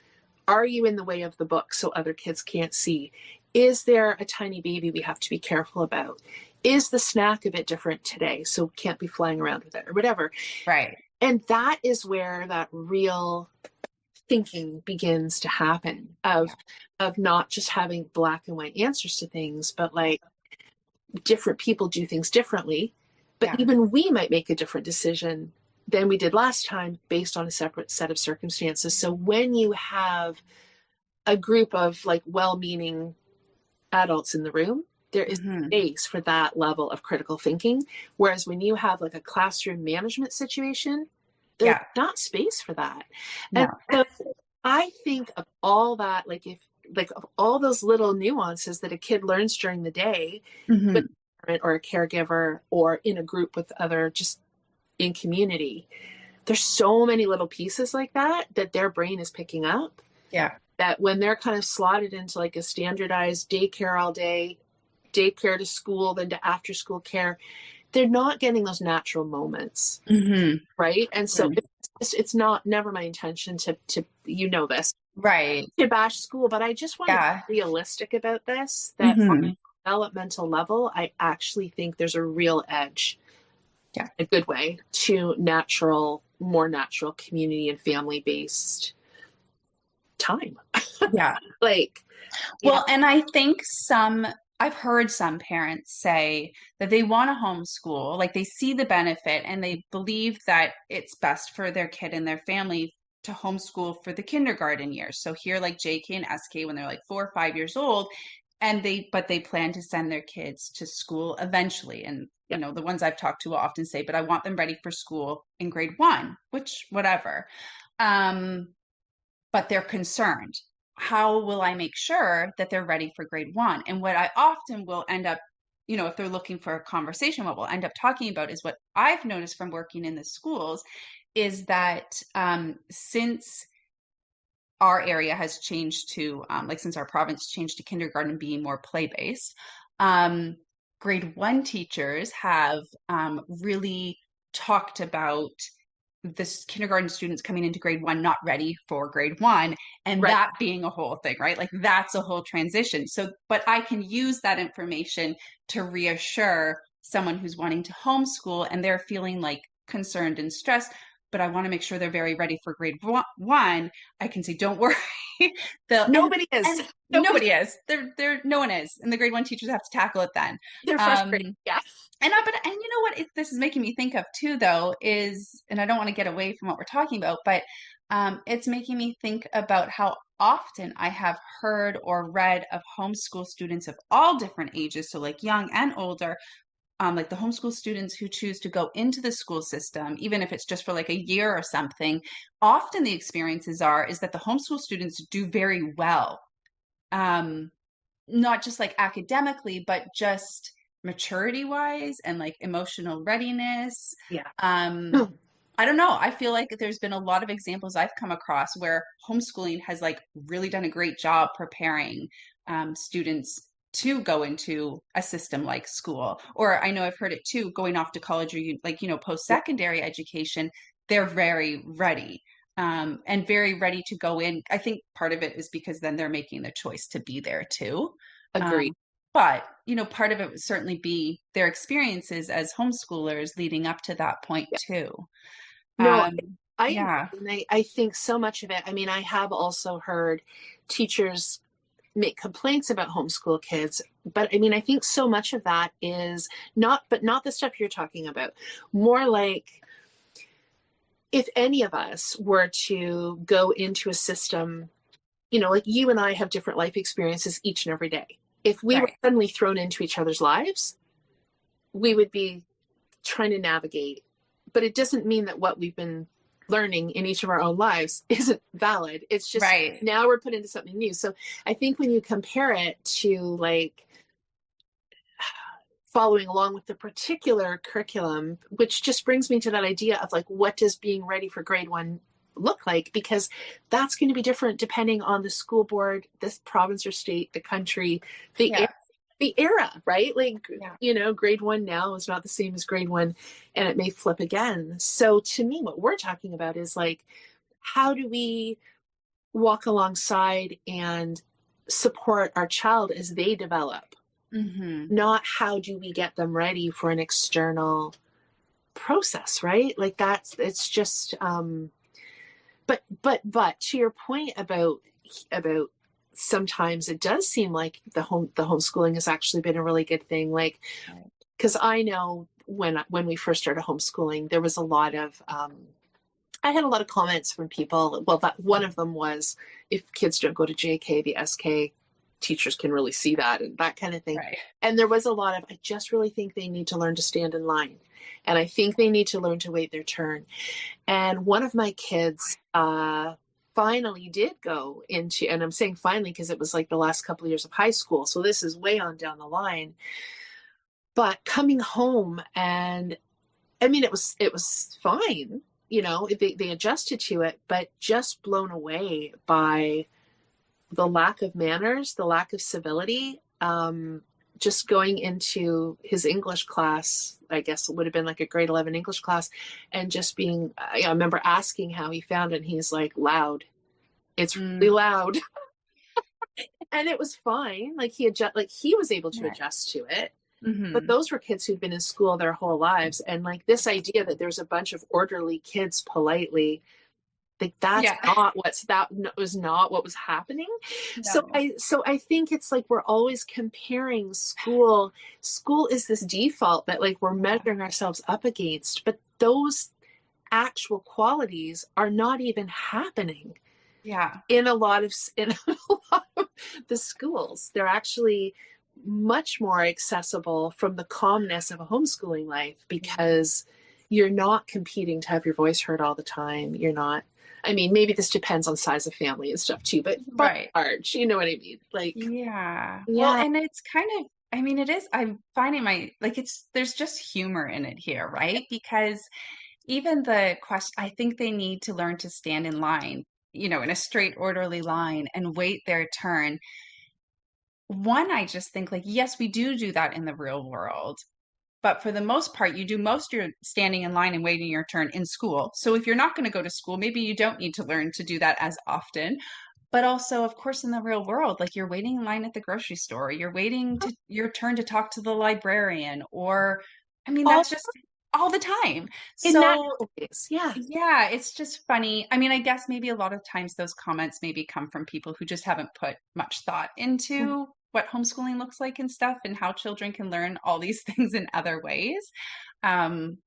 Are you in the way of the book so other kids can't see? Is there a tiny baby we have to be careful about? Is the snack a bit different today so can't be flying around with it or whatever? Right. And that is where that real thinking begins to happen, Yeah. of not just having black and white answers to things, but like different people do things differently. But Yeah. even we might make a different decision than we did last time based on a separate set of circumstances. So when you have a group of like well-meaning adults in the room, there is Hmm. space for that level of critical thinking. Whereas when you have like a classroom management situation, there's Yeah. not space for that. And No. so I think of all that, like of all those little nuances that a kid learns during the day with Hmm. a parent or a caregiver or in a group with other, just in community. There's so many little pieces like that their brain is picking up, Yeah. that when they're kind of slotted into like a standardized daycare all day, daycare to school, then to after school care, they're not getting those natural moments, Hmm. right? And so it's not never my intention to this, Right. to bash school, but I just want to Yeah. be realistic about this, that on Hmm. a developmental level, I actually think there's a real edge, Yeah. a good way, to more natural community and family based time. Yeah. Like, yeah, Well, and I think I've heard some parents say that they want to homeschool, like they see the benefit and they believe that it's best for their kid and their family to homeschool for the kindergarten years. So here, like JK and SK, when they're like 4 or 5 years old, but they plan to send their kids to school eventually. And, yeah, the ones I've talked to will often say, but I want them ready for school in grade one, which, whatever. Um, but they're concerned. How will I make sure that they're ready for grade one? And what I often will end up, if they're looking for a conversation, what we'll end up talking about is what I've noticed from working in the schools is that since our area has changed to, like, since our province changed to kindergarten being more play based, um, grade one teachers have really talked about this kindergarten students coming into grade one not ready for grade one, and right. that being a whole thing, right? Like that's a whole transition. So but I can use that information to reassure someone who's wanting to homeschool and they're feeling like concerned and stressed, but I want to make sure they're very ready for grade one. I can say don't worry. they'll Nobody is. and Nobody. nobody is. No one is, and the grade one teachers have to tackle it then. They're frustrated. um Yeah. and you know what this is making me think of too, though, is, and I don't want to get away from what we're talking about, but It's making me think about how often I have heard or read of homeschool students of all different ages, so like young and older, like the homeschool students who choose to go into the school system, even if it's just for like a year or something. Often the experiences is that the homeschool students do very well, um, not just like academically, but just maturity wise and like emotional readiness. Yeah. Um, I don't know. I feel like there's been a lot of examples I've come across where homeschooling has like really done a great job preparing students to go into a system like school. Or I know I've heard it too, going off to college or like, post-secondary education, they're very ready. And very ready to go in. I think part of it is because then they're making the choice to be there too. Agreed. Um, but, part of it would certainly be their experiences as homeschoolers leading up to that point Yeah. too. No, I agree. Yeah, And I think so much of it, I mean, I have also heard teachers make complaints about homeschool kids, but I mean, I think so much of that is not the stuff you're talking about. More like if any of us were to go into a system, like you and I have different life experiences each and every day. If we were right. suddenly thrown into each other's lives, we would be trying to navigate. But it doesn't mean that what we've been learning in each of our own lives isn't valid. It's just Right. now we're put into something new. So I think when you compare it to like following along with the particular curriculum, which just brings me to that idea of like, what does being ready for grade one look like? Because that's going to be different depending on the school board, this province or state, the country, the Yeah. the era, right? Like, Yeah. grade one now is not the same as grade one, and it may flip again. So to me, what we're talking about is like, how do we walk alongside and support our child as they develop? Hmm. Not how do we get them ready for an external process, right? Like it's just but to your point about sometimes it does seem like the homeschooling has actually been a really good thing, like Right. because I know when we first started homeschooling there was a lot of I had a lot of comments from people. Well, that one of them was, if kids don't go to JK, the SK teachers can really see that and that kind of thing. Right. And there was a lot of, I just really think they need to learn to stand in line. And I think they need to learn to wait their turn. And one of my kids finally did go into, and I'm saying finally because it was like the last couple of years of high school. So this is way on down the line. But coming home, and I mean, it was fine. They adjusted to it, but just blown away by the lack of manners, the lack of civility. Just going into his English class, I guess it would have been like a grade 11 English class, and just being, I remember asking how he found it, and he's like, loud. It's really Mm, loud. And it was fine. Like he was able to right. adjust to it. But Hmm. those were kids who'd been in school their whole lives. And like this idea that there's a bunch of orderly kids politely, like Yeah. that was not what was happening. So No. I think it's like we're always comparing school. School is this default that like we're Yeah. measuring ourselves up against, but those actual qualities are not even happening Yeah. in a lot of the schools. They're actually much more accessible from the calmness of a homeschooling life because you're not competing to have your voice heard all the time. You're not. I mean, maybe this depends on size of family and stuff too, but by Right. and large, you know what I mean? Like, Yeah. Well, yeah, and it's kind of, I mean, it is, I'm finding like there's just humor in it here, right? Because even the question, I think they need to learn to stand in line, in a straight, orderly line and wait their turn. One, I just think like, yes, we do that in the real world. But for the most part, you do most of your standing in line and waiting your turn in school. So if you're not going to go to school, maybe you don't need to learn to do that as often. But also, of course, in the real world, like you're waiting in line at the grocery store, you're waiting to your turn to talk to the librarian, or I mean, all that's just all the time. in So natural ways. Yeah. yeah, it's just funny. I mean, I guess maybe a lot of times those comments maybe come from people who just haven't put much thought into what homeschooling looks like and stuff and how children can learn all these things in other ways. Um,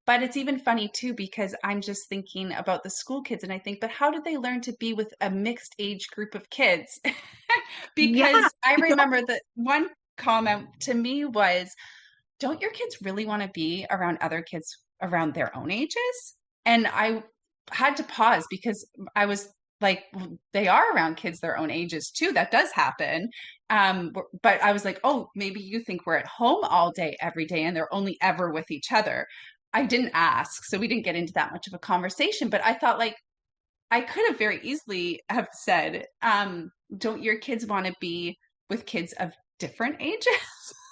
But it's even funny too, because I'm just thinking about the school kids and I think, but how did they learn to be with a mixed age group of kids? Yeah. Because I remember that one comment to me was, don't your kids really want to be around other kids around their own ages? And I had to pause because I was like, "Well, they are around kids their own ages too. That does happen." But I was like, oh, maybe you think we're at home all day, every day, and they're only ever with each other. I didn't ask, so we didn't get into that much of a conversation. But I thought, like, I could have very easily have said, don't your kids want to be with kids of different ages?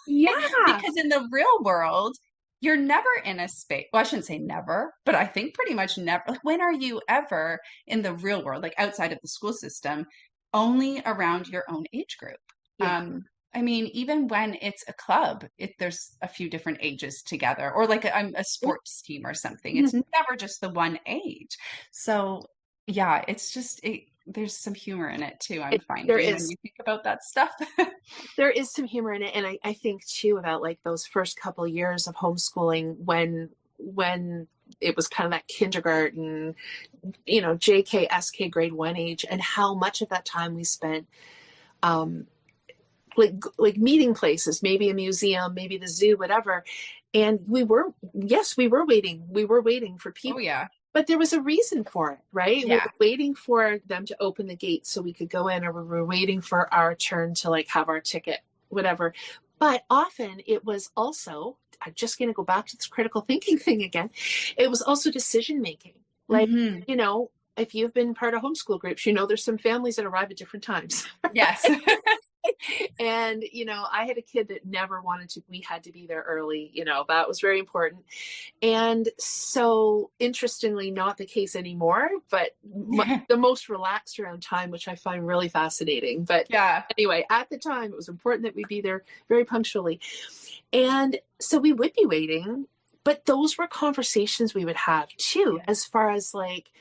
Yeah. Because in the real world, you're never in a space. Well, I shouldn't say never, but I think pretty much never. Like, when are you ever in the real world, like outside of the school system, only around your own age group? Yeah. I mean, even when it's a club, there's a few different ages together, or like a sports team or something. It's Mhm. never just the one age. So, yeah, it's just there's some humor in it too, I'm There finding when is. you think about that stuff. There is some humor in it, and I think too about like those first couple of years of homeschooling when it was kind of that kindergarten, JK, SK grade one age, and how much of that time we spent um, like meeting places, maybe a museum, maybe the zoo, whatever. And we were waiting for Oh people, yeah. but there was a reason for it, right? We Yeah. were waiting for them to open the gate so we could go in, or we were waiting for our turn to like have our ticket, whatever. But often it was also, I'm just going to go back to this critical thinking thing again. It was also decision making. Like, Hmm. if you've been part of homeschool groups, there's some families that arrive at different times. Yes. And I had a kid that never wanted to, we had to be there early, that was very important. And so interestingly, not the case anymore, but the most relaxed around time, which I find really fascinating. But Yeah. anyway, at the time it was important that we be there very punctually, and so we would be waiting. But those were conversations we would have too, Yeah. as far as like,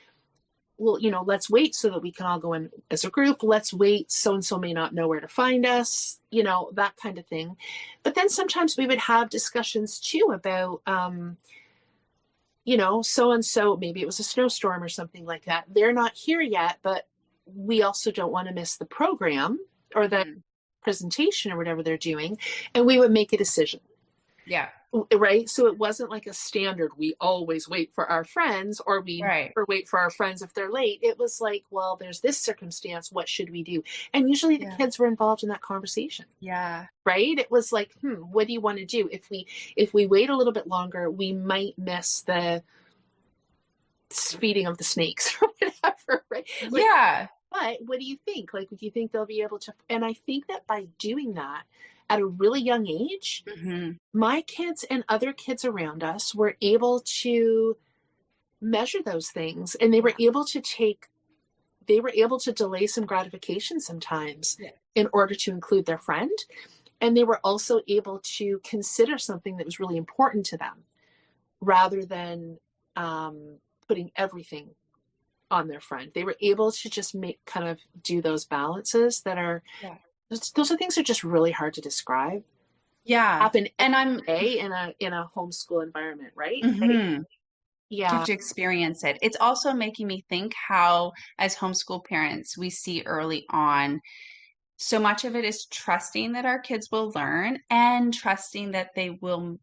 well, let's wait so that we can all go in as a group. Let's wait. So and so may not know where to find us, that kind of thing. But then sometimes we would have discussions too about, so and so, maybe it was a snowstorm or something like that. They're not here yet, but we also don't want to miss the program or the Mhm. presentation or whatever they're doing. And we would make a decision. Yeah. Right. So it wasn't like a standard, we always wait for our friends, or we Right. never wait for our friends if they're late. It was like, well, there's this circumstance. What should we do? And usually the Yeah. kids were involved in that conversation. Yeah. Right. It was like, what do you want to do? If we wait a little bit longer, we might miss the feeding of the snakes or whatever. Right. Like, Yeah. but what do you think? Like, do you think they'll be able to? And I think that by doing that at a really young age, Hmm. my kids and other kids around us were able to measure those things, and they were able to delay some gratification sometimes Yeah. in order to include their friend. And they were also able to consider something that was really important to them rather than putting everything on their friend. They were able to just kind of do those balances that are, Yeah. those are things that are just really hard to describe. Yeah. Happen And I'm, every day in a homeschool environment, right? mhm. You have Yeah. to experience it. It's also making me think how, as homeschool parents, we see early on, so much of it is trusting that our kids will learn and trusting that they will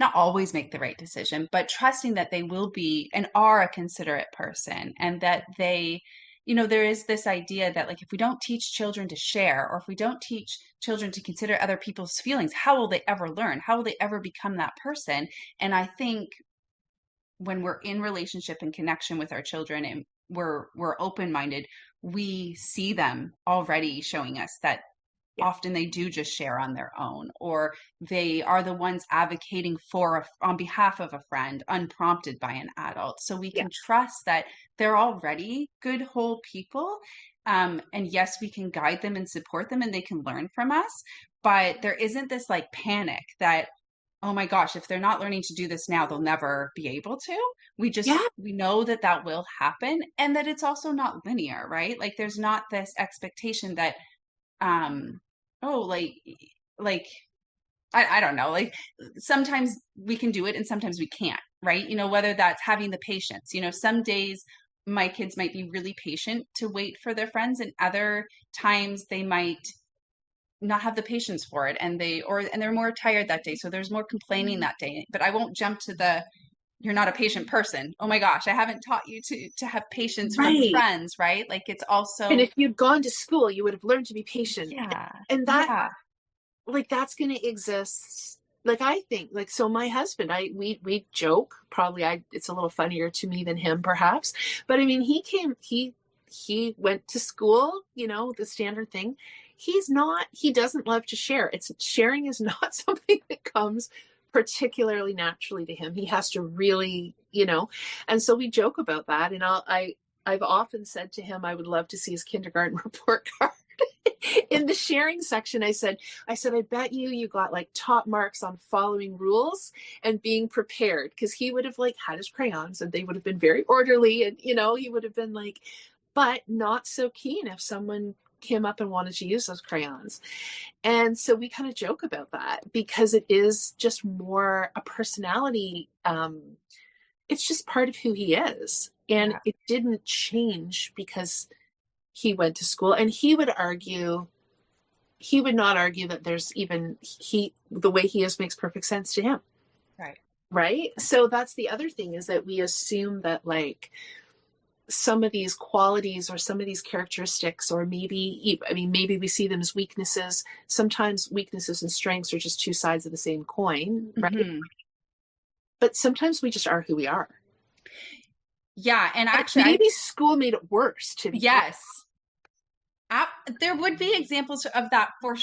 not always make the right decision, but trusting that they will be and are a considerate person and that they, there is this idea that, like, if we don't teach children to share, or if we don't teach children to consider other people's feelings, how will they ever learn? How will they ever become that person? And I think when we're in relationship and connection with our children and we're open-minded, we see them already showing us that Yeah. often they do just share on their own, or they are the ones advocating on behalf of a friend unprompted by an adult, so we Yeah. can trust that they're already good whole people. And yes, we can guide them and support them and they can learn from us, but there isn't this like panic that, oh my gosh, if they're not learning to do this now, they'll never be able to. Yeah. We know that that will happen, and that it's also not linear, right? Like there's not this expectation that um oh like I don't know, like sometimes we can do it and sometimes we can't, right? Whether that's having the patience, some days my kids might be really patient to wait for their friends, and other times they might not have the patience for it, and they're more tired that day, so there's more complaining that day. But I won't jump to the you're not a patient person. Oh my gosh, I haven't taught you to have patience from Right. friends, right? Like it's And also if you'd gone to school, you would have learned to be patient. yeah, And that, yeah, like, that's going to exist. Like, I think, like, so my husband, we joke, probably it's a little funnier to me than him, perhaps. But I mean, he went to school, the standard thing. He doesn't love to share. Sharing is not something that comes particularly naturally to him. He has to really, and so we joke about that. And I've often said to him, I would love to see his kindergarten report card. In the sharing section, I bet you got like top marks on following rules and being prepared, because he would have like had his crayons and they would have been very orderly, and he would have been like, but not so keen if someone came up and wanted to use those crayons. And so we kind of joke about that, because it is just more a personality. It's just part of who he is, and yeah, it didn't change because he went to school. And he would not argue that the way he is makes perfect sense to him. right. Right. So that's the other thing, is that we assume that like some of these qualities or some of these characteristics, or maybe we see them as weaknesses. Sometimes weaknesses and strengths are just two sides of the same coin, right? Hmm. But sometimes we just are who we are. Yeah, and And actually, maybe school made it worse, to be honest. yes, there would be examples of that for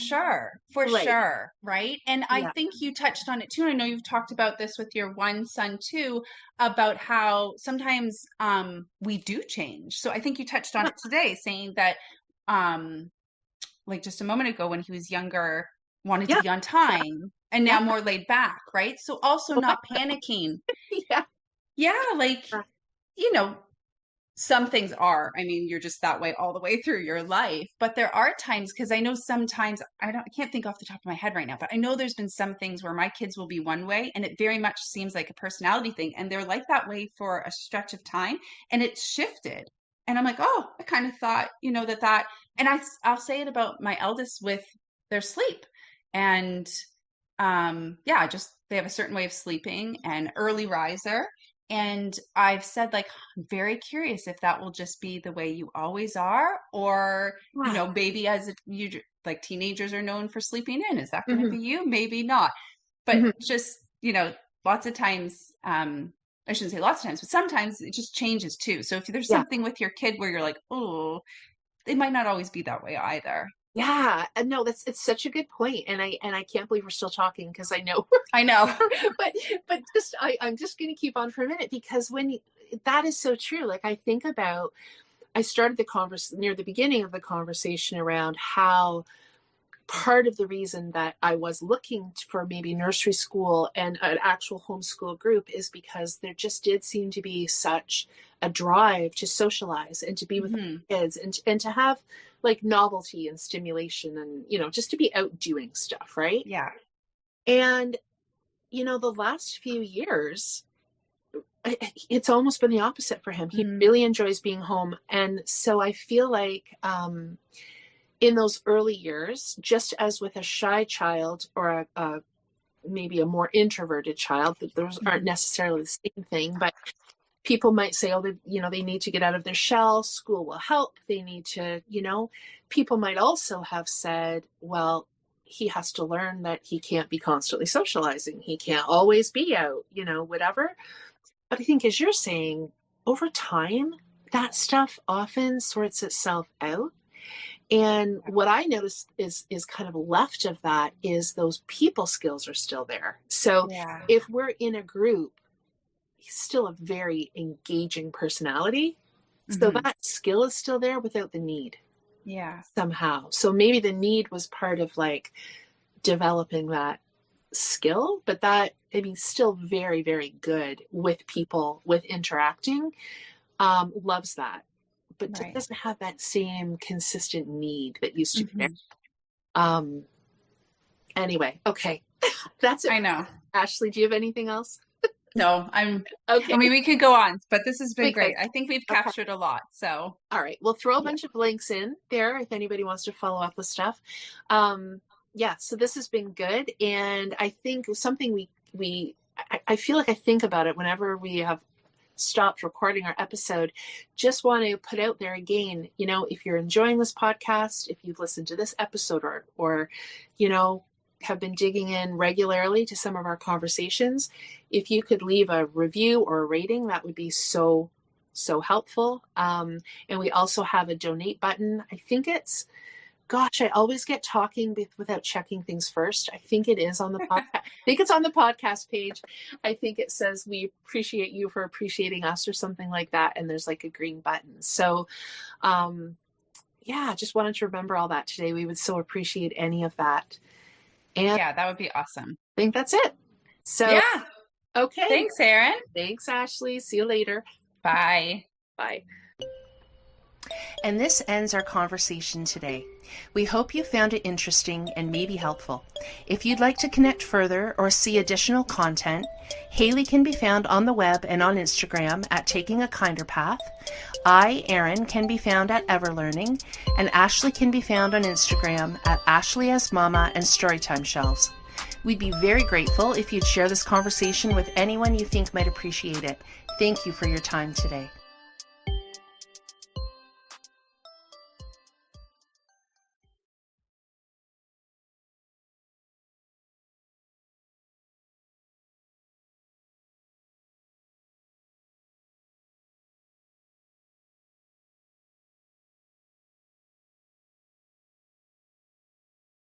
Right. sure, right? And I Yeah. think you touched on it too. I know you've talked about this with your one son too, about how sometimes we do change. So I think you touched on Yeah. it today, saying that um like just a moment ago when he was younger, wanted to Yeah. be on time, and Yeah. now more laid back, right? So also Oh, not panicking. yeah. Yeah, like, you know, some things are, I mean, you're just that way all the way through your life. But there are times, because I know sometimes I can't think off the top of my head right now, but I know there's been some things where my kids will be one way and it very much seems like a personality thing. And they're like that way for a stretch of time, and it's shifted. And I'm like, oh, I kind of thought, and I'll say it about my eldest with their sleep. And yeah, just they have a certain way of sleeping, and early riser. And I've said, like, I'm very curious if that will just be the way you always are, or, Yeah. maybe as you like teenagers are known for sleeping in. Is that going to Hmm. be you? Maybe not. But Hmm. just, lots of times, I shouldn't say lots of times, but sometimes it just changes too. So if there's Yeah. something with your kid where you're like, oh, they might not always be that way either. Yeah. And no, it's such a good point. And I can't believe we're still talking, because I know, I know. but I'm just going to keep on for a minute, because that is so true. Like, I started the near the beginning of the conversation around how part of the reason that I was looking for maybe nursery school and an actual homeschool group is because there just did seem to be such a drive to socialize and to be with Hmm. kids, and to have like novelty and stimulation, and just to be out doing stuff, right? Yeah. And the last few years, it's almost been the opposite for him. He Mm-hmm. really enjoys being home. And so I feel like in those early years, just as with a shy child or maybe a more introverted child, that those aren't necessarily the same thing, but people might say, oh, they need to get out of their shell. School will help. They need to, people might also have said, well, he has to learn that he can't be constantly socializing. He can't always be out, whatever. But I think, as you're saying, over time, that stuff often sorts itself out. And what I noticed is kind of left of that is those people skills are still there. So Yeah. if we're in a group, he's still a very engaging personality. So Hmm. that skill is still there without the need Yeah. somehow. So maybe the need was part of like developing that skill, but that, I mean, still very, very good with people, with interacting, loves that, but Right. doesn't have that same consistent need that used to be there. Hmm. Um, anyway, okay. That's it. I know. Ashley, do you have anything else? No, Okay, I mean, we could go on, but this has been we great. could. I think we've Okay. captured a lot. So, All right. We'll throw a yeah. bunch of links in there if anybody wants to follow up with stuff. Yeah, so this has been good. And I think something I feel like I think about it whenever we have stopped recording our episode. Just want to put out there again, if you're enjoying this podcast, if you've listened to this episode or, have been digging in regularly to some of our conversations, if you could leave a review or a rating, that would be so helpful. And we also have a donate button. I think I always get talking without checking things first. I think it is on the podcast. I think it's on the podcast page. I think it says we appreciate you for appreciating us or something like that. And there's like a green button. So, yeah, just wanted to remember all that today. We would so appreciate any of that. And Yeah, that would be awesome. I think that's it. So, Yeah. okay. Thanks, Erin. Thanks, Ashley. See you later. Bye. Bye. And this ends our conversation today. We hope you found it interesting and maybe helpful. If you'd like to connect further or see additional content, Haley can be found on the web and on Instagram at Taking a Kinder Path. I, Erin, can be found at Everlearning, and Ashley can be found on Instagram at Ashley as Mama and Storytime Shelves. We'd be very grateful if you'd share this conversation with anyone you think might appreciate it. Thank you for your time today.